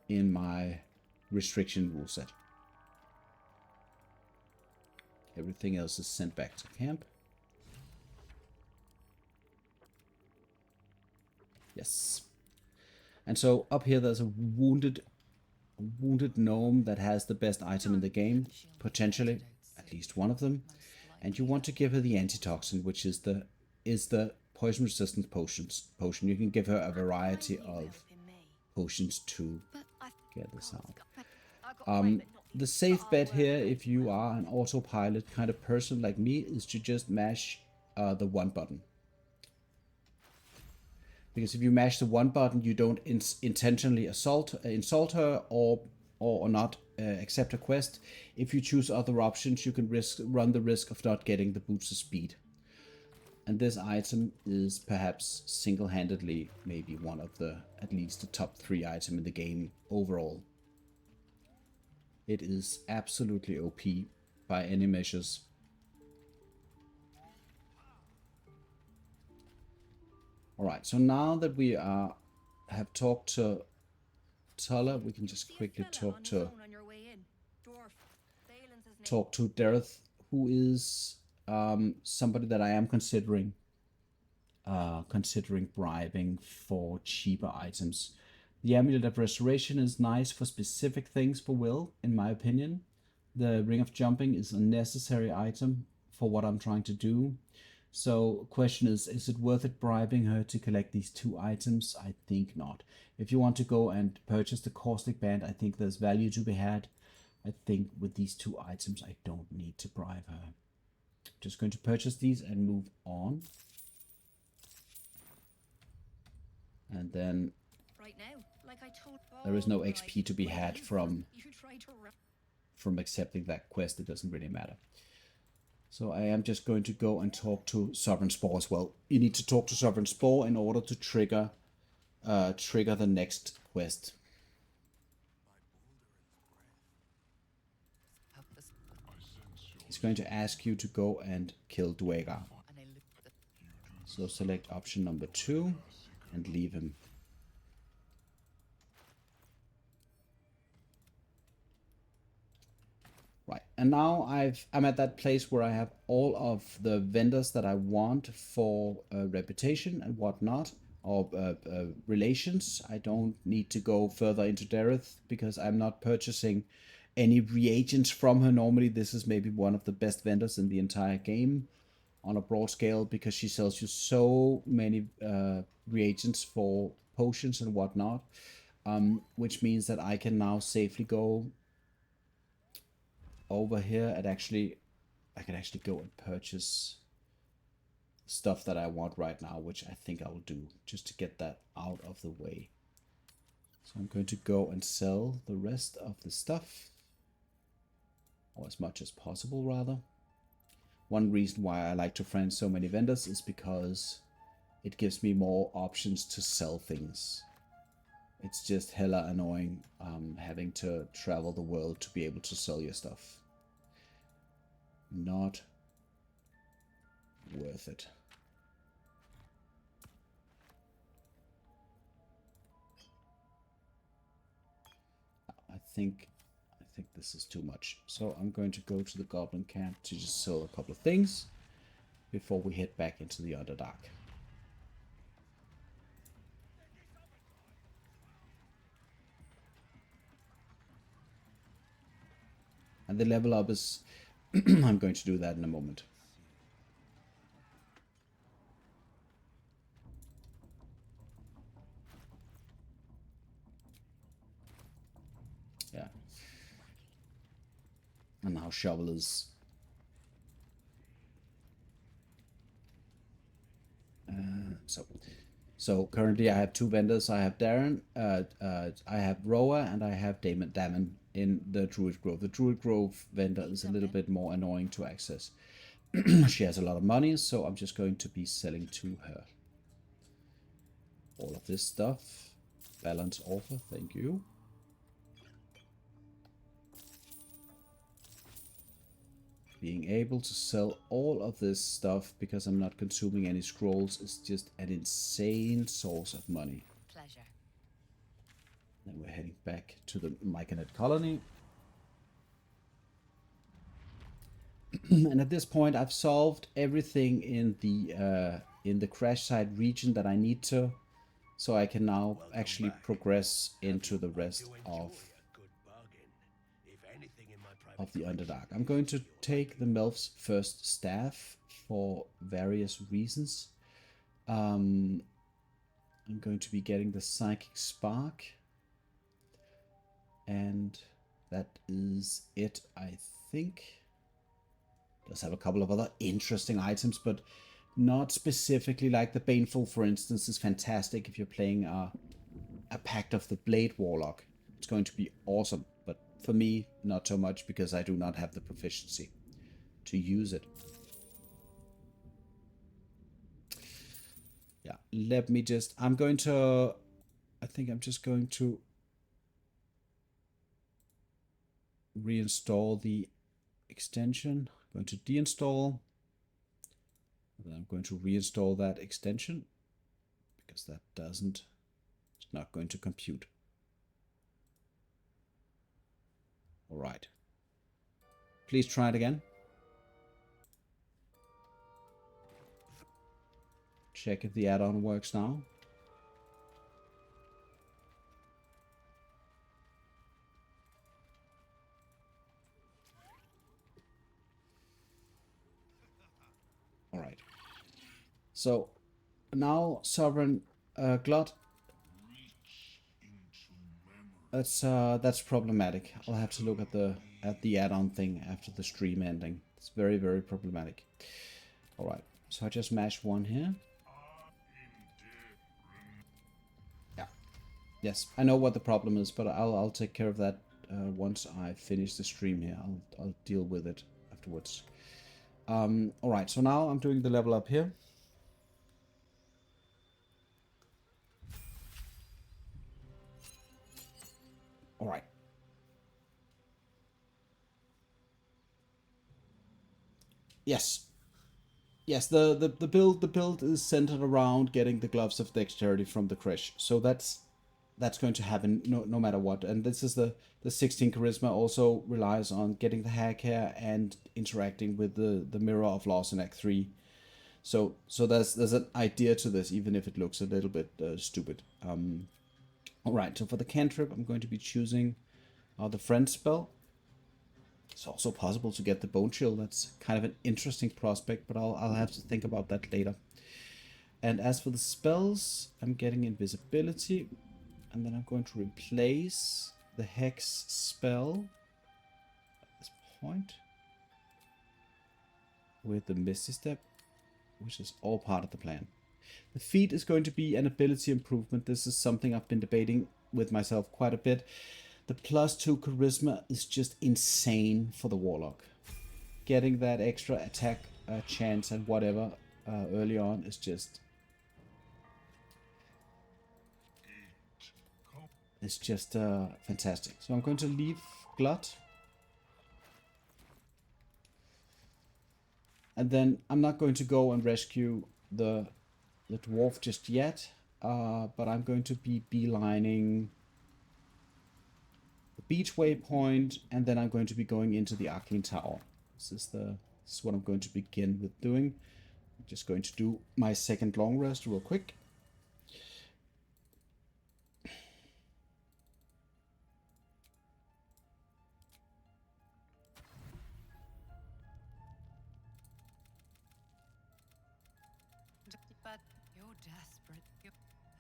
in my restriction rule set. Everything else is sent back to camp. Yes. And so up here there's a wounded gnome that has the best item in the game, potentially, at least one of them. And you want to give her the antitoxin, which is the poison resistant potion. You can give her a variety of potions to get this out. The safe bet here, if you are an autopilot kind of person like me, is to just mash the one button. Because if you mash the one button, you don't intentionally insult her or not accept a quest. If you choose other options, you can run the risk of not getting the boost of speed. And this item is perhaps single-handedly maybe one of at least the top 3 item in the game overall. It is absolutely OP by any measures. Alright, so now that we have talked to Tulla, we can just quickly talk to Dareth, who is somebody that I am considering bribing for cheaper items. The Amulet of Restoration is nice for specific things for Wyll, in my opinion. The Ring of Jumping is a necessary item for what I'm trying to do. So, question is it worth it bribing her to collect these 2 items? I think not. If you want to go and purchase the Caustic Band, I think there's value to be had. I think with these 2 items, I don't need to bribe her. Just going to purchase these and move on. And then there is no XP to be had from accepting that quest. It doesn't really matter. So I am just going to go and talk to Sovereign Spore as well. You need to talk to Sovereign Spore in order to trigger the next quest. it's going to ask you to go and kill Dwegar. So select option number 2 and leave him. Right, and now I'm at that place where I have all of the vendors that I want for reputation and whatnot, or relations. I don't need to go further into Dareth because I'm not purchasing any reagents from her. Normally, this is maybe one of the best vendors in the entire game on a broad scale because she sells you so many reagents for potions and whatnot, which means that I can now safely go over here and I can actually go and purchase stuff that I want right now, which I think I will do just to get that out of the way. So I'm going to go and sell the rest of the stuff, or as much as possible rather. One reason why I like to friend so many vendors is because it gives me more options to sell things. It's just hella annoying having to travel the world to be able to sell your stuff. Not worth it. I think this is too much. So I'm going to go to the goblin camp to just sell a couple of things before we head back into the Underdark. And the level up is I'm going to do that in a moment. Yeah. And now shovel is so currently I have 2 vendors. I have Darren, I have Roa, and I have Damon in the Druid Grove. The Druid Grove vendor is a little bit more annoying to access. She has a lot of money, so I'm just going to be selling to her. All of this stuff. Balance offer, thank you. Being able to sell all of this stuff because I'm not consuming any scrolls is just an insane source of money. Pleasure. Then we're heading back to the Myconid Colony. And at this point I've solved everything in the crash site region that I need to, so I can now actually progress into the rest of the Underdark. I'm going to take the Melf's first staff for various reasons. I'm going to be getting the Psychic Spark, and that is it, I think. Does have a couple of other interesting items, but not specifically. Like the Baneful, for instance, is fantastic if you're playing a Pact of the Blade Warlock. It's going to be awesome, but for me, not so much because I do not have the proficiency to use it. Yeah, let me just... I think I'm just going to reinstall the extension. I'm going to deinstall. Then I'm going to reinstall that extension because that it's not going to compute. All right. Please try it again. Check if the add-on works now. All right. So now Sovereign Glut. That's problematic. I'll have to look at the add-on thing after the stream ending. It's very, very problematic. All right. So I just mashed 1 here. Yeah. Yes, I know what the problem is, but I'll take care of that once I finish the stream here. I'll deal with it afterwards. All right. So now I'm doing the level up here. All right. yes. Yes, the build is centered around getting the gloves of dexterity from the Kresh. So that's going to happen no matter what. And this is the 16 charisma also relies on getting the hair care and interacting with the mirror of loss in Act 3. So there's an idea to this, even if it looks a little bit stupid. All right, so for the cantrip, I'm going to be choosing the friend spell. It's also possible to get the bone chill. That's kind of an interesting prospect, but I'll have to think about that later. And as for the spells, I'm getting invisibility, and then I'm going to replace the hex spell at this point with the Misty Step, which is all part of the plan. The feat is going to be an ability improvement. This is something I've been debating with myself quite a bit. The +2 charisma is just insane for the warlock. Getting that extra attack chance and whatever early on is just... It's just fantastic. So I'm going to leave Glut. And then I'm not going to go and rescue the dwarf just yet. But I'm going to be beelining the beach waypoint, and then I'm going to be going into the Arcane Tower. This is what I'm going to begin with doing. I'm just going to do my second long rest real quick. But you're desperate. You're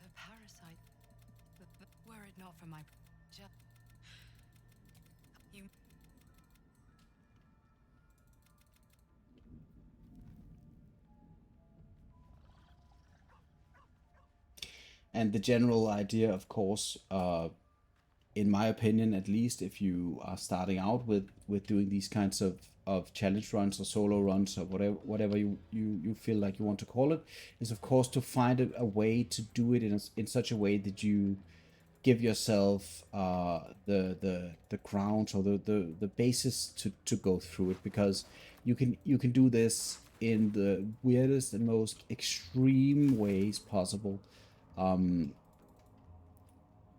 a parasite. Were it not for my... You... And the general idea, of course, in my opinion at least, if you are starting out with doing these kinds of challenge runs or solo runs or whatever you feel like you want to call it, is of course to find a way to do it in such a way that you give yourself the grounds or the basis to go through it, because you can do this in the weirdest and most extreme ways possible.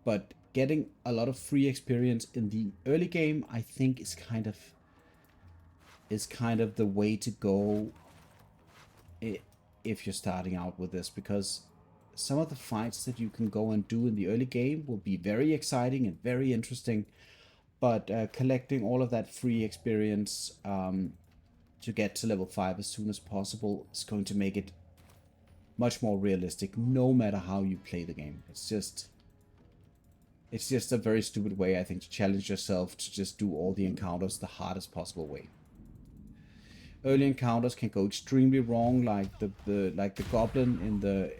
But getting a lot of free experience in the early game, I think, is kind of the way to go if you're starting out with this, because some of the fights that you can go and do in the early game will be very exciting and very interesting, but collecting all of that free experience to get to level 5 as soon as possible is going to make it much more realistic, no matter how you play the game. It's just a very stupid way, I think, to challenge yourself to just do all the encounters the hardest possible way. Early encounters can go extremely wrong, like the goblin in the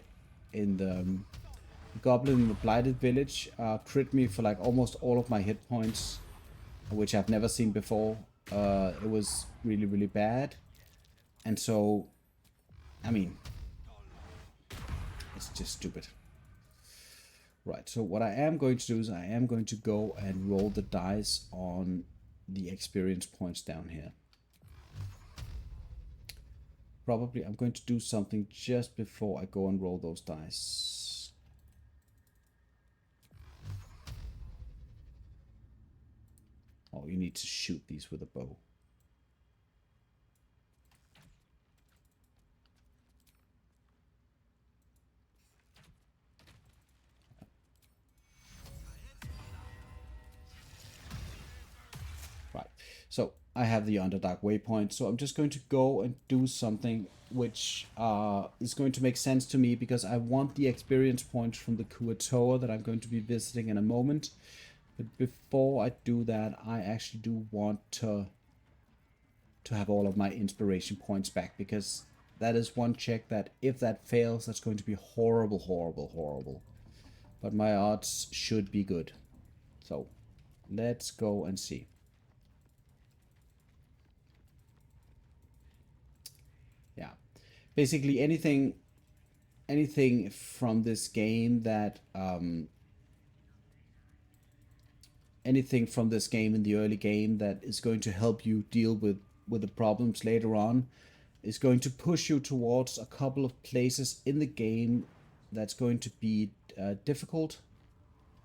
goblin in the Blighted Village crit me for like almost all of my hit points, which I've never seen before. It was really, really bad, and so, I mean, it's just stupid. Right, so what I am going to do is I am going to go and roll the dice on the experience points down here. Probably I'm going to do something just before I go and roll those dice. Oh, you need to shoot these with a bow. Right, so I have the Underdark waypoint, so I'm just going to go and do something which is going to make sense to me, because I want the experience points from the Kuo Toa that I'm going to be visiting in a moment. But before I do that, I actually do want to have all of my inspiration points back, because that is one check that if that fails, that's going to be horrible, horrible, horrible. But my odds should be good. So let's go and see. Yeah, basically anything from this game that anything from this game in the early game that is going to help you deal with the problems later on, is going to push you towards a couple of places in the game that's going to be difficult,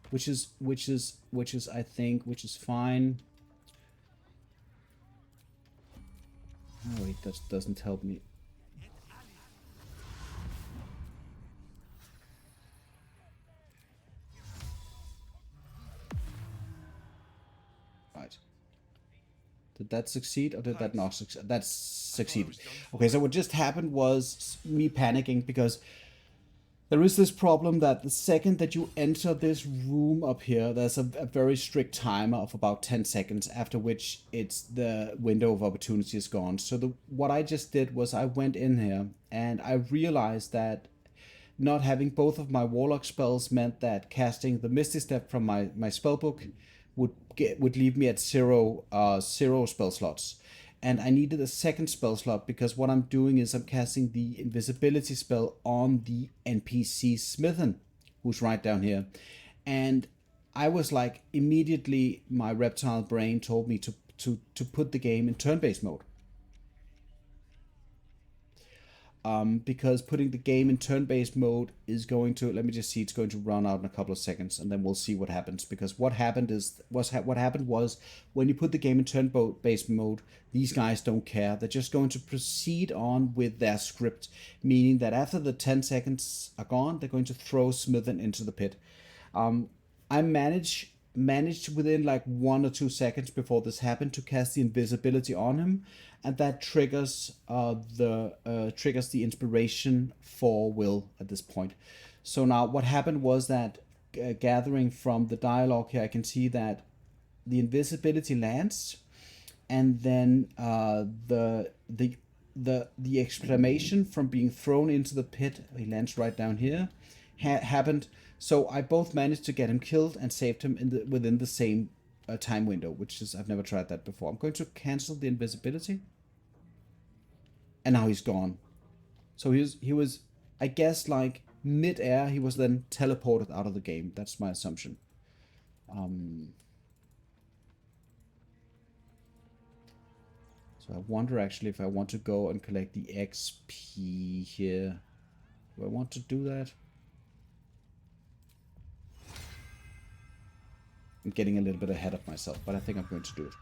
which is I think fine. Oh wait, that doesn't help me. Right. Did that succeed or did that not succeed? That's succeeded. Okay, so what just happened was me panicking because there is this problem that the second that you enter this room up here, there's a very strict timer of about 10 seconds, after which it's the window of opportunity is gone. So what I just did was I went in here and I realized that not having both of my warlock spells meant that casting the Misty Step from my spellbook would leave me at zero spell slots. And I needed a second spell slot because what I'm doing is I'm casting the invisibility spell on the NPC Smythin, who's right down here. And I was like, immediately my reptile brain told me to put the game in turn-based mode. Because putting the game in turn-based mode is going to, let me just see, it's going to run out in a couple of seconds, and then we'll see what happens. Because what happened was when you put the game in turn-based mode, these guys don't care. They're just going to proceed on with their script, meaning that after the 10 seconds are gone, they're going to throw Smythin into the pit. I managed within like 1 or 2 seconds before this happened to cast the invisibility on him, and that triggers the inspiration for Wyll at this point. So now what happened was that gathering from the dialogue here, I can see that the invisibility lands, and then the exclamation from being thrown into the pit, he lands right down here, happened. So I both managed to get him killed and saved him within the same time window, which is, I've never tried that before. I'm going to cancel the invisibility, and now he's gone. So he was, I guess, like mid-air, he was then teleported out of the game. That's my assumption. So I wonder actually if I want to go and collect the XP here. Do I want to do that? I'm getting a little bit ahead of myself, but I think I'm going to do it.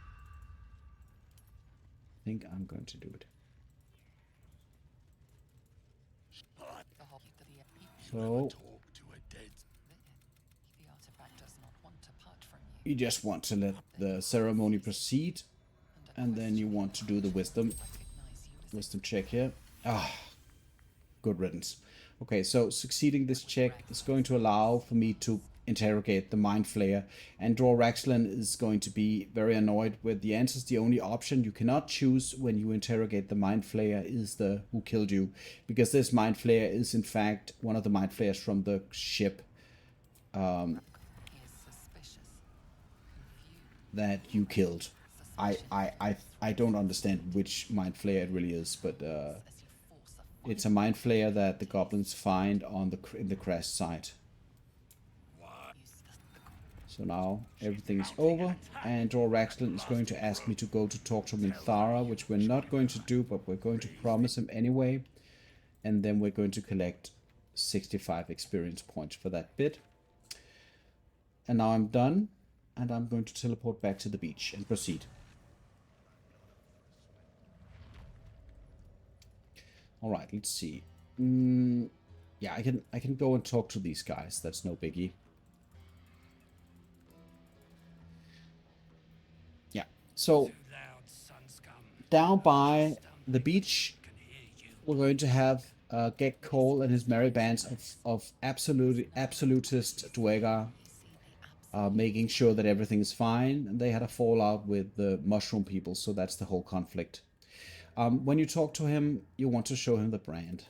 So you just want to let the ceremony proceed, and then you want to do the wisdom check here. Good riddance. Okay, so succeeding this check is going to allow for me to interrogate the Mind Flayer, and Raxlin is going to be very annoyed with the answers. The only option you cannot choose when you interrogate the Mind Flayer is the who killed you, because this Mind Flayer is in fact one of the Mind Flayers from the ship that you killed. I don't understand which Mind Flayer it really is, but it's a Mind Flayer that the goblins find on in the crash site. So now everything's over, and Raxlin is going to ask me to go to talk to Minthara, which we're not going to do, but we're going to promise him anyway. And then we're going to collect 65 experience points for that bit. And now I'm done, and I'm going to teleport back to the beach and proceed. Alright, let's see. Yeah, I can go and talk to these guys, that's no biggie. So, down by the beach, we're going to have Gek Cole and his merry bands of absolutist Dwegar making sure that everything is fine. And they had a fallout with the mushroom people, so that's the whole conflict. When you talk to him, you want to show him the brand.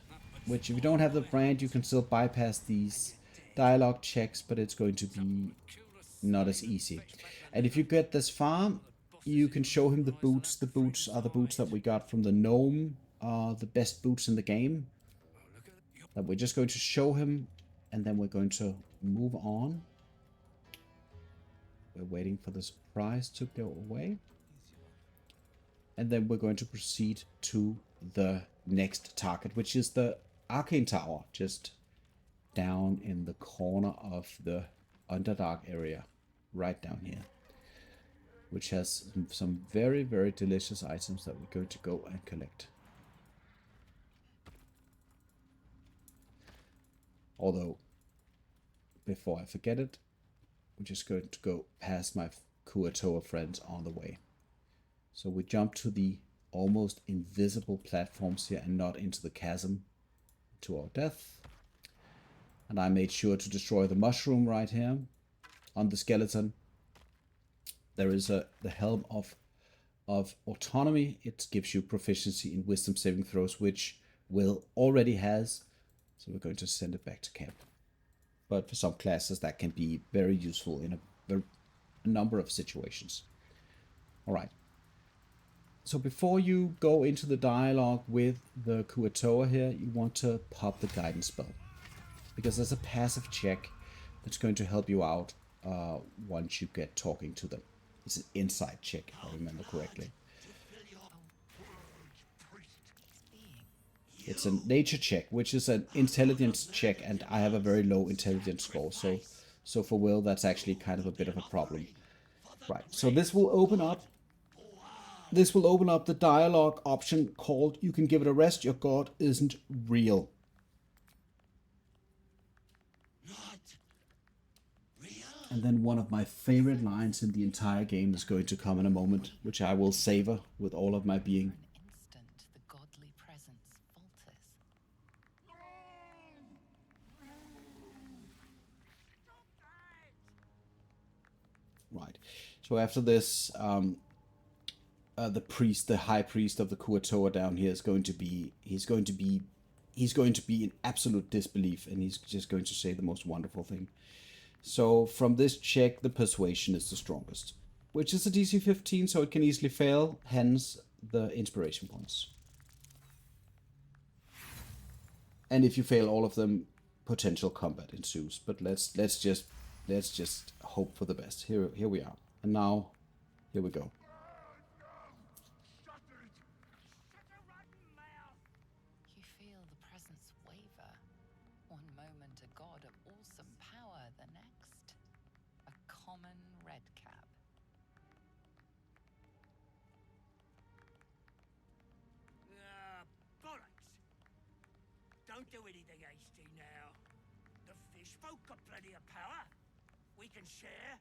Which, if you don't have the brand, you can still bypass these dialogue checks, but it's going to be not as easy. And if you get this far, you can show him the boots. The boots are the boots that we got from the gnome, the best boots in the game. That we're just going to show him, and then we're going to move on. We're waiting for the surprise to go away. And then we're going to proceed to the next target, which is the Arcane Tower, just down in the corner of the Underdark area, right down here, which has some very, very delicious items that we're going to go and collect. Although, before I forget it, I'm just going to go past my Kuo Toa friends on the way. So we jump to the almost invisible platforms here and not into the chasm to our death. And I made sure to destroy the mushroom right here on the skeleton. There is the Helm of Autonomy. It gives you proficiency in wisdom saving throws, which Wyll already has. So we're going to send it back to camp. But for some classes that can be very useful in a number of situations. Alright. So before you go into the dialogue with the Kuo Toa here, you want to pop the guidance spell. Because there's a passive check that's going to help you out once you get talking to them. It's an insight check, if I remember correctly. It's a nature check, which is an intelligence check, and I have a very low intelligence score. So for Wyll, that's actually kind of a bit of a problem. Right, so this will open up. This will open up the dialogue option called "You can give it a rest. Your god isn't real." And then one of my favorite lines in the entire game is going to come in a moment, which I will savor with all of my being. Instant, the godly presence falters. Right. So after this, the high priest of the Kuo Toa down here is going to be, he's going to be in absolute disbelief, and he's just going to say the most wonderful thing. So from this check, the persuasion is the strongest, which is a DC 15, so it can easily fail, hence the inspiration points. And if you fail all of them, potential combat ensues. But let's just hope for the best. Here we are. And now, here we go. You feel the presence waver. One moment a god of awesome power, the next a common redcap. Bollocks! Don't do anything hasty now. The fish folk got plenty of power. We can share.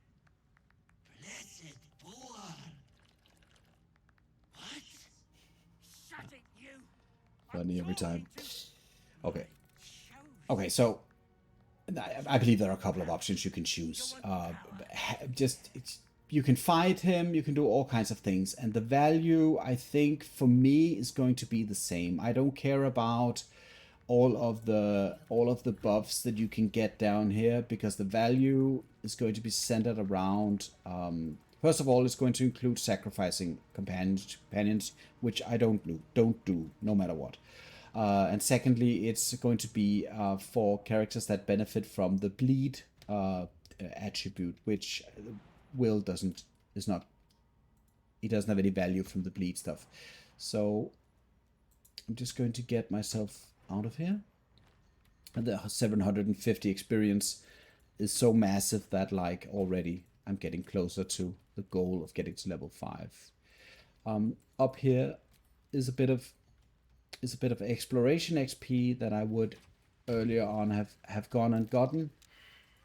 Blessed boar. What? Shut it, you! Funny every time. Okay. Okay, so I believe there are a couple of options you can choose. You can fight him, you can do all kinds of things, and the value, I think, for me is going to be the same. I don't care about all of the buffs that you can get down here, because the value is going to be centered around. First of all, it's going to include sacrificing companions, which I don't do no matter what. And secondly, it's going to be for characters that benefit from the bleed attribute, which Wyll doesn't have any value from the bleed stuff. So I'm just going to get myself out of here. And the 750 experience is so massive that, like, already I'm getting closer to the goal of getting to level 5. Up here is a bit of exploration XP that I would earlier on have gone and gotten,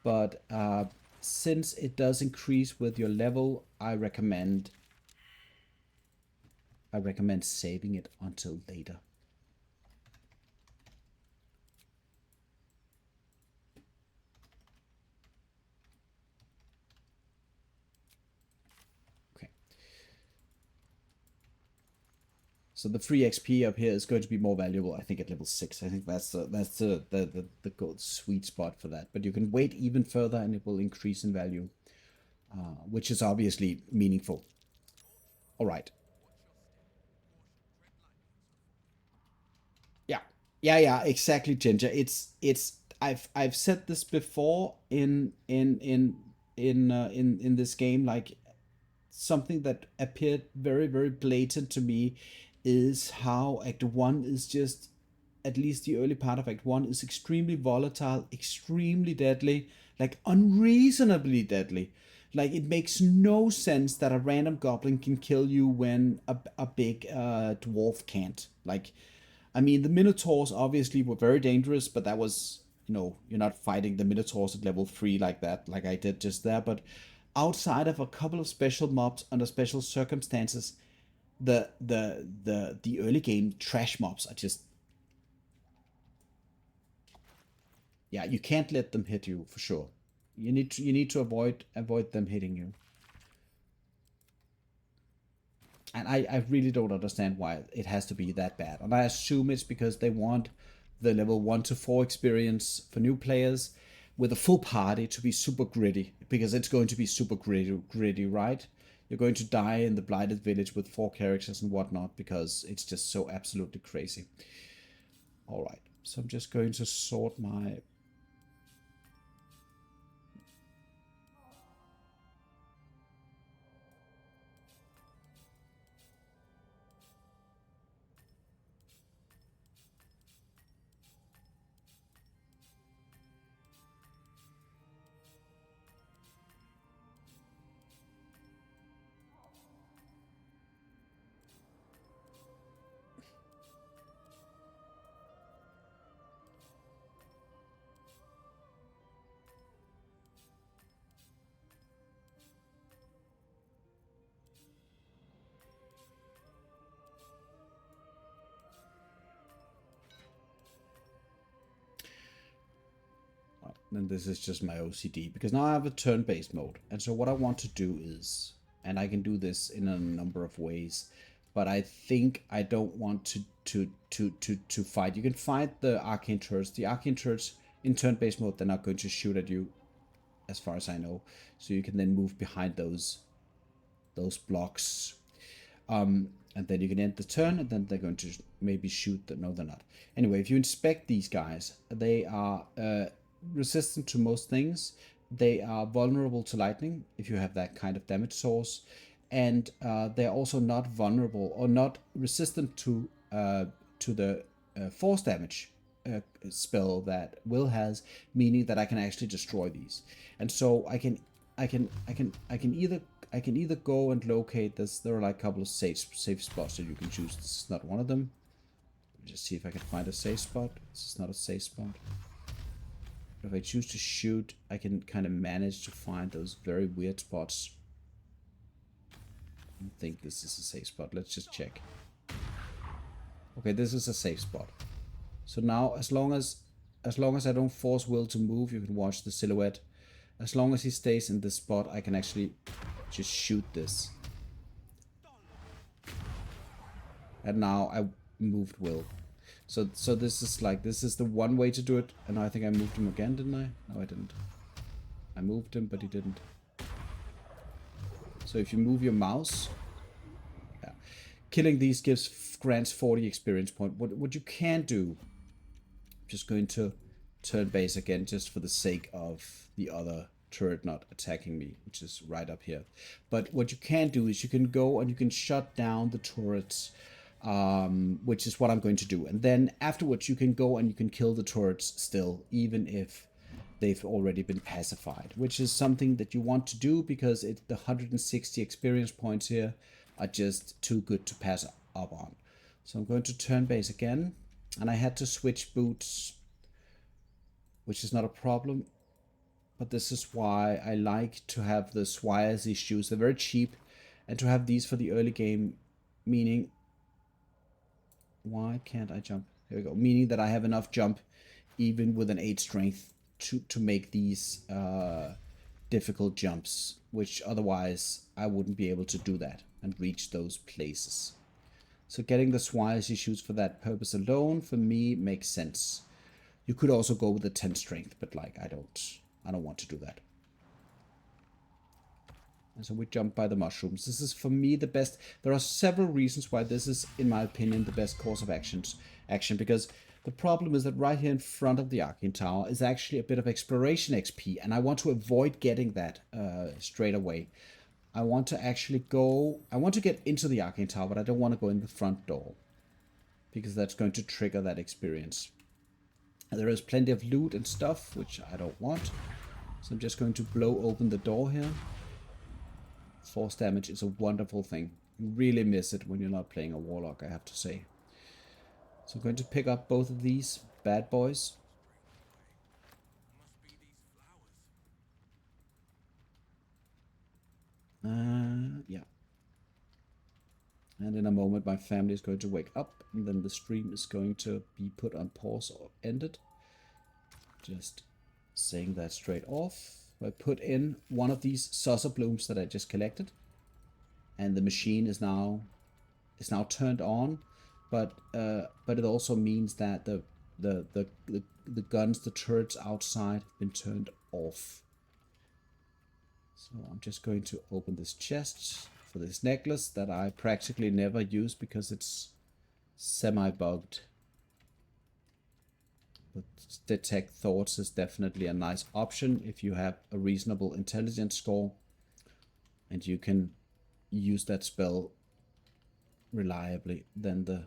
but since it does increase with your level, I recommend saving it until later. So the free XP up here is going to be more valuable, I think, at level 6. I think that's the good sweet spot for that. But you can wait even further and it will increase in value, which is obviously meaningful. All right. Yeah, exactly, Ginger. I've said this before in this game, like, something that appeared very, very blatant to me is how Act 1 is just, at least the early part of Act 1, is extremely volatile, extremely deadly, like unreasonably deadly. Like, it makes no sense that a random goblin can kill you when a big dwarf can't. Like, I mean, the minotaurs obviously were very dangerous, but that was, you know, you're not fighting the minotaurs at level 3 like that, like I did just there. But outside of a couple of special mobs under special circumstances, the early game trash mobs are just, yeah, you can't let them hit you for sure. You need to avoid them hitting you. And I really don't understand why it has to be that bad. And I assume it's because they want the level 1 to 4 experience for new players with a full party to be super gritty, because it's going to be super gritty, right? You're going to die in the Blighted Village with 4 characters and whatnot, because it's just so absolutely crazy. Alright, so I'm just going to sort my... And this is just my OCD, because now I have a turn-based mode. And so what I want to do is, and I can do this in a number of ways, but I think I don't want to fight. You can fight the arcane turrets. The arcane turrets in turn-based mode, they're not going to shoot at you, as far as I know. So you can then move behind those blocks. And then you can end the turn, and then they're going to maybe shoot them. No, they're not. Anyway, if you inspect these guys, they are resistant to most things. They are vulnerable to lightning if you have that kind of damage source, and they're also not vulnerable or not resistant to the force damage spell that Wyll has, meaning that I can actually destroy these. And so I can either go and locate this. There are like a couple of safe spots that you can choose. This is not one of them. Let me just see if I can find a safe spot. This is not a safe spot. If I choose to shoot, I can kind of manage to find those very weird spots. I don't think this is a safe spot. Let's just check. Okay, this is a safe spot. So now, as long as I don't force Wyll to move, you can watch the silhouette. As long as he stays in this spot, I can actually just shoot this. And now I moved Wyll. So this is the one way to do it, and I think I moved him again, didn't I? No, I didn't. I moved him, but he didn't. So if you move your mouse, yeah, killing these grants 40 experience point. What you can do, I'm just going to turn base again, just for the sake of the other turret not attacking me, which is right up here. But what you can do is you can go and you can shut down the turrets. Which is what I'm going to do, and then afterwards you can go and you can kill the turrets still, even if they've already been pacified, which is something that you want to do, because the 160 experience points here are just too good to pass up on. So I'm going to turn base again, and I had to switch boots, which is not a problem, but this is why I like to have the Swirezy shoes. They're very cheap, and to have these for the early game, meaning... Why can't I jump? Here we go. Meaning that I have enough jump, even with an 8 strength, to make these difficult jumps, which otherwise I wouldn't be able to do that and reach those places. So getting the Swirezy shoes for that purpose alone, for me, makes sense. You could also go with a 10 strength, but like I don't want to do that. And so we jump by the mushrooms. This is, for me, the best. There are several reasons why this is, in my opinion, the best course of action. Because the problem is that right here in front of the Arcane Tower is actually a bit of exploration XP, and I want to avoid getting that straight away. I want to actually go... I want to get into the Arcane Tower, but I don't want to go in the front door. Because that's going to trigger that experience. And there is plenty of loot and stuff, which I don't want. So I'm just going to blow open the door here. Force damage is a wonderful thing. You really miss it when you're not playing a warlock, I have to say. So I'm going to pick up both of these bad boys. Yeah. And in a moment my family is going to wake up, and then the stream is going to be put on pause or ended. Just saying that straight off. I put in one of these saucer blooms that I just collected, and the machine is now turned on, but it also means that the guns, the turrets outside have been turned off. So I'm just going to open this chest for this necklace that I practically never use because it's semi-bugged. But detect thoughts is definitely a nice option if you have a reasonable intelligence score and you can use that spell reliably. Then the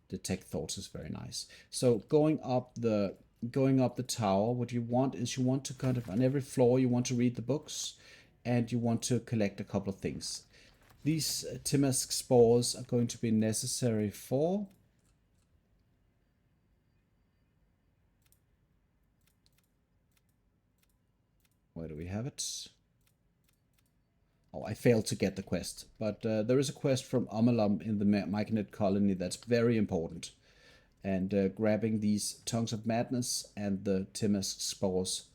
detect thoughts is very nice. So going up the tower, what you want is you want to kind of on every floor you want to read the books and you want to collect a couple of things. These Timask spores are going to be necessary for where do we have it? Oh, I failed to get the quest, but there is a quest from Omelum in the Myconid Colony that's very important. And grabbing these Tongues of Madness and the Timask Spores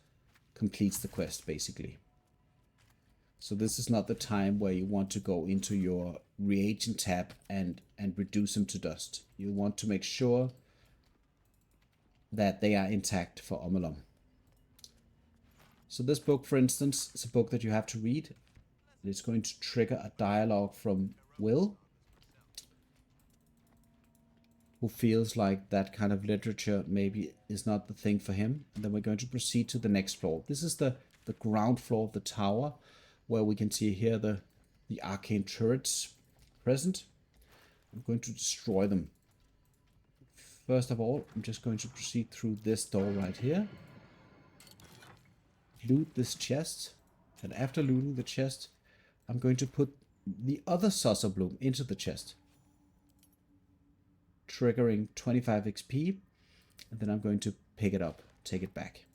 completes the quest, basically. So this is not the time where you want to go into your reagent tab and reduce them to dust. You want to make sure that they are intact for Omelum. So this book, for instance, is a book that you have to read. It's going to trigger a dialogue from Wyll, who feels like that kind of literature maybe is not the thing for him. And then we're going to proceed to the next floor. This is the ground floor of the tower, where we can see here the arcane turrets present. I'm going to destroy them. First of all, I'm just going to proceed through this door right here. Loot this chest. And after looting the chest, I'm going to put the other saucer bloom into the chest, triggering 25 XP, and then I'm going to pick it up, take it back.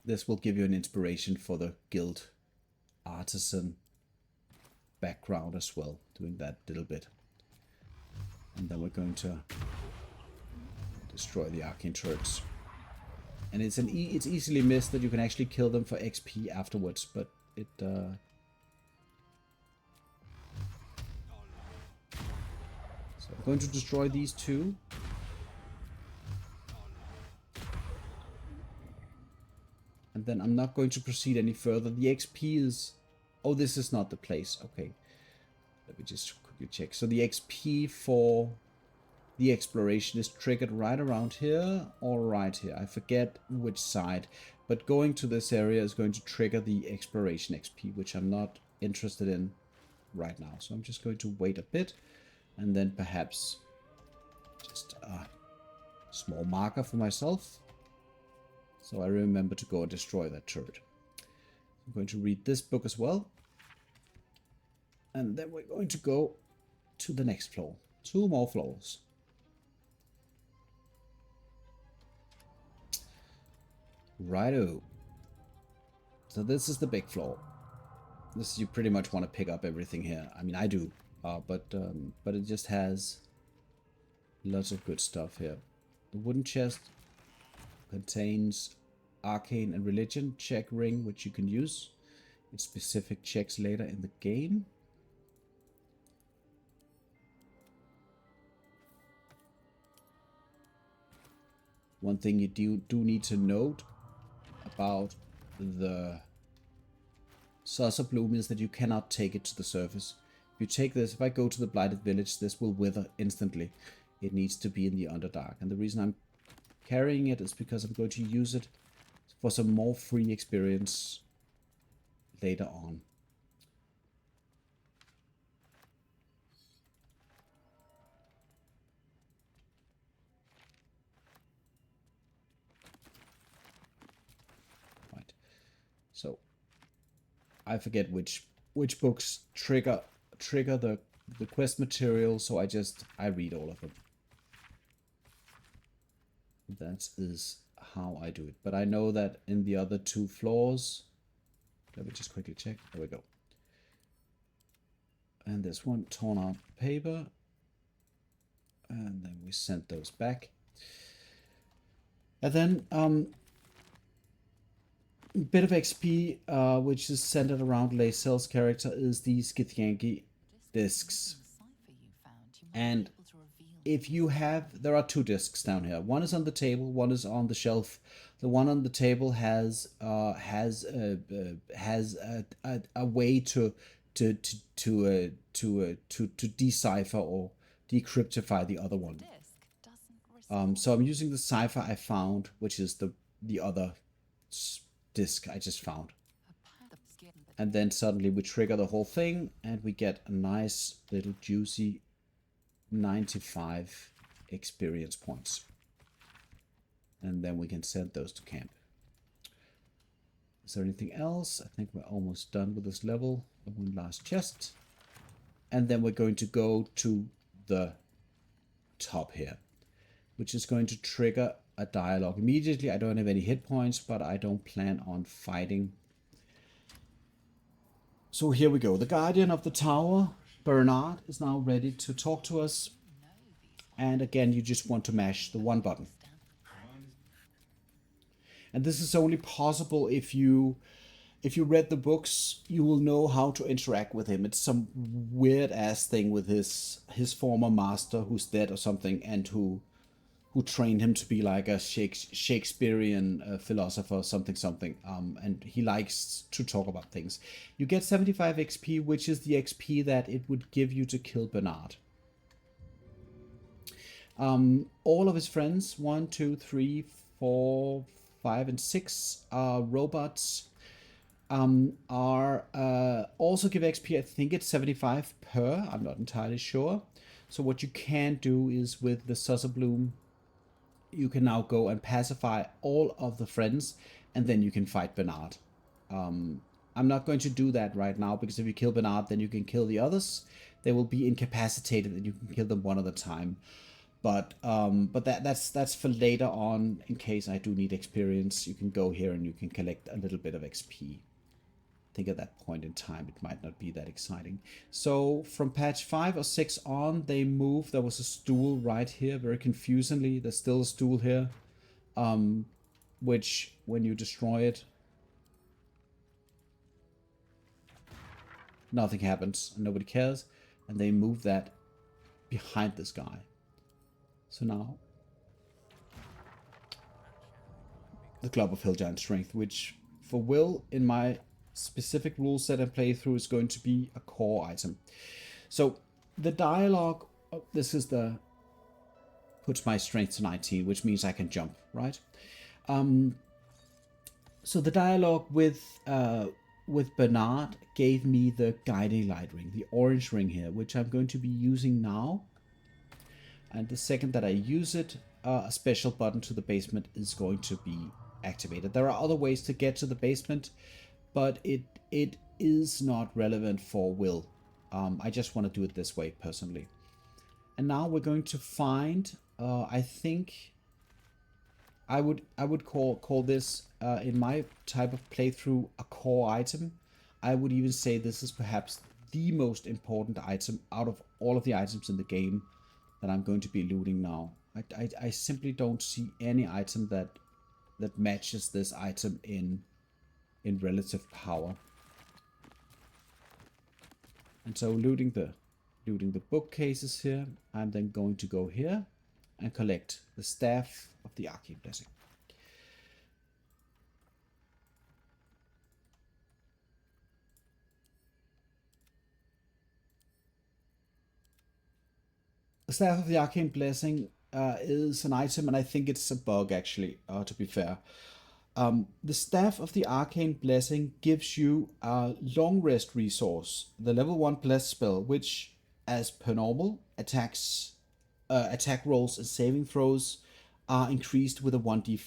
This will give you an inspiration for the guild artisan background as well, doing that little bit. And then we're going to destroy the arcane turrets. And it's easily missed that you can actually kill them for XP afterwards, but it so I'm going to destroy these two. And then I'm not going to proceed any further. The XP is... Oh, this is not the place. Okay. Let me just quickly check. So the XP for the exploration is triggered right around here or right here. I forget which side. But going to this area is going to trigger the exploration XP, which I'm not interested in right now. So I'm just going to wait a bit. And then perhaps just a small marker for myself, so I remember to go and destroy that turret. I'm going to read this book as well. And then we're going to go to the next floor. 2 more floors. Righto. So this is the big floor. This you pretty much want to pick up everything here. I mean, I do. But it just has lots of good stuff here. The wooden chest contains arcane and religion check ring, which you can use in specific checks later in the game. One thing you do need to note about the saucer bloom is that you cannot take it to the surface. If you take this, if I go to the Blighted Village, this will wither instantly. It needs to be in the Underdark. And the reason I'm carrying it is because I'm going to use it for some more free experience later on. Right. So I forget which books trigger the quest material, so I read all of them. That is how I do it. But I know that in the other 2 floors, let me just quickly check. There we go. And there's one torn out paper. And then we send those back. And then a bit of XP, which is centered around Laysel's character, is these Githyanki discs. And if you have, there are 2 discs down here. One is on the table, one is on the shelf. The one on the table has a way to decipher or decryptify the other one. So I'm using the cipher I found, which is the other disc I just found. And then suddenly we trigger the whole thing and we get a nice little juicy 95 experience points. And then we can send those to camp. Is there anything else? I think we're almost done with this level. One last chest. And then we're going to go to the top here, which is going to trigger a dialogue immediately. I don't have any hit points, but I don't plan on fighting. So here we go. The Guardian of the Tower, Bernard, is now ready to talk to us. And again, you just want to mash the 1 button. And this is only possible if you read the books. You will know how to interact with him. It's some weird ass thing with his former master who's dead or something, and who trained him to be like a Shakespearean philosopher or something. And he likes to talk about things. You get 75 XP, which is the XP that it would give you to kill Bernard. All of his friends, 1, 2, 3, 4, 5, and 6 robots are also give XP. I think it's 75 per. I'm not entirely sure. So what you can do is with the Sussabloom, you can now go and pacify all of the friends, and then you can fight Bernard. I'm not going to do that right now, because if you kill Bernard, then you can kill the others. They will be incapacitated, and you can kill them one at a time. But that's for later on. In case I do need experience, you can go here and you can collect a little bit of XP. I think at that point in time it might not be that exciting. So from patch 5 or 6 on, they moved. There was a stool right here, very confusingly. There's still a stool here, which when you destroy it, nothing happens and nobody cares. And they move that behind this guy. So now the Club of Hill Giant Strength, which for Wyll in my specific rule set and playthrough is going to be a core item. So the dialogue, this is the puts my strength to 19, which means I can jump, right? So the dialogue with Bernard gave me the guiding light ring, the orange ring here, which I'm going to be using now. And the second that I use it, a special button to the basement is going to be activated. There are other ways to get to the basement, but it is not relevant for Wyll. I just want to do it this way personally. And now we're going to find, I think I would call this in my type of playthrough a core item. I would even say this is perhaps the most important item out of all of the items in the game that I'm going to be looting now. I simply don't see any item that matches this item in relative power. And so looting the bookcases here, I'm then going to go here and collect the Staff of the Arcane Blessing. The Staff of the Arcane Blessing is an item, and I think it's a bug actually, to be fair. The Staff of the Arcane Blessing gives you a long rest resource, the level 1 bless spell, which, as per normal, attack rolls and saving throws are increased with a 1d4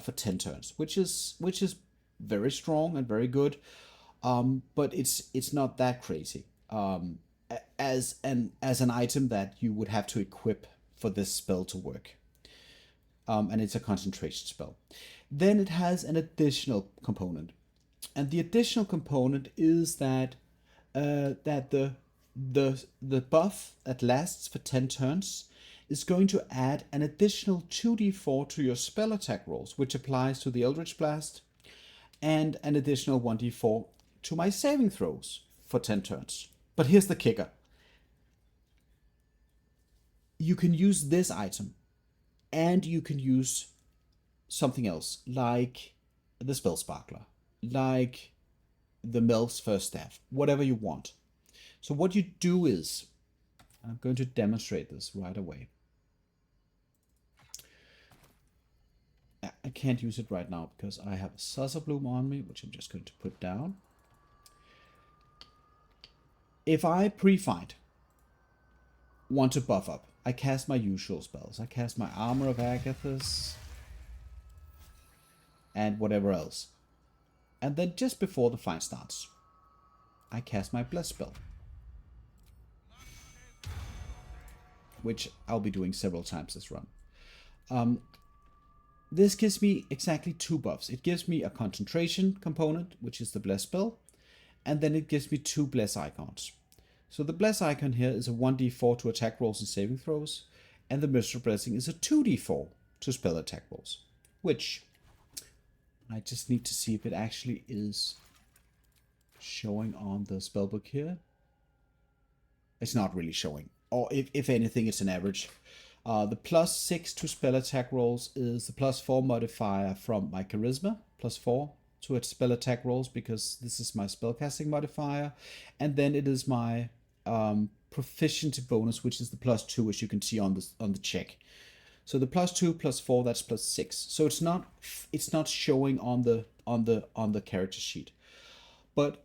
for 10 turns, which is very strong and very good. But it's not that crazy. As an item that you would have to equip for this spell to work. And it's a concentration spell. Then it has an additional component, and the additional component is that the buff that lasts for 10 turns is going to add an additional 2d4 to your spell attack rolls, which applies to the Eldritch Blast, and an additional 1d4 to my saving throws for 10 turns. But here's the kicker. You can use this item, and you can use something else, like the Spell Sparkler, like the Melf's First Staff, whatever you want. So what you do is, I'm going to demonstrate this right away. I can't use it right now because I have a Salsa Bloom on me, which I'm just going to put down. If I pre-fight want to buff up, I cast my usual spells. I cast my Armor of Agathis and whatever else. And then just before the fight starts, I cast my Bless spell, which I'll be doing several times this run. This gives me exactly 2 buffs. It gives me a concentration component, which is the Bless spell, and then it gives me 2 Bless icons. So the Bless icon here is a 1d4 to attack rolls and saving throws, and the Mystical Blessing is a 2d4 to spell attack rolls, which I just need to see if it actually is showing on the spellbook here. It's not really showing, or if anything, it's an average. The +6 to spell attack rolls is the +4 modifier from my charisma, +4 to its spell attack rolls, because this is my spellcasting modifier, and then it is my proficiency bonus, which is the +2, as you can see on the check. So the +2 +4, that's +6. So it's not showing on the character sheet, but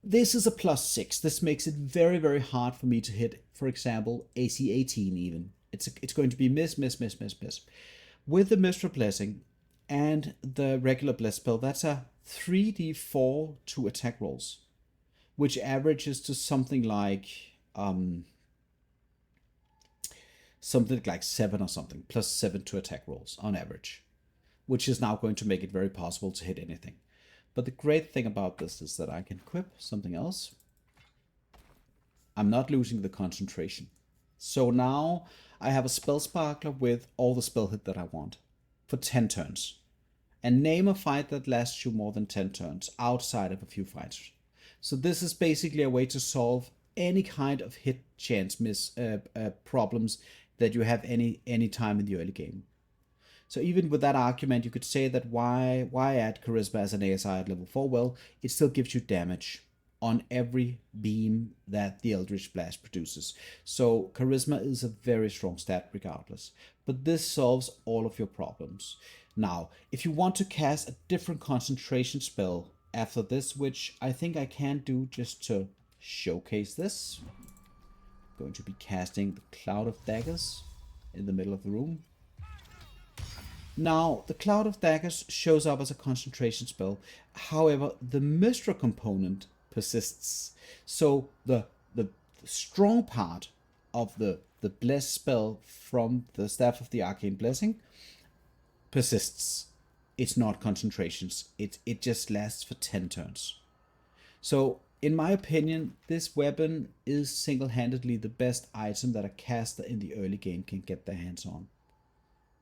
this is a +6. This makes it very, very hard for me to hit, for example, AC 18 even. It's going to be miss. With the Mystical Blessing and the regular Bless spell, that's a 3d4 to attack rolls, which averages to something like 7 or something, +7 to attack rolls on average, which is now going to make it very possible to hit anything. But the great thing about this is that I can equip something else. I'm not losing the concentration. So now I have a Spell Sparkler with all the spell hit that I want for 10 turns. And name a fight that lasts you more than 10 turns outside of a few fights. So this is basically a way to solve any kind of hit chance problems that you have any time in the early game. So even with that argument, you could say that why add Charisma as an ASI at level 4? Well, it still gives you damage on every beam that the Eldritch Blast produces. So Charisma is a very strong stat regardless. But this solves all of your problems. Now, if you want to cast a different concentration spell after this, which I think I can do just to showcase this, I'm going to be casting the Cloud of Daggers in the middle of the room. Now, the Cloud of Daggers shows up as a concentration spell. However, the Mystra component persists. So the strong part of the Bless spell from the Staff of the Arcane Blessing persists. It's not concentrations. It just lasts for 10 turns. So, in my opinion, this weapon is single-handedly the best item that a caster in the early game can get their hands on.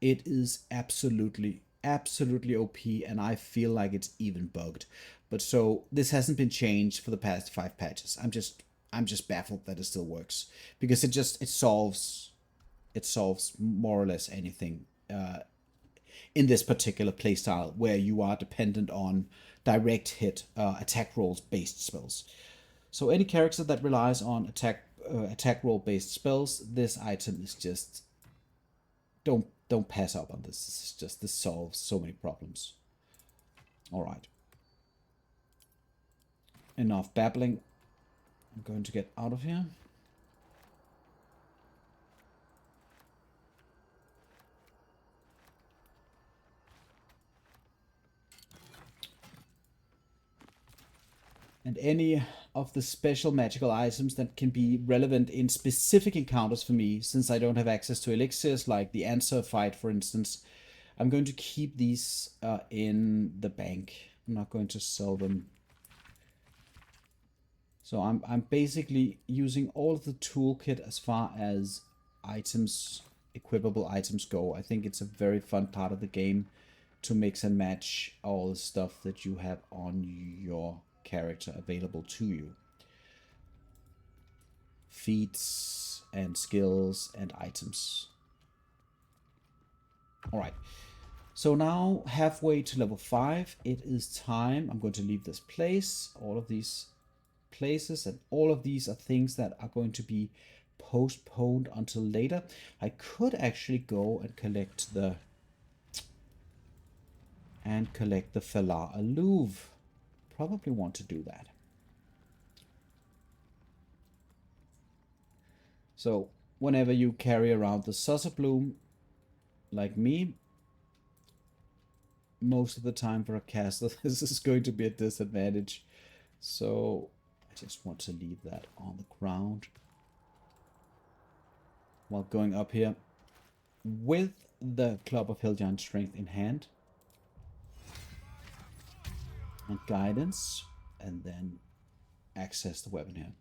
It is absolutely OP, and I feel like it's even bugged. But so this hasn't been changed for the past 5 patches. I'm just baffled that it still works, because it solves more or less anything in this particular playstyle where you are dependent on direct hit attack rolls based spells. So any character that relies on attack roll based spells, this item is just don't pass up on this. This is just, this solves so many problems. Alright. Enough babbling. I'm going to get out of here. And any of the special magical items that can be relevant in specific encounters for me, since I don't have access to elixirs, like the answer fight, for instance, I'm going to keep these in the bank. I'm not going to sell them. So I'm basically using all of the toolkit as far as items, equipable items go. I think it's a very fun part of the game to mix and match all the stuff that you have on your character available to you. Feats and skills and items. Alright. So now, halfway to level 5, it is time. I'm going to leave this place, all of these places, and all of these are things that are going to be postponed until later. I could actually go and collect the Falar Alluve. Probably want to do that. So whenever you carry around the Sussa Bloom, like me, most of the time for a caster, this is going to be a disadvantage. So I just want to leave that on the ground while going up here with the Club of Hellgiant Strength in hand. And guidance, and then access the weapon here.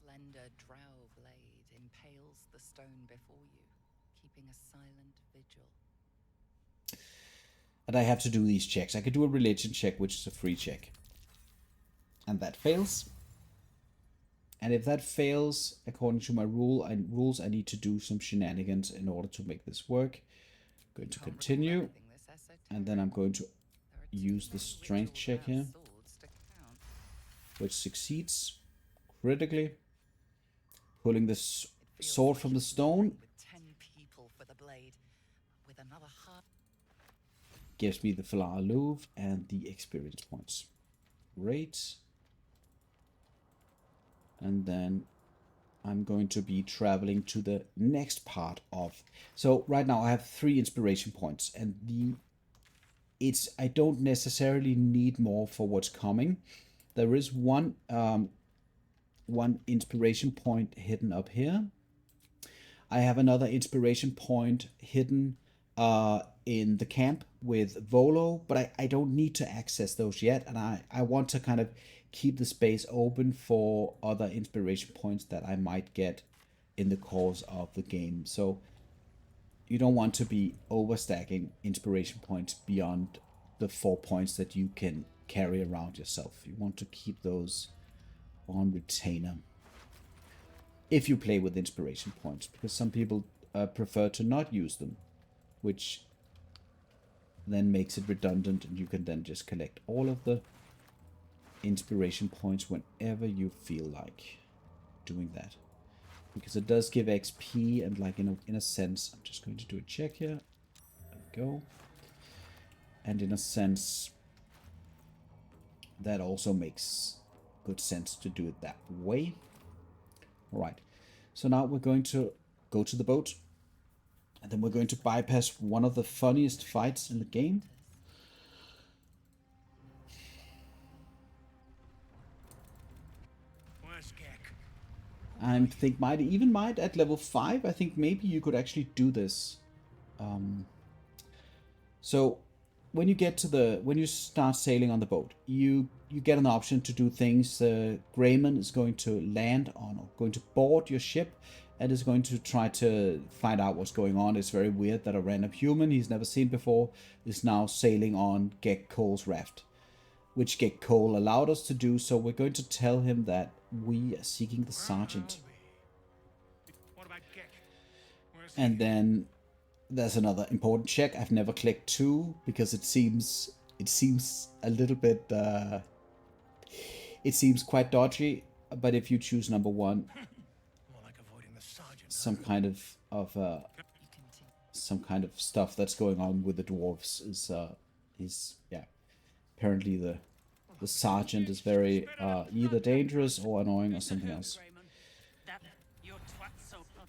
Slender drow blade impales the stone before you, keeping a silent vigil. And I have to do these checks. I could do a religion check, which is a free check. And that fails. And if that fails, according to my rules, I need to do some shenanigans in order to make this work. I'm going to continue. And then I'm going to use the strength check here, which succeeds critically. Pulling this sword from the stone gives me the Falar Alluve and the experience points. Great. And then I'm going to be traveling to the next part of... So right now I have 3 inspiration points, and I don't necessarily need more for what's coming. There is one inspiration point hidden up here. I have another inspiration point hidden in the camp with Volo, but I don't need to access those yet, and I want to kind of keep the space open for other inspiration points that I might get in the course of the game. So you don't want to be overstacking inspiration points beyond the 4 points that you can carry around yourself. You want to keep those on retainer if you play with inspiration points, because some people prefer to not use them, which then makes it redundant, and you can then just collect all of the inspiration points whenever you feel like doing that. Because it does give XP, and like in a sense, I'm just going to do a check here. There we go. And in a sense, that also makes good sense to do it that way. Alright, so now we're going to go to the boat, and then we're going to bypass one of the funniest fights in the game. I think might at level 5, I think maybe you could actually do this. So when you get to when you start sailing on the boat, you get an option to do things. Grayman is going to land on, or going to board your ship, and is going to try to find out what's going on. It's very weird that a random human he's never seen before is now sailing on Gek Cole's raft, which Gek Cole allowed us to do. So we're going to tell him that we are seeking the sergeant. And then there's another important check. I've never clicked 2 because it seems a little bit it seems quite dodgy. But if you choose number 1, some kind of some kind of stuff that's going on with the dwarves. Is yeah. Apparently the sergeant is very either dangerous or annoying or something else.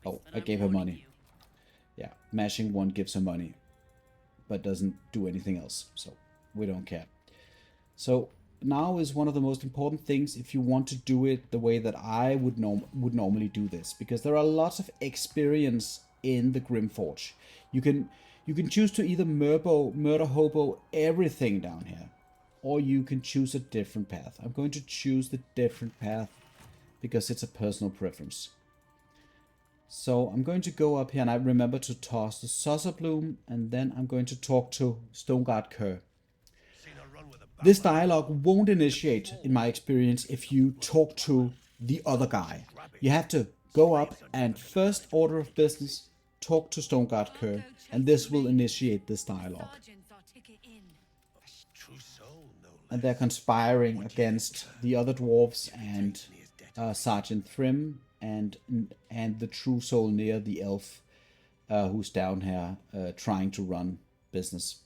Oh, I gave her money. Yeah, mashing one gives her money, but doesn't do anything else. So we don't care. So now is one of the most important things if you want to do it the way that I would normally do this, because there are lots of experience in the Grymforge. You can choose to either murder hobo everything down here, or you can choose a different path. I'm going to choose the different path because it's a personal preference. So I'm going to go up here, and I remember to toss the Saucer Bloom, and then I'm going to talk to Stoneguard Kerr. This dialogue won't initiate, in my experience, if you talk to the other guy. You have to go up and first order of business, talk to Stoneguard Kerr, and this will initiate this dialogue. And they're conspiring against the other dwarves and Sergeant Thrym and the true soul Nere, the elf, who's down here trying to run business.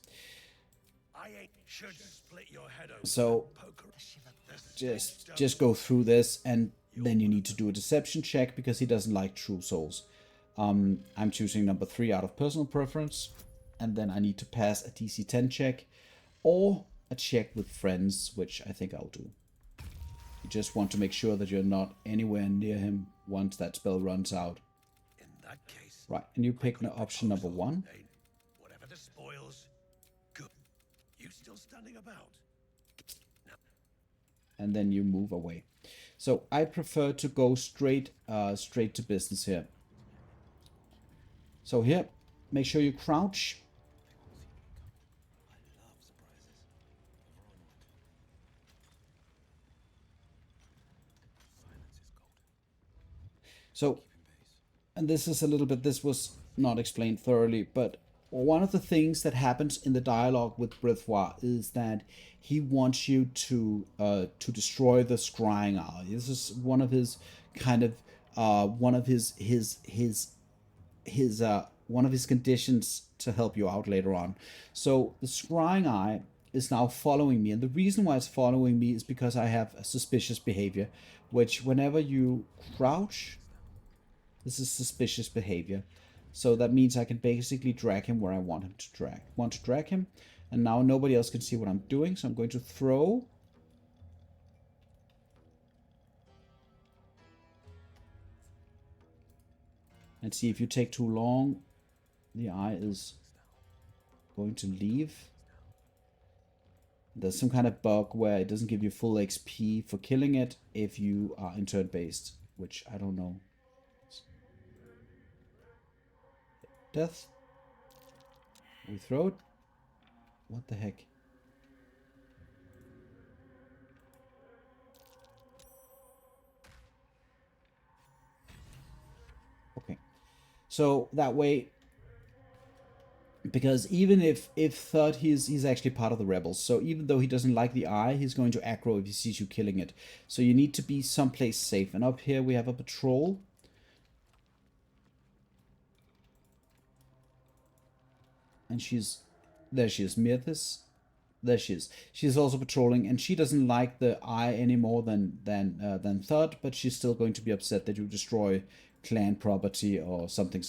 So just go through this, and then you need to do a deception check because he doesn't like true souls. I'm choosing number 3 out of personal preference, and then I need to pass a DC 10 check or a check with friends, which I think I'll do. You just want to make sure that you're not anywhere near him once that spell runs out. In that case, right, and you pick option number 1. Whatever the spoils, good. You still standing about? No. And then you move away. So I prefer to go straight to business here. So here, make sure you crouch. So, and this is a little bit, this was not explained thoroughly, but one of the things that happens in the dialogue with Brithwa is that he wants you to destroy the scrying eye. This is one of his kind of one of his conditions to help you out later on. So the scrying eye is now following me, and the reason why it's following me is because I have a suspicious behavior, which whenever you crouch, this is suspicious behavior. So that means I can basically drag him where I want him to drag him. And now nobody else can see what I'm doing. So I'm going to throw. And see, if you take too long, the eye is going to leave. There's some kind of bug where it doesn't give you full XP for killing it if you are in turn based, which I don't know. Death. We throw it. What the heck? Okay. So that way, because even if third, he's actually part of the rebels. So even though he doesn't like the eye, he's going to aggro if he sees you killing it. So you need to be someplace safe. And up here we have a patrol. And there she is, Mirthis. There she is. She's also patrolling, and she doesn't like the eye any more than Third, but she's still going to be upset that you destroy clan property or something.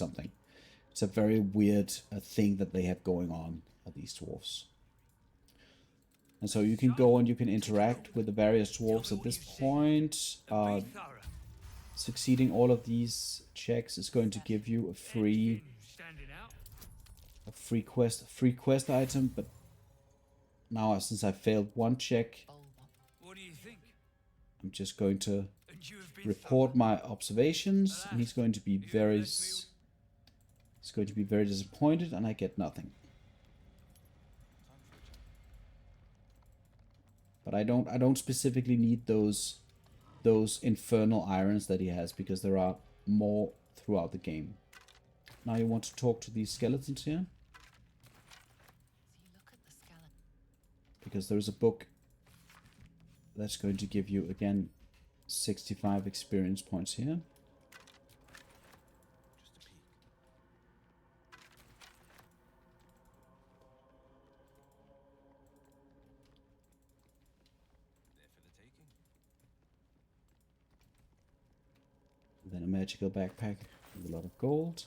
It's a very weird thing that they have going on, these dwarves. And so you can go and you can interact with the various dwarves at this point. Succeeding all of these checks is going to give you a free quest item, but now since I failed one check, I'm just going to report my observations, and he's going to be very disappointed, and I get nothing. But I don't specifically need those infernal irons that he has, because there are more throughout the game. Now you want to talk to these skeletons here. Because there's a book that's going to give you, again, 65 experience points here. magical backpack with a lot of gold.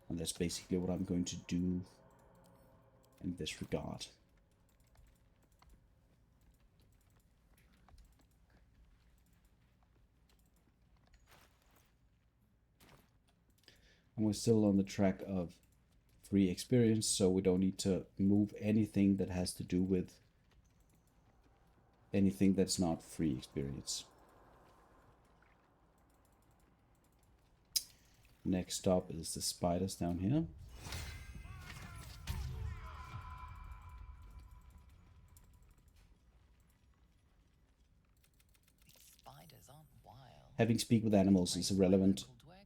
And that's basically what I'm going to do in this regard. And we're still on the track of free experience, so we don't need to move anything that has to do with anything that's not free experience. Next stop is the spiders down here. Spiders aren't wild. Having speak with animals is irrelevant.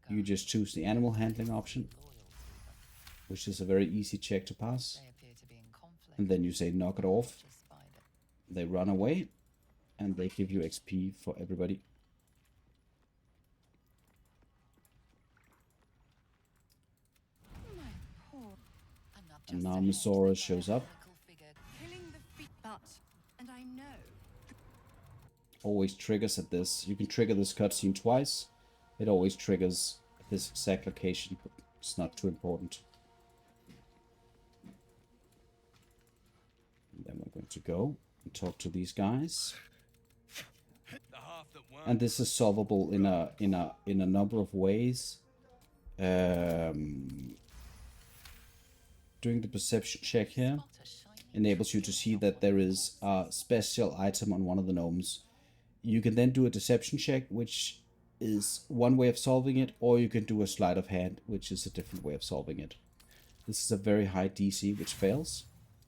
You just choose the animal handling option, which is a very easy check to pass. They appear to be in conflict. And then you say knock it off. Just spider. They run away and they give you XP for everybody. And now Misora shows up. Killing the feet, but, and I know. Always triggers at this. You can trigger this cutscene twice. It always triggers at this exact location, but it's not too important. And then we're going to go and talk to these guys. And this is solvable in a number of ways. Doing the perception check here enables you to see that there is a special item on one of the gnomes. You can then do a deception check, which is one way of solving it, or you can do a sleight of hand, which is a different way of solving it. This is a very high DC, which fails.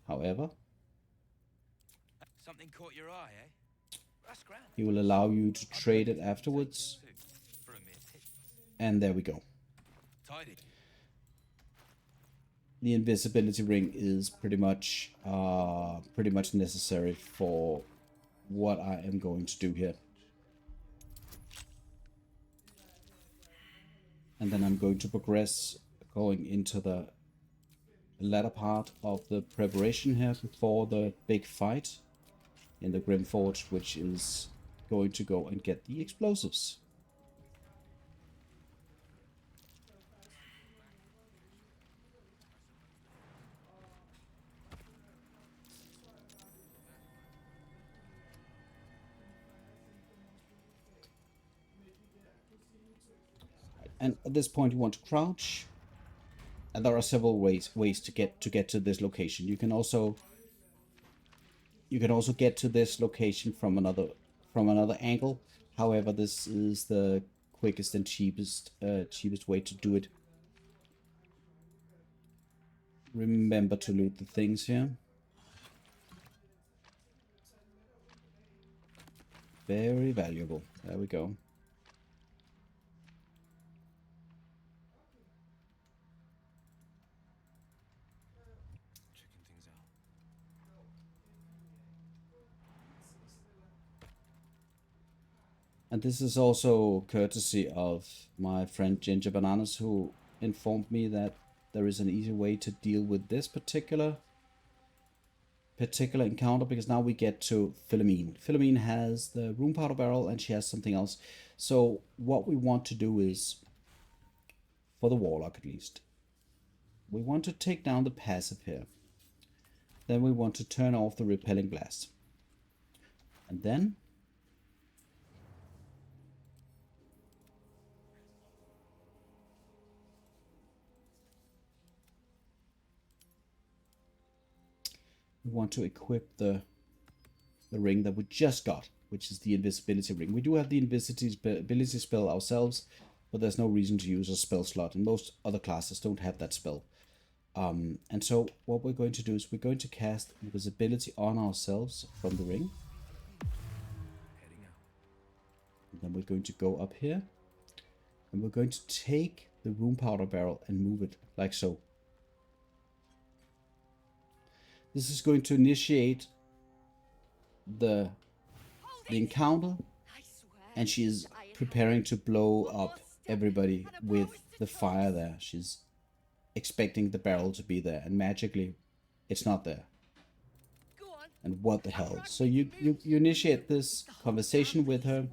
However, Something caught your eye, eh? That's grand. he will allow you to trade it afterwards. And there we go. Tidy. The invisibility ring is pretty much necessary for what I am going to do here. And then I'm going to progress going into the latter part of the preparation here before the big fight in the Grymforge, which is going to go and get the explosives. And at this point you want to crouch, and there are several ways to get to this location. You can also get to this location from another angle. However, this is the quickest and cheapest way to do it. Remember to loot the things here. Very valuable. There we go. And this is also courtesy of my friend Ginger Bananas, who informed me that there is an easy way to deal with this particular encounter, because now we get to Philomeen. Philomeen has the rune powder barrel and she has something else. So what we want to do is, for the warlock at least, we want to take down the passive here. Then we want to turn off the repelling blast. And then we want to equip the ring that we just got, which is the invisibility ring. We do have the invisibility spell ourselves, but there's no reason to use a spell slot, and most other classes don't have that spell. And so what we're going to do is we're going to cast invisibility on ourselves from the ring. And then we're going to go up here, and we're going to take the rune powder barrel and move it like so. This is going to initiate the encounter, and she is preparing to blow up everybody with the fire there. She's expecting the barrel to be there, and magically it's not there. And what the hell? So you initiate this conversation with her,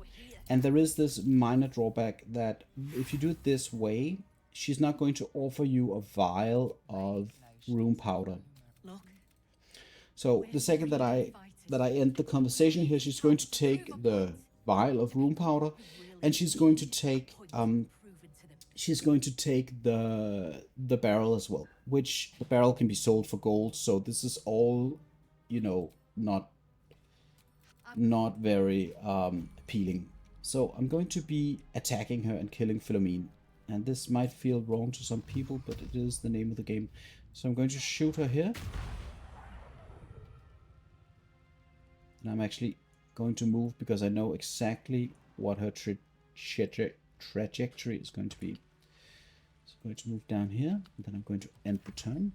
And there is this minor drawback that if you do it this way, she's not going to offer you a vial of rune powder. Look, So the second that I end the conversation here, she's going to take the vial of rune powder, and she's going to take the barrel as well, which the barrel can be sold for gold. So this is all, you know, not very appealing. So I'm going to be attacking her and killing Philomeen. And this might feel wrong to some people, but it is the name of the game. So I'm going to shoot her here. And I'm actually going to move because I know exactly what her trajectory is going to be. So I'm going to move down here, and then I'm going to end the turn.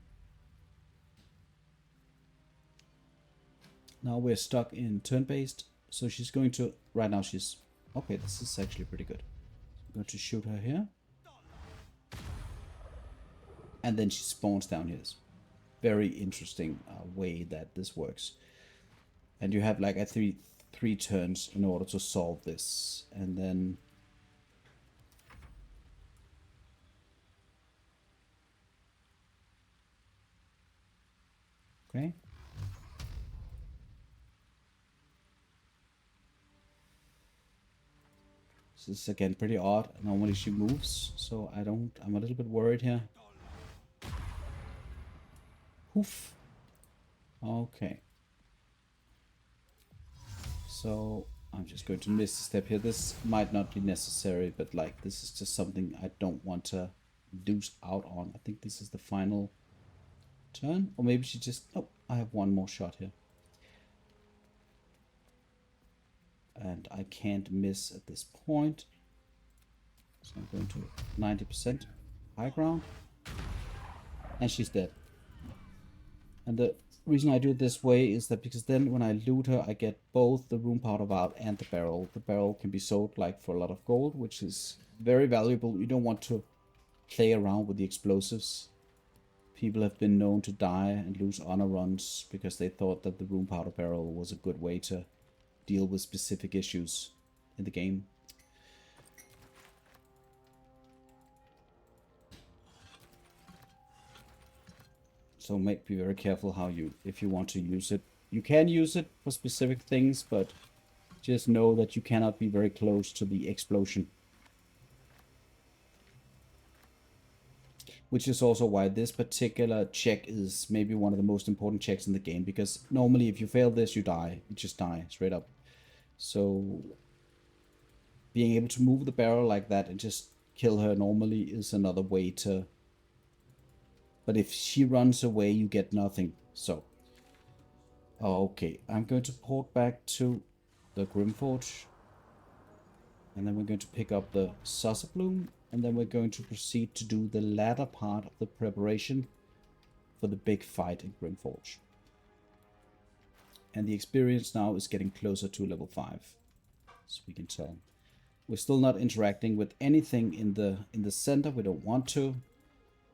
Now we're stuck in turn-based, so she's going to... Right now she's... Okay, this is actually pretty good. I'm going to shoot her here. And then she spawns down here. Very interesting way that this works. And you have like a three turns in order to solve this. And then... Okay. This is again pretty odd. Normally she moves, so I'm a little bit worried here. Oof. Okay. So I'm just going to miss a step here. This might not be necessary, but like this is just something I don't want to lose out on. I think this is the final turn, or maybe she just... Oh, I have one more shot here. And I can't miss at this point. So I'm going to 90% high ground. And she's dead. And the reason I do it this way is that because then when I loot her, I get both the rune powder vial and the barrel. The barrel can be sold like for a lot of gold, which is very valuable. You don't want to play around with the explosives. People have been known to die and lose honor runs because they thought that the rune powder barrel was a good way to deal with specific issues in the game. So be very careful how if you want to use it. You can use it for specific things, but just know that you cannot be very close to the explosion. Which is also why this particular check is maybe one of the most important checks in the game, because normally if you fail this, you die. You just die straight up. So being able to move the barrel like that and just kill her normally is another way to... But if she runs away, you get nothing. So, okay, I'm going to port back to the Grymforge. And then we're going to pick up the Saucer Bloom. And then we're going to proceed to do the latter part of the preparation for the big fight in Grymforge. And the experience now is getting closer to level 5. So we can tell. We're still not interacting with anything in the center. We don't want to.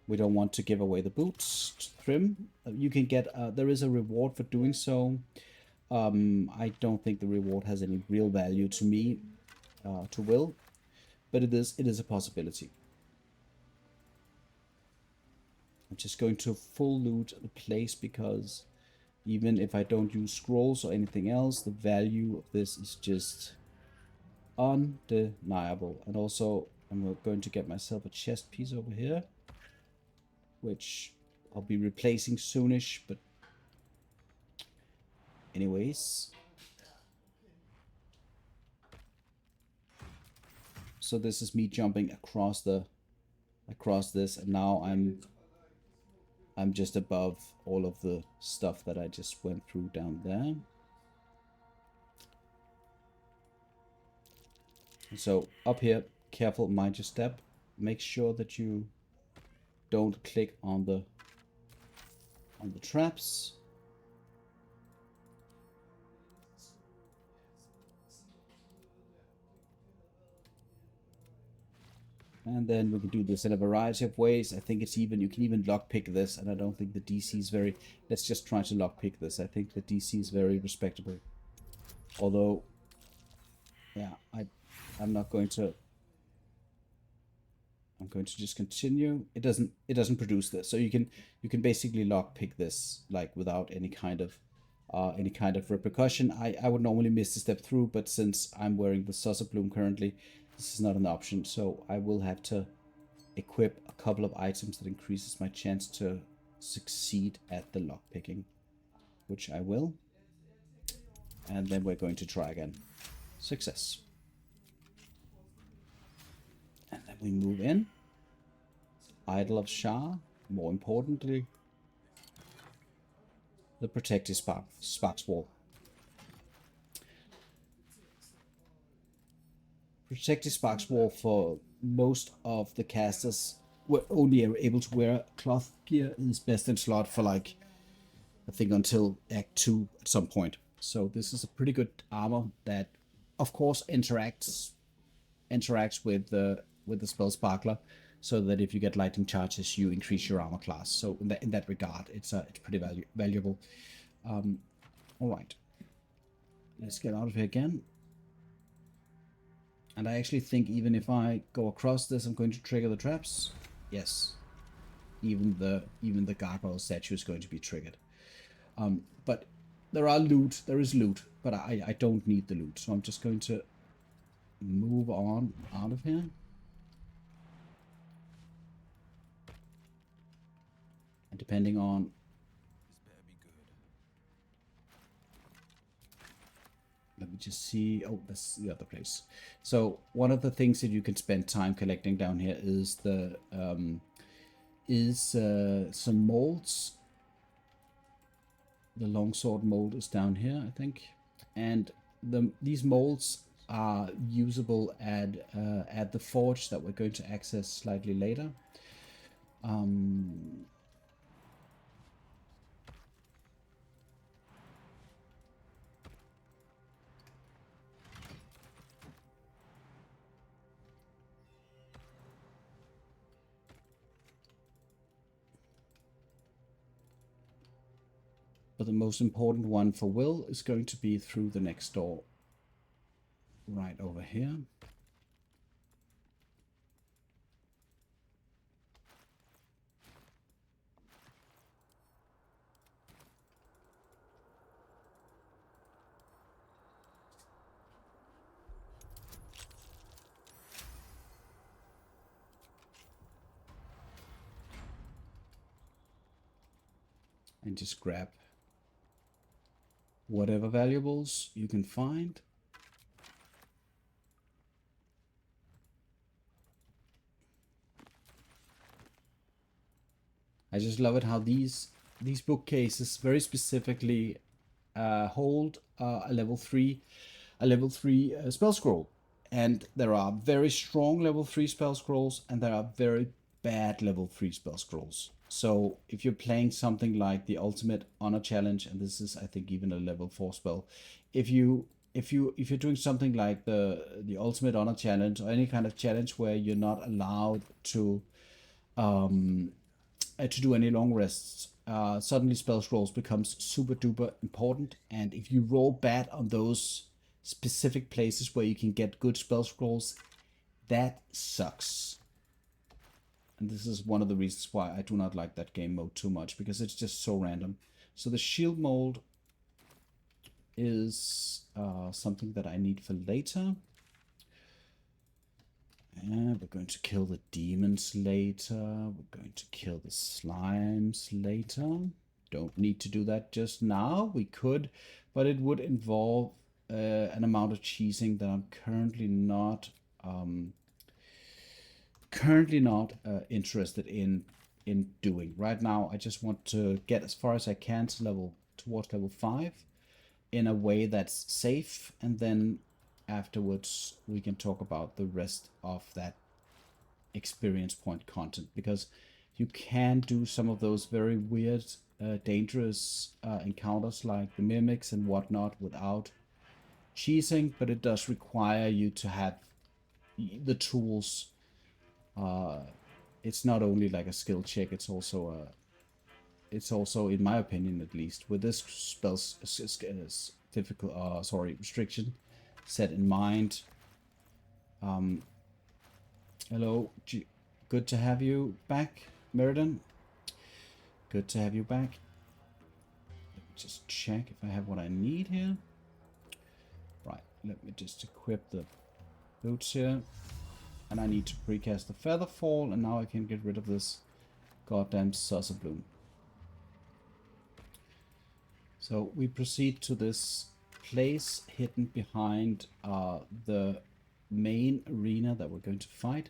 We don't want to give away the boots to Thrym. You can get... there is a reward for doing so. I don't think the reward has any real value to me, to Wyll. But it is a possibility. I'm just going to full loot the place because even if I don't use scrolls or anything else, the value of this is just undeniable. And also, I'm going to get myself a chest piece over here, which I'll be replacing soonish, but anyways. So this is me jumping across this, and now I'm just above all of the stuff that I just went through down there. So up here, careful, mind your step. Make sure that you don't click on the traps. And then we can do this in a variety of ways. I think it's even, you can even lockpick this, and I don't think the DC is very... Let's just try to lockpick this. I think the DC is very respectable. Although, yeah, I'm not going to. I'm going to just continue. It doesn't produce this, so you can basically lockpick this like without any kind of repercussion. I would normally miss the step through, but since I'm wearing the Saucer Bloom currently, this is not an option. So I will have to equip a couple of items that increases my chance to succeed at the lockpicking, which I will. And then we're going to try again. Success. And then we move in. Idol of Shah. More importantly, the Protective Sparks Wall. Protective Sparks Wall for most of the casters were only able to wear cloth gear is best in slot for like, I think until Act 2 at some point. So this is a pretty good armor that, of course, interacts with the spell sparkler, so that if you get lightning charges, you increase your armor class. So in that regard, it's pretty valuable. All right, let's get out of here again. And I actually think even if I go across this, I'm going to trigger the traps. Yes, even the gargoyle statue is going to be triggered. But there is loot, but I don't need the loot, so I'm just going to move on out of here. And depending on... Let me just see. Oh, that's the other place. So one of the things that you can spend time collecting down here is the some molds. The longsword mold is down here, I think, and these molds are usable at the forge that we're going to access slightly later. But the most important one for Wyll is going to be through the next door. Right over here. And just grab whatever valuables you can find. I just love it how these bookcases very specifically hold a level 3 spell scroll, and there are very strong level 3 spell scrolls and there are very bad level 3 spell scrolls. So if you're playing something like the Ultimate Honor Challenge, and this is I think even a level 4 spell, if you're doing something like the Ultimate Honor Challenge or any kind of challenge where you're not allowed to do any long rests, suddenly spell scrolls becomes super duper important, and if you roll bad on those specific places where you can get good spell scrolls, that sucks. And this is one of the reasons why I do not like that game mode too much, because it's just so random. So the shield mold is something that I need for later. And we're going to kill the demons later. We're going to kill the slimes later. Don't need to do that just now. We could, but it would involve an amount of cheesing that I'm currently not interested in doing. Right now, I just want to get as far as I can to towards level 5 in a way that's safe, and then afterwards we can talk about the rest of that experience point content, because you can do some of those very weird dangerous encounters like the mimics and whatnot without cheesing, but it does require you to have the tools. It's not only like a skill check, it's also in my opinion at least, with this spell's difficult restriction set in mind, Hello, good to have you back, Meriden. Good to have you back. Let me just check if I have what I need here. Right, let me just equip the boots here. And I need to precast the Featherfall, and now I can get rid of this goddamn saucer bloom. So we proceed to this place hidden behind the main arena that we're going to fight.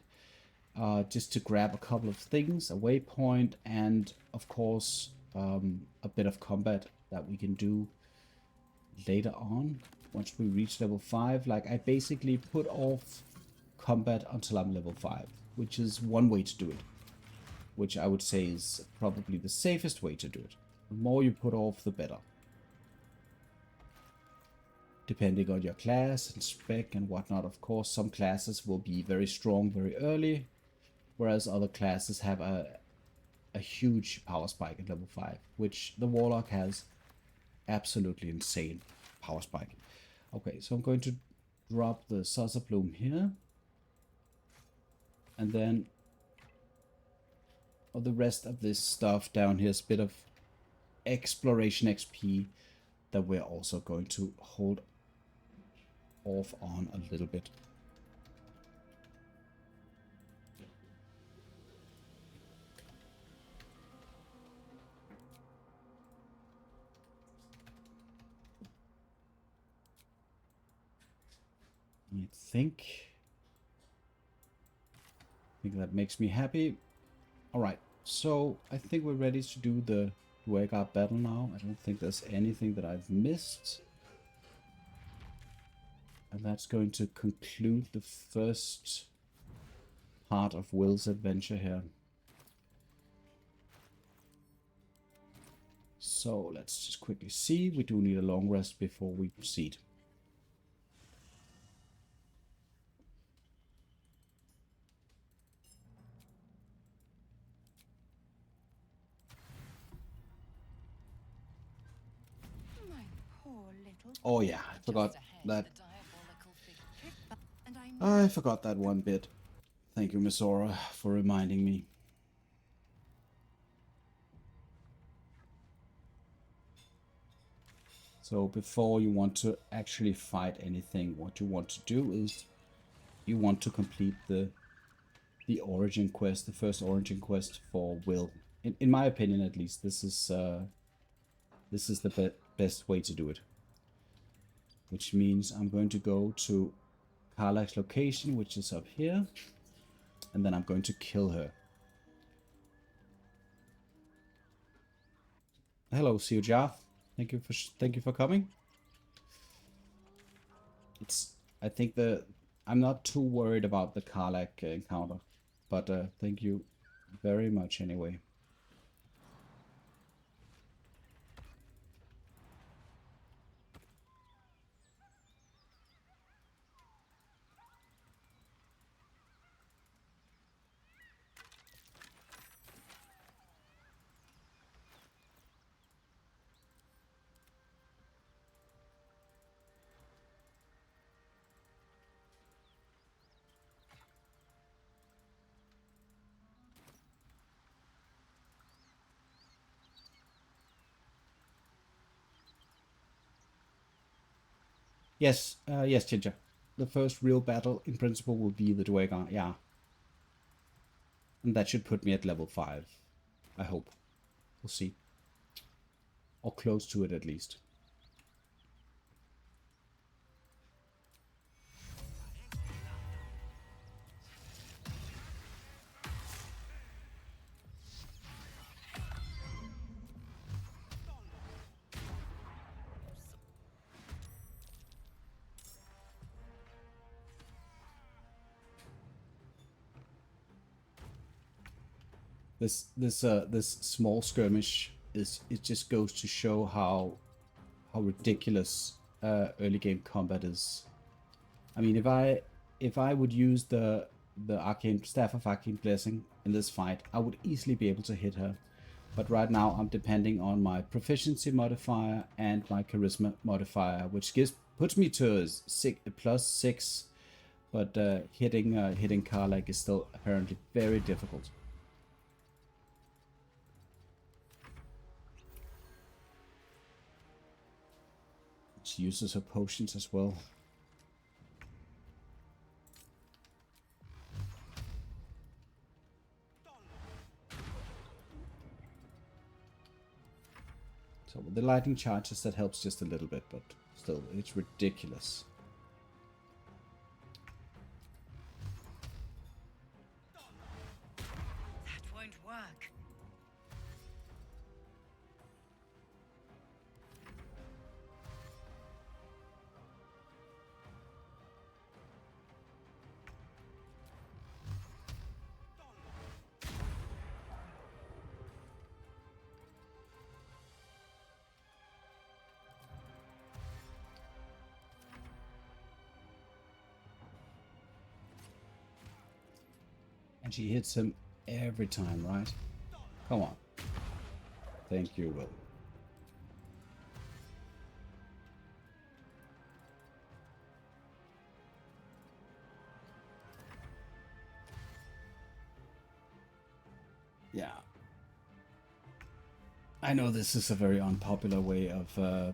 Just to grab a couple of things, a waypoint, and of course a bit of combat that we can do later on once we reach level 5. Like, I basically put off combat until I'm level 5, which is one way to do it, which I would say is probably the safest way to do it. The more you put off, the better, depending on your class and spec and whatnot. Of course, some classes will be very strong very early, whereas other classes have a huge power spike at level 5, which the warlock has absolutely insane power spike. Okay, so I'm going to drop the saucer bloom here. And then the rest of this stuff down here is a bit of exploration XP that we're also going to hold off on a little bit. I think that makes me happy. Alright, so I think we're ready to do the Dwargar battle now. I don't think there's anything that I've missed. And that's going to conclude the first part of Wyll's adventure here. So let's just quickly see. We do need a long rest before we proceed. Oh yeah, I forgot that. I forgot that one bit. Thank you, Miss Aura, for reminding me. So before you want to actually fight anything, what you want to do is you want to complete the origin quest, the first origin quest for Wyll. In my opinion, at least, this is the best way to do it. Which means I'm going to go to Karlach's location, which is up here, and then I'm going to kill her. Hello, Siojath. Thank you for coming. I think I'm not too worried about the Karlach encounter, but thank you very much anyway. Yes, yes, Ginger. The first real battle, in principle, will be the Dwargar, yeah. And that should put me at level 5. I hope. We'll see. Or close to it, at least. This small skirmish it just goes to show how ridiculous early game combat is. I mean, if I would use the Arcane Staff of Arcane Blessing in this fight, I would easily be able to hit her. But right now I'm depending on my proficiency modifier and my charisma modifier, which puts me to a +6 but hitting Karlach is still apparently very difficult. She uses her potions as well. So with the lightning charges, that helps just a little bit, but still, it's ridiculous. That won't work. And she hits him every time, right? Come on. Thank you, Wyll. Yeah. I know this is a very unpopular way of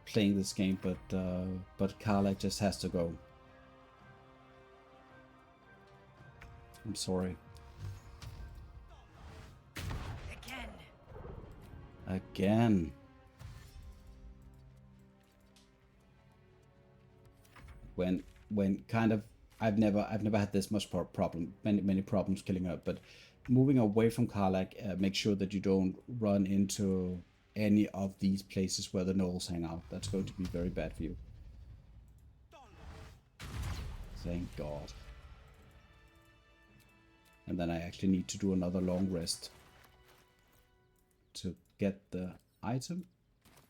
playing this game, but Karlach just has to go. I'm sorry. Again. When kind of I've never had this much problem, many problems killing her, but moving away from Karlach, make sure that you don't run into any of these places where the gnolls hang out. That's going to be very bad for you. Thank God. And then I actually need to do another long rest to get the item.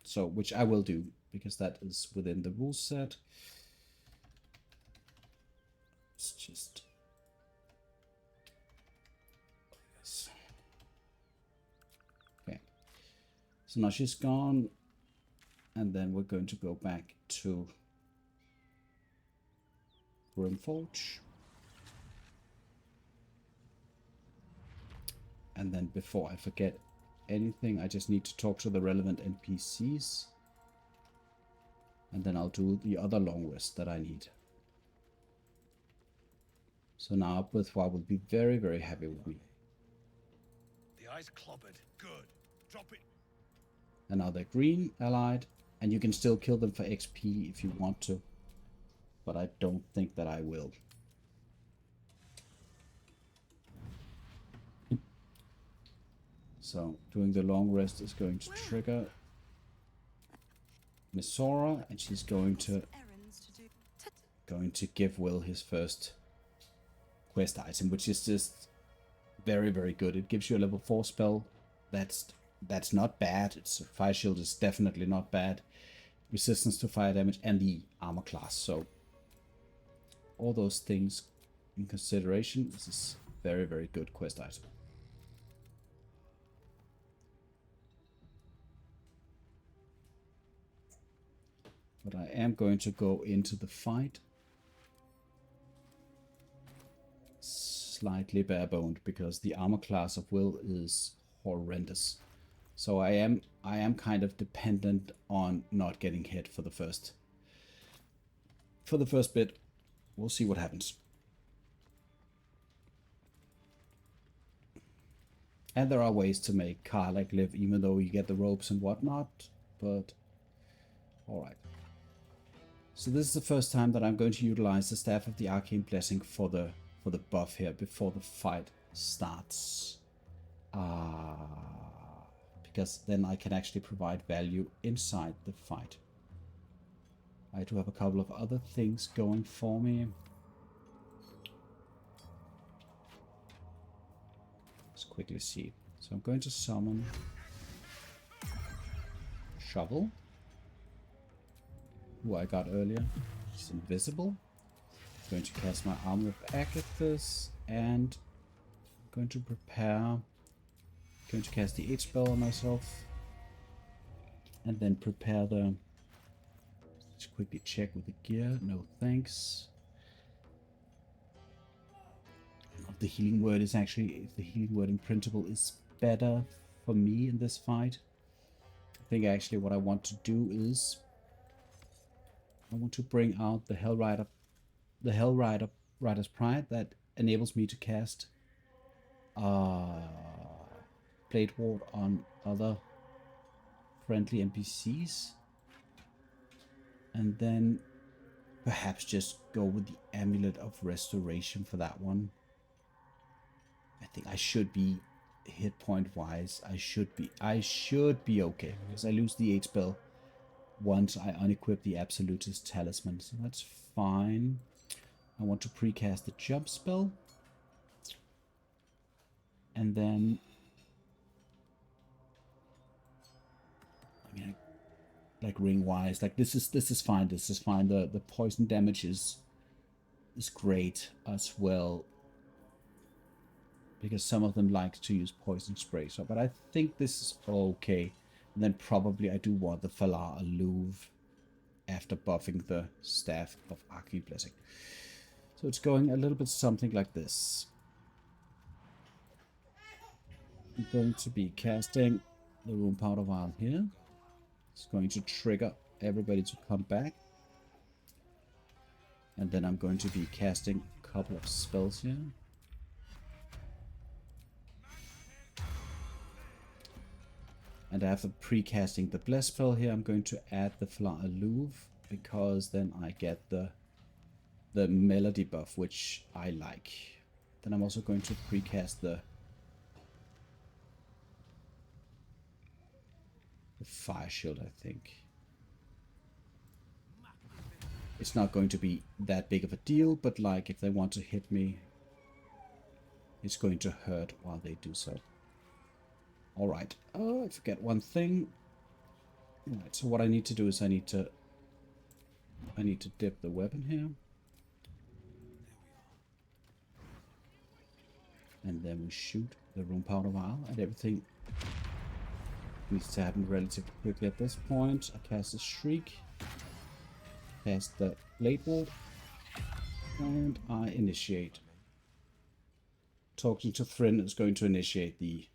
So, which I will do, because that is within the rule set. It's just... Yes. Okay. So now she's gone. And then we're going to go back to Grymforge. And then before I forget anything, I just need to talk to the relevant NPCs. And then I'll do the other long rest that I need. So now Abdirak will be very, very happy with me. The eye's clobbered. Good. Drop it. And now they're green, allied, and you can still kill them for XP if you want to. But I don't think that I will. So, doing the long rest is going to trigger Misora, and she's going to give Wyll his first quest item, which is just very, very good. It gives you a level 4 spell. That's not bad. It's fire shield is definitely not bad. Resistance to fire damage and the armor class. So all those things in consideration, this is very, very good quest item. But I am going to go into the fight slightly bare-boned, because the armor class of Wyll is horrendous. So I am kind of dependent on not getting hit for the first bit. We'll see what happens. And there are ways to make Karlach live, even though you get the ropes and whatnot. But alright. So this is the first time that I'm going to utilize the Staff of the Arcane Blessing for the buff here before the fight starts. Because then I can actually provide value inside the fight. I do have a couple of other things going for me. Let's quickly see. So I'm going to summon Shovel, who I got earlier. It's invisible. I'm going to cast my Armor of Agathis, and I'm going to cast the H spell on myself, and then prepare the Just quickly check with the gear. No thanks. The healing word is actually, the healing word in printable is better for me in this fight. I think actually what I want to do is I want to bring out the Rider's Pride that enables me to cast Blade Ward on other friendly NPCs. And then perhaps just go with the Amulet of Restoration for that one. I think I should be hit point wise. I should be okay because I lose the 8 spell once I unequip the Absolutist Talisman, so that's fine. I want to precast the jump spell, and then I mean, like ring wise, like this is fine. This is fine. The poison damage is great as well, because some of them like to use poison spray. So, but I think this is okay. And then probably I do want the Falar Alluve after buffing the Staff of Arcane Blessing. So it's going a little bit something like this. I'm going to be casting the Rune Powder Vial here. It's going to trigger everybody to come back. And then I'm going to be casting a couple of spells here. And after precasting the Bless spell here, I'm going to add the Falar Alluve, because then I get the melody buff, which I like. Then I'm also going to precast the Fire Shield, I think. It's not going to be that big of a deal, but like if they want to hit me, it's going to hurt while they do so. Alright, oh, I forget one thing. Alright, so what I need to do is I need to dip the weapon here. And then we shoot the Rune Powder Vial, and everything needs to happen relatively quickly at this point. I cast a Shriek, cast the Blade Ward, and I initiate. Talking to Thryn is going to initiate the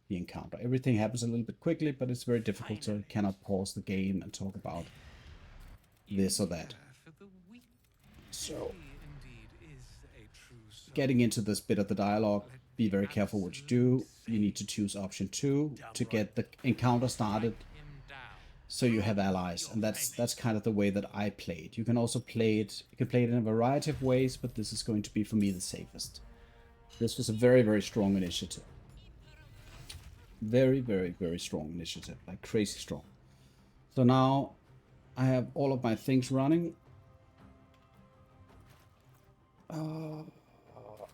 encounter. Everything happens a little bit quickly, but it's very difficult to cannot pause the game and talk about this or that. So, getting into this bit of the dialogue, be very careful what you do. You need to choose option 2 to get the encounter started, so you have allies, and that's kind of the way that I play it. You can also play it. You can play it in a variety of ways, but this is going to be for me the safest. This was a very, very strong initiative. Very, very, very strong initiative, like crazy strong. So now I have all of my things running.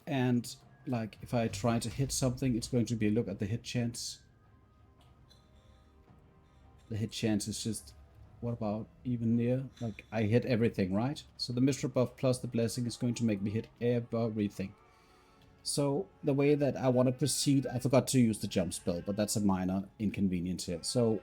And like if I try to hit something, it's going to be a look at the hit chance. The hit chance is just, what about even near? Like I hit everything, right? So the Mistral buff plus the blessing is going to make me hit everything. So the way that I want to proceed, I forgot to use the jump spell, but that's a minor inconvenience here. So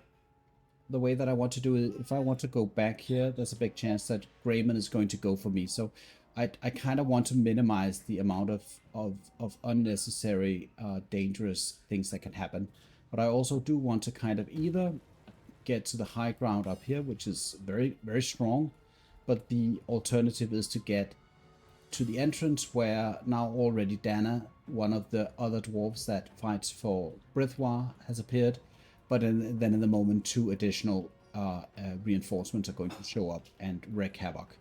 the way that I want to do it, if I want to go back here, there's a big chance that Grayman is going to go for me. So I kind of want to minimize the amount of unnecessary, dangerous things that can happen. But I also do want to kind of either get to the high ground up here, which is very, very strong. But the alternative is to get to the entrance where now already Dana, one of the other dwarves that fights for Brithwar, has appeared. But then in the moment, 2 additional reinforcements are going to show up and wreak havoc.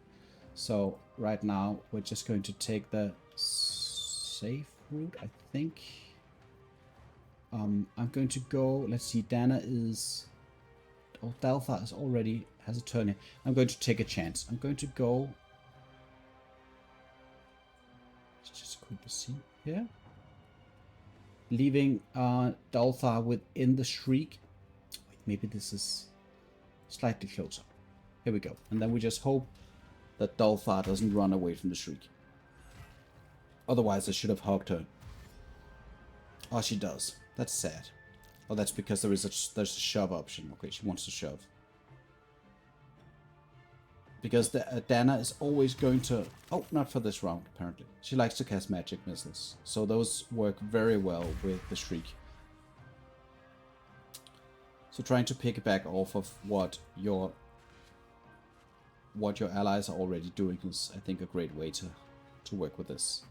So right now we're just going to take the safe route, I think. I'm going to go, let's see, Dana is, oh, Dalthar is already has a turn here. I'm going to take a chance. I'm going to go, let's just quickly see here. Leaving Dalthar within the Shriek. Wait, maybe this is slightly closer. Here we go. And then we just hope that Dalthar doesn't run away from the Shriek. Otherwise, I should have hugged her. Oh, she does. That's sad. Oh, that's because there's a shove option. Okay, she wants to shove. Because Dana is always going to... Oh, not for this round, apparently. She likes to cast magic missiles. So those work very well with the Shriek. So trying to piggyback off of what your allies are already doing is, I think, a great way to work with this.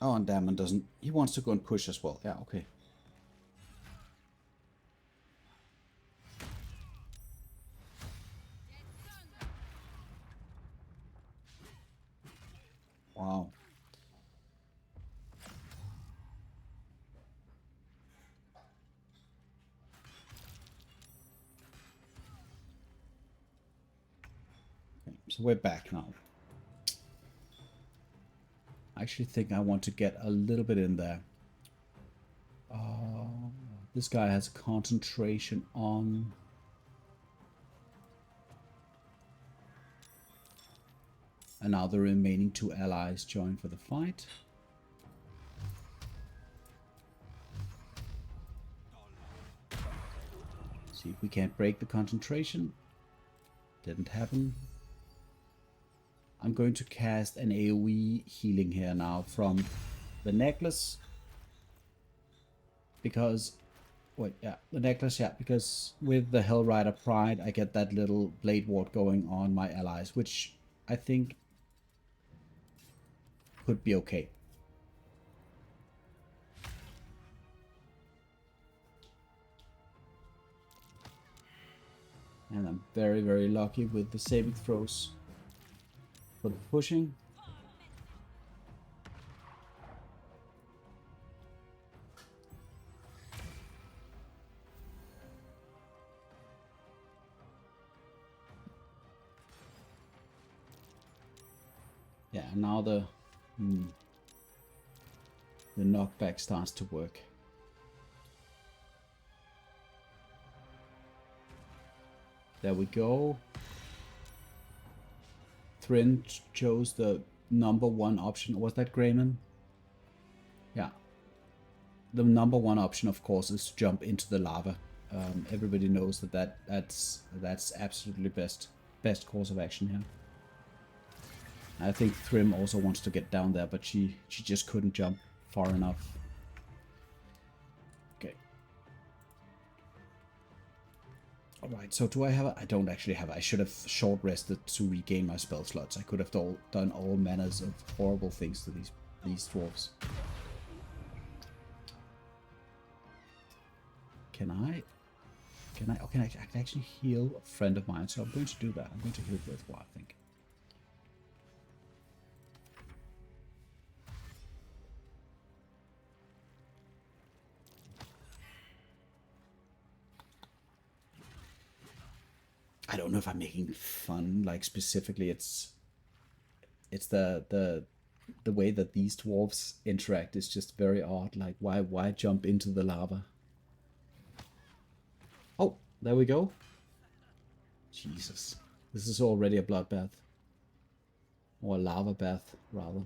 Oh, and Damon doesn't... He wants to go and push as well. Yeah, okay. Wow. Okay, so we're back now. I actually think I want to get a little bit in there. This guy has concentration on... And now the remaining 2 allies join for the fight. See if we can't break the concentration. Didn't happen. I'm going to cast an AoE healing here now from the necklace. Because... Wait, yeah, the necklace, yeah. Because with the Hellrider Pride, I get that little blade ward going on my allies, which I think could be okay. And I'm very, very lucky with the saving throws for the pushing. Yeah, and now the knockback starts to work. There we go. Thryn chose the #1 option. Was that Grayman? Yeah. The #1 option, of course, is to jump into the lava. Everybody knows that's absolutely best course of action here. I think Thrym also wants to get down there, but she just couldn't jump far enough. Okay. Alright, so do I have I don't actually have I should have short rested to regain my spell slots. I could have done all manners of horrible things to these dwarves. I can actually heal a friend of mine, so I'm going to do that. I'm going to heal Worthwhile, I think. I don't know if I'm making fun, like specifically it's the way that these dwarves interact is just very odd. Like why jump into the lava? Oh, there we go. Jesus. This is already a bloodbath. Or a lava bath, rather.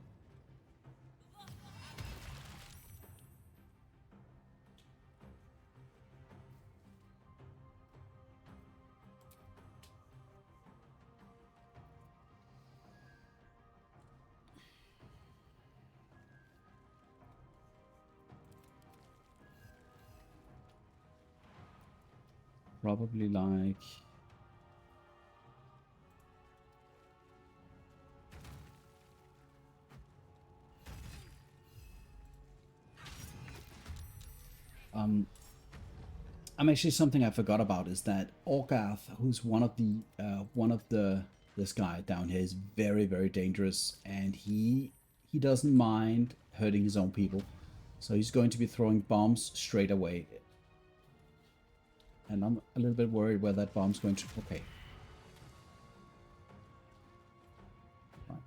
Probably like... I'm actually something I forgot about is that Orgarth, who's one of this guy down here, is very, very dangerous, and he doesn't mind hurting his own people, so he's going to be throwing bombs straight away. And I'm a little bit worried where that bomb's going to... Okay. Right.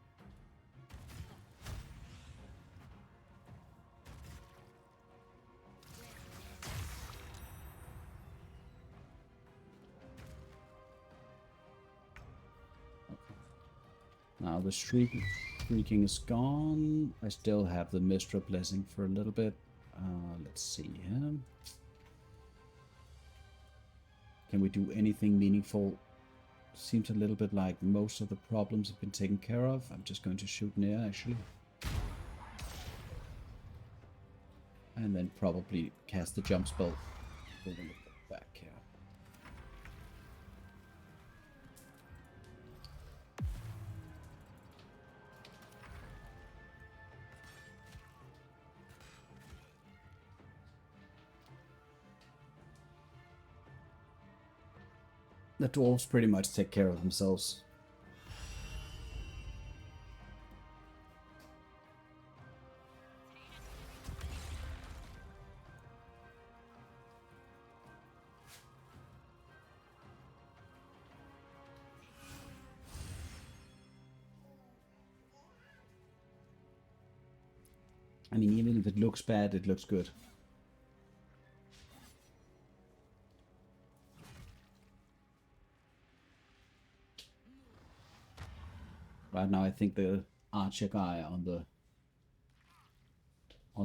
Okay. Now the shrieking is gone. I still have the Mistra Blessing for a little bit. Let's see here. Can we do anything meaningful? Seems a little bit like most of the problems have been taken care of. I'm just going to shoot Nere, actually. And then probably cast the jump spell. We're gonna go back here. The dwarves pretty much take care of themselves. I mean, even if it looks bad, it looks good. Right now, I think the archer guy on the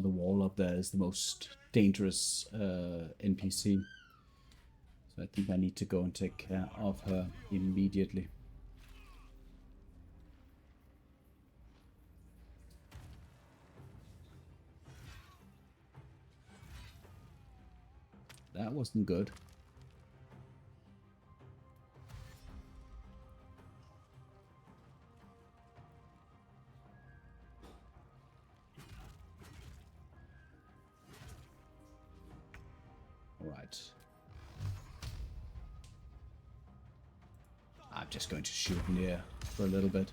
wall up there is the most dangerous NPC. So I think I need to go and take care of her immediately. That wasn't good. Right. I'm just going to shoot Nere for a little bit.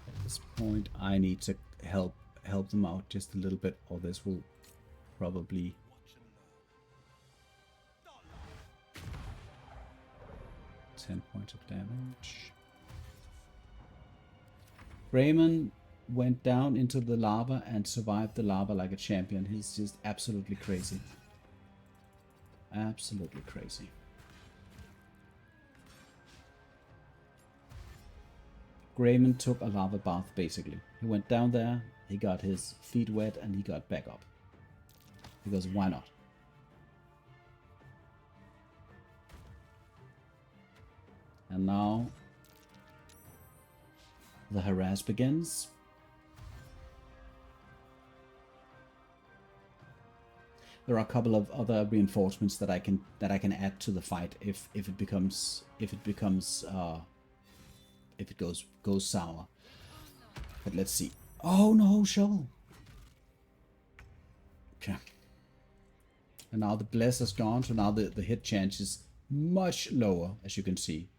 At this point, I need to help them out just a little bit, or this will probably 10 points of damage. Raymond went down into the lava and survived the lava like a champion. He's just absolutely crazy. Absolutely crazy. Raymond took a lava bath, basically. He went down there, he got his feet wet, and he got back up. Because why not? And now the harass begins. There are a couple of other reinforcements that I can add to the fight if it goes sour. But let's see. Oh no, shovel. Okay. And now the bless is gone, so now the hit chance is much lower, as you can see.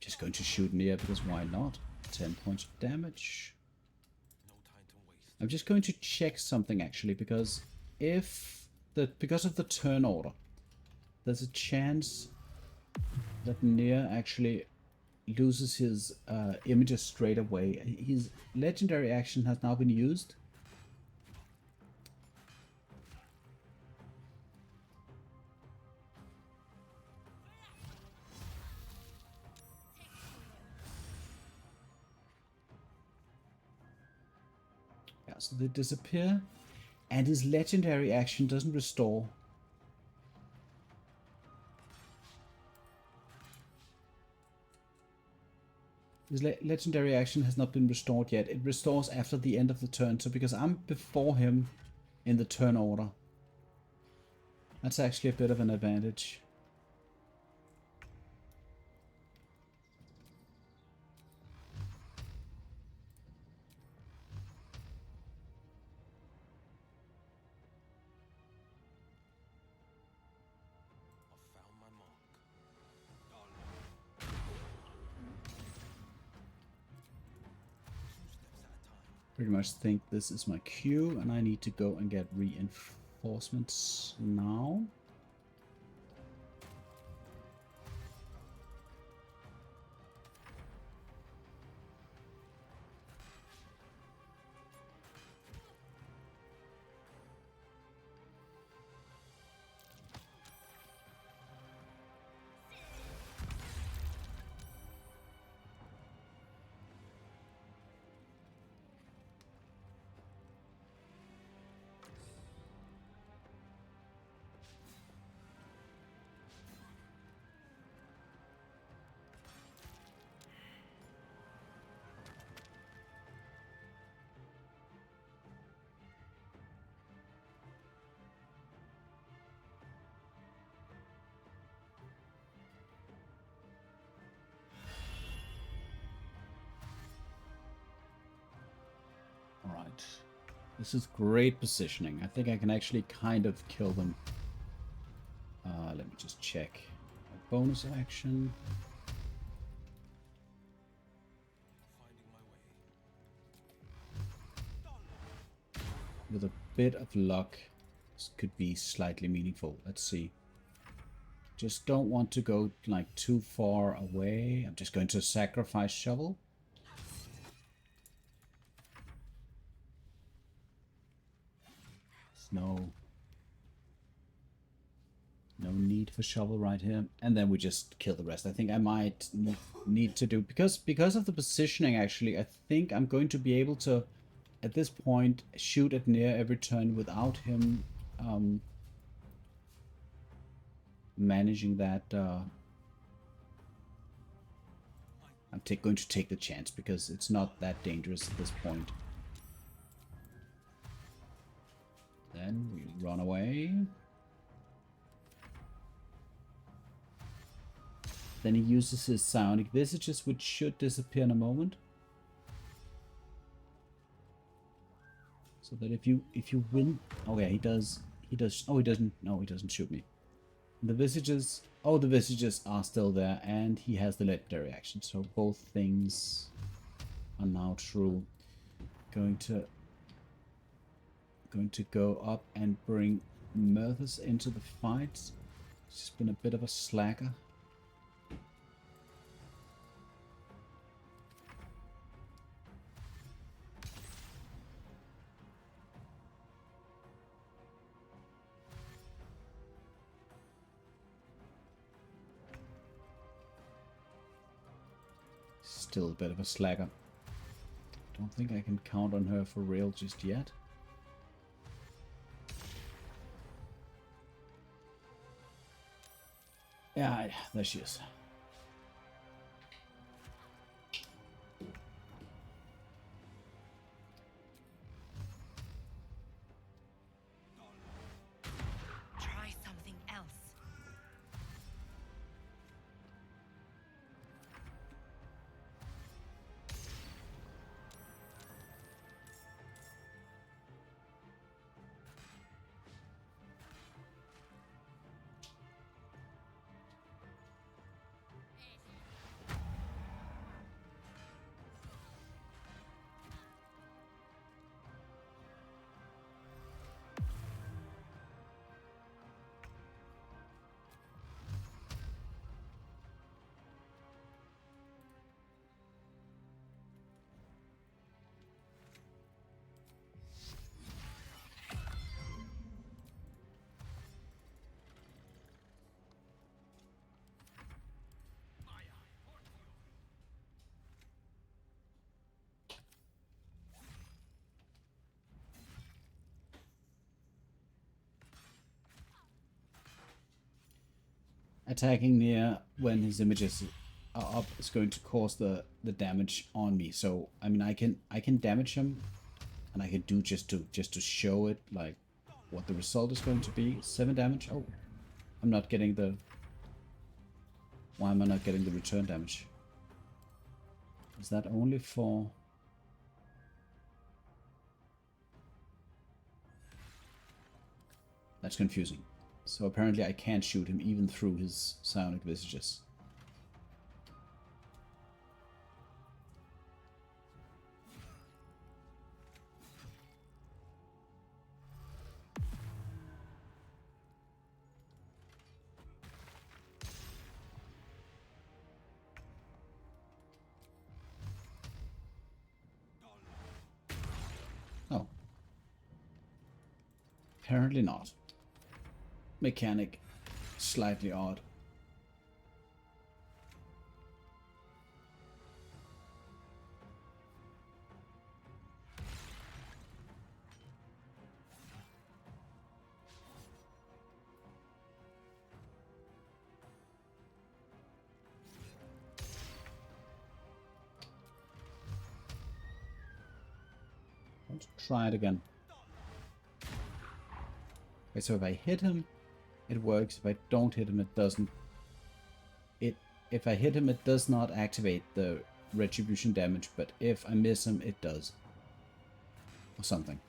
Just going to shoot Nere because why not? 10 points of damage. I'm just going to check something actually, because because of the turn order, there's a chance that Nere actually loses his images straight away. His legendary action has now been used. Yeah, so they disappear, and his legendary action doesn't restore. His legendary action has not been restored yet. It restores after the end of the turn. So because I'm before him in the turn order, that's actually a bit of an advantage. pretty much think this is my cue, and I need to go and get reinforcements now. Alright. This is great positioning. I think I can actually kind of kill them. Let me just check. A bonus action. With a bit of luck, this could be slightly meaningful. Let's see. Just don't want to go like too far away. I'm just going to sacrifice shovel. No need for shovel right here, and then we just kill the rest. I think I might need to do because of the positioning. Actually, I think I'm going to be able to, at this point, shoot at Nere every turn without him managing that. I'm going to take the chance because it's not that dangerous at this point. Then we run away. Then he uses his psionic visages, which should disappear in a moment. So that if you win, okay, he does. Oh, he doesn't. No, he doesn't shoot me. The visages. Oh, the visages are still there, and he has the legendary action. So both things are now true. Going to go up and bring Merthus into the fight. He's been a bit of a slacker. Still a bit of a slacker. Don't think I can count on her for real just yet. Yeah, there she is. Try something else. Attacking Nere when his images are up is going to cause the damage on me. So I mean, I can damage him, and I can do just to show it like what the result is going to be. 7 damage. Oh, I'm not getting the. Why am I not getting the return damage? Is that only for? That's confusing. So apparently I can't shoot him even through his psionic visages. Apparently not. Mechanic. Slightly odd. Let's try it again. Okay, so if I hit him, it works. If I don't hit him, it doesn't. If I hit him, it does not activate the retribution damage, but if I miss him, it does. Or something.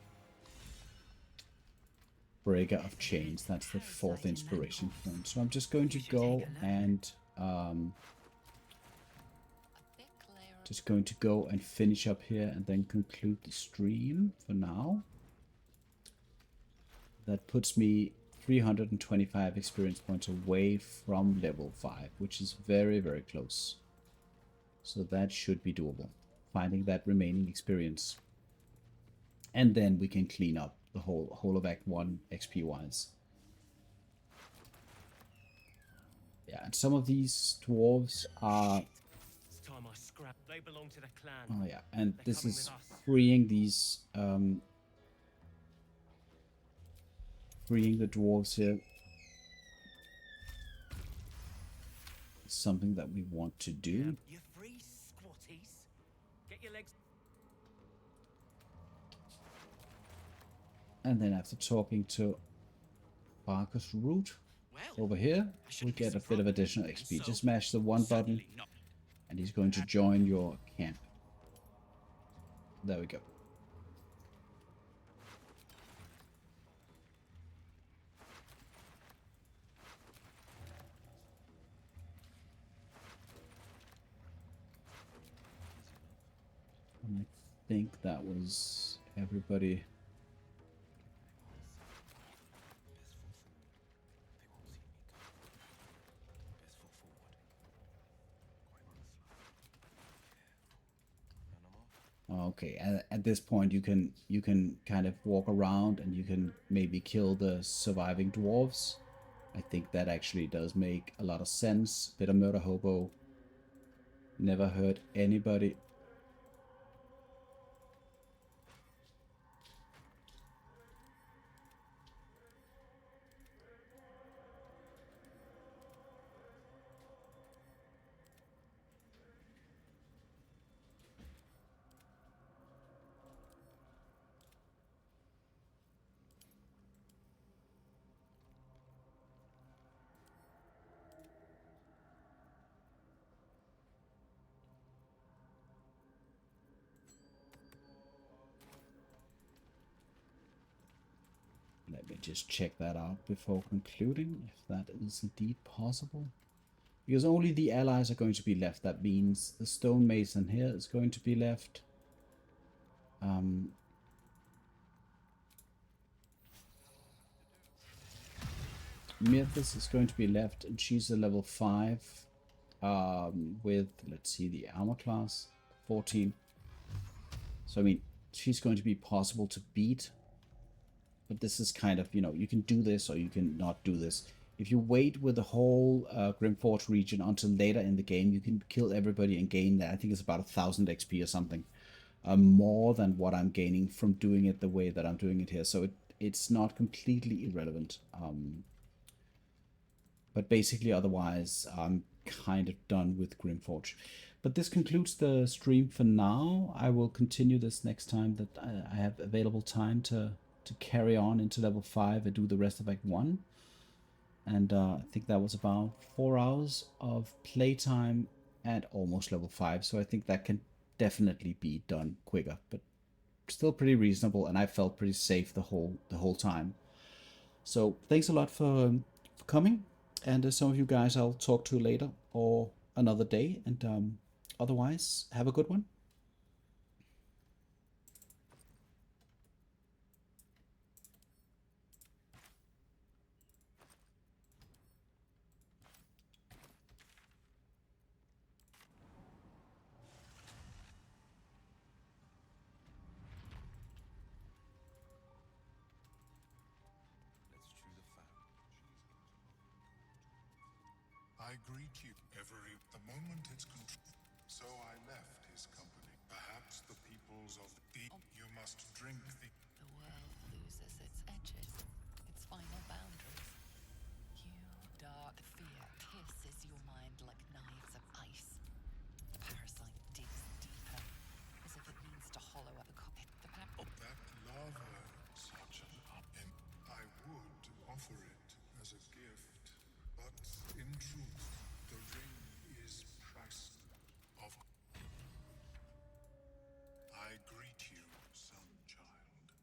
Breaker of Chains, that's the 4th inspiration point. So I'm just going to go and finish up here and then conclude the stream for now. That puts me 325 experience points away from level 5, which is very, very close. So that should be doable. Finding that remaining experience. And then we can clean up the whole of Act 1 XP wise. Yeah, and some of these dwarves are... They belong to the clan. Oh yeah, and this is freeing these... freeing the dwarves here. Something that we want to do. You free squatties. Get your legs. And then after talking to Barker's Root over here, we get a bit of additional XP. Just smash the 1 button and he's going to join your camp. There we go. And I think that was everybody. Okay, at this point you can kind of walk around and you can maybe kill the surviving dwarves. I think that actually does make a lot of sense. Bit of murder hobo. Never hurt anybody. Let me just check that out before concluding, if that is indeed possible. Because only the allies are going to be left. That means the stonemason here is going to be left. Mythis is going to be left, and she's a level 5 with, let's see, the armor class, 14. So, I mean, she's going to be possible to beat. But this is kind of, you know, you can do this or you can not do this. If you wait with the whole Grymforge region until later in the game, you can kill everybody and gain that. I think it's about 1000 XP or something. More than what I'm gaining from doing it the way that I'm doing it here. So it's not completely irrelevant. But basically, otherwise, I'm kind of done with Grymforge. But this concludes the stream for now. I will continue this next time that I have available time to carry on into level 5 and do the rest of Act 1. And I think that was about 4 hours of playtime at almost level 5. So I think that can definitely be done quicker, but still pretty reasonable. And I felt pretty safe the whole time. So thanks a lot for coming. And some of you guys I'll talk to later or another day. And otherwise, have a good one. I greet you the moment it's so I left his company. Perhaps the peoples of the you must drink the The world loses its edges, its final boundaries. You dark fear pierces your mind like knives of ice. The parasite digs deeper, as if it means to hollow out the pact. that lava, such an and I would offer it as a gift, but in truth, the ring is priceless. Of I greet you, son child.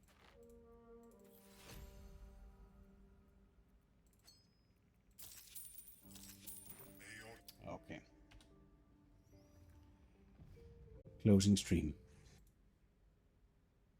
May your Okay. Closing stream.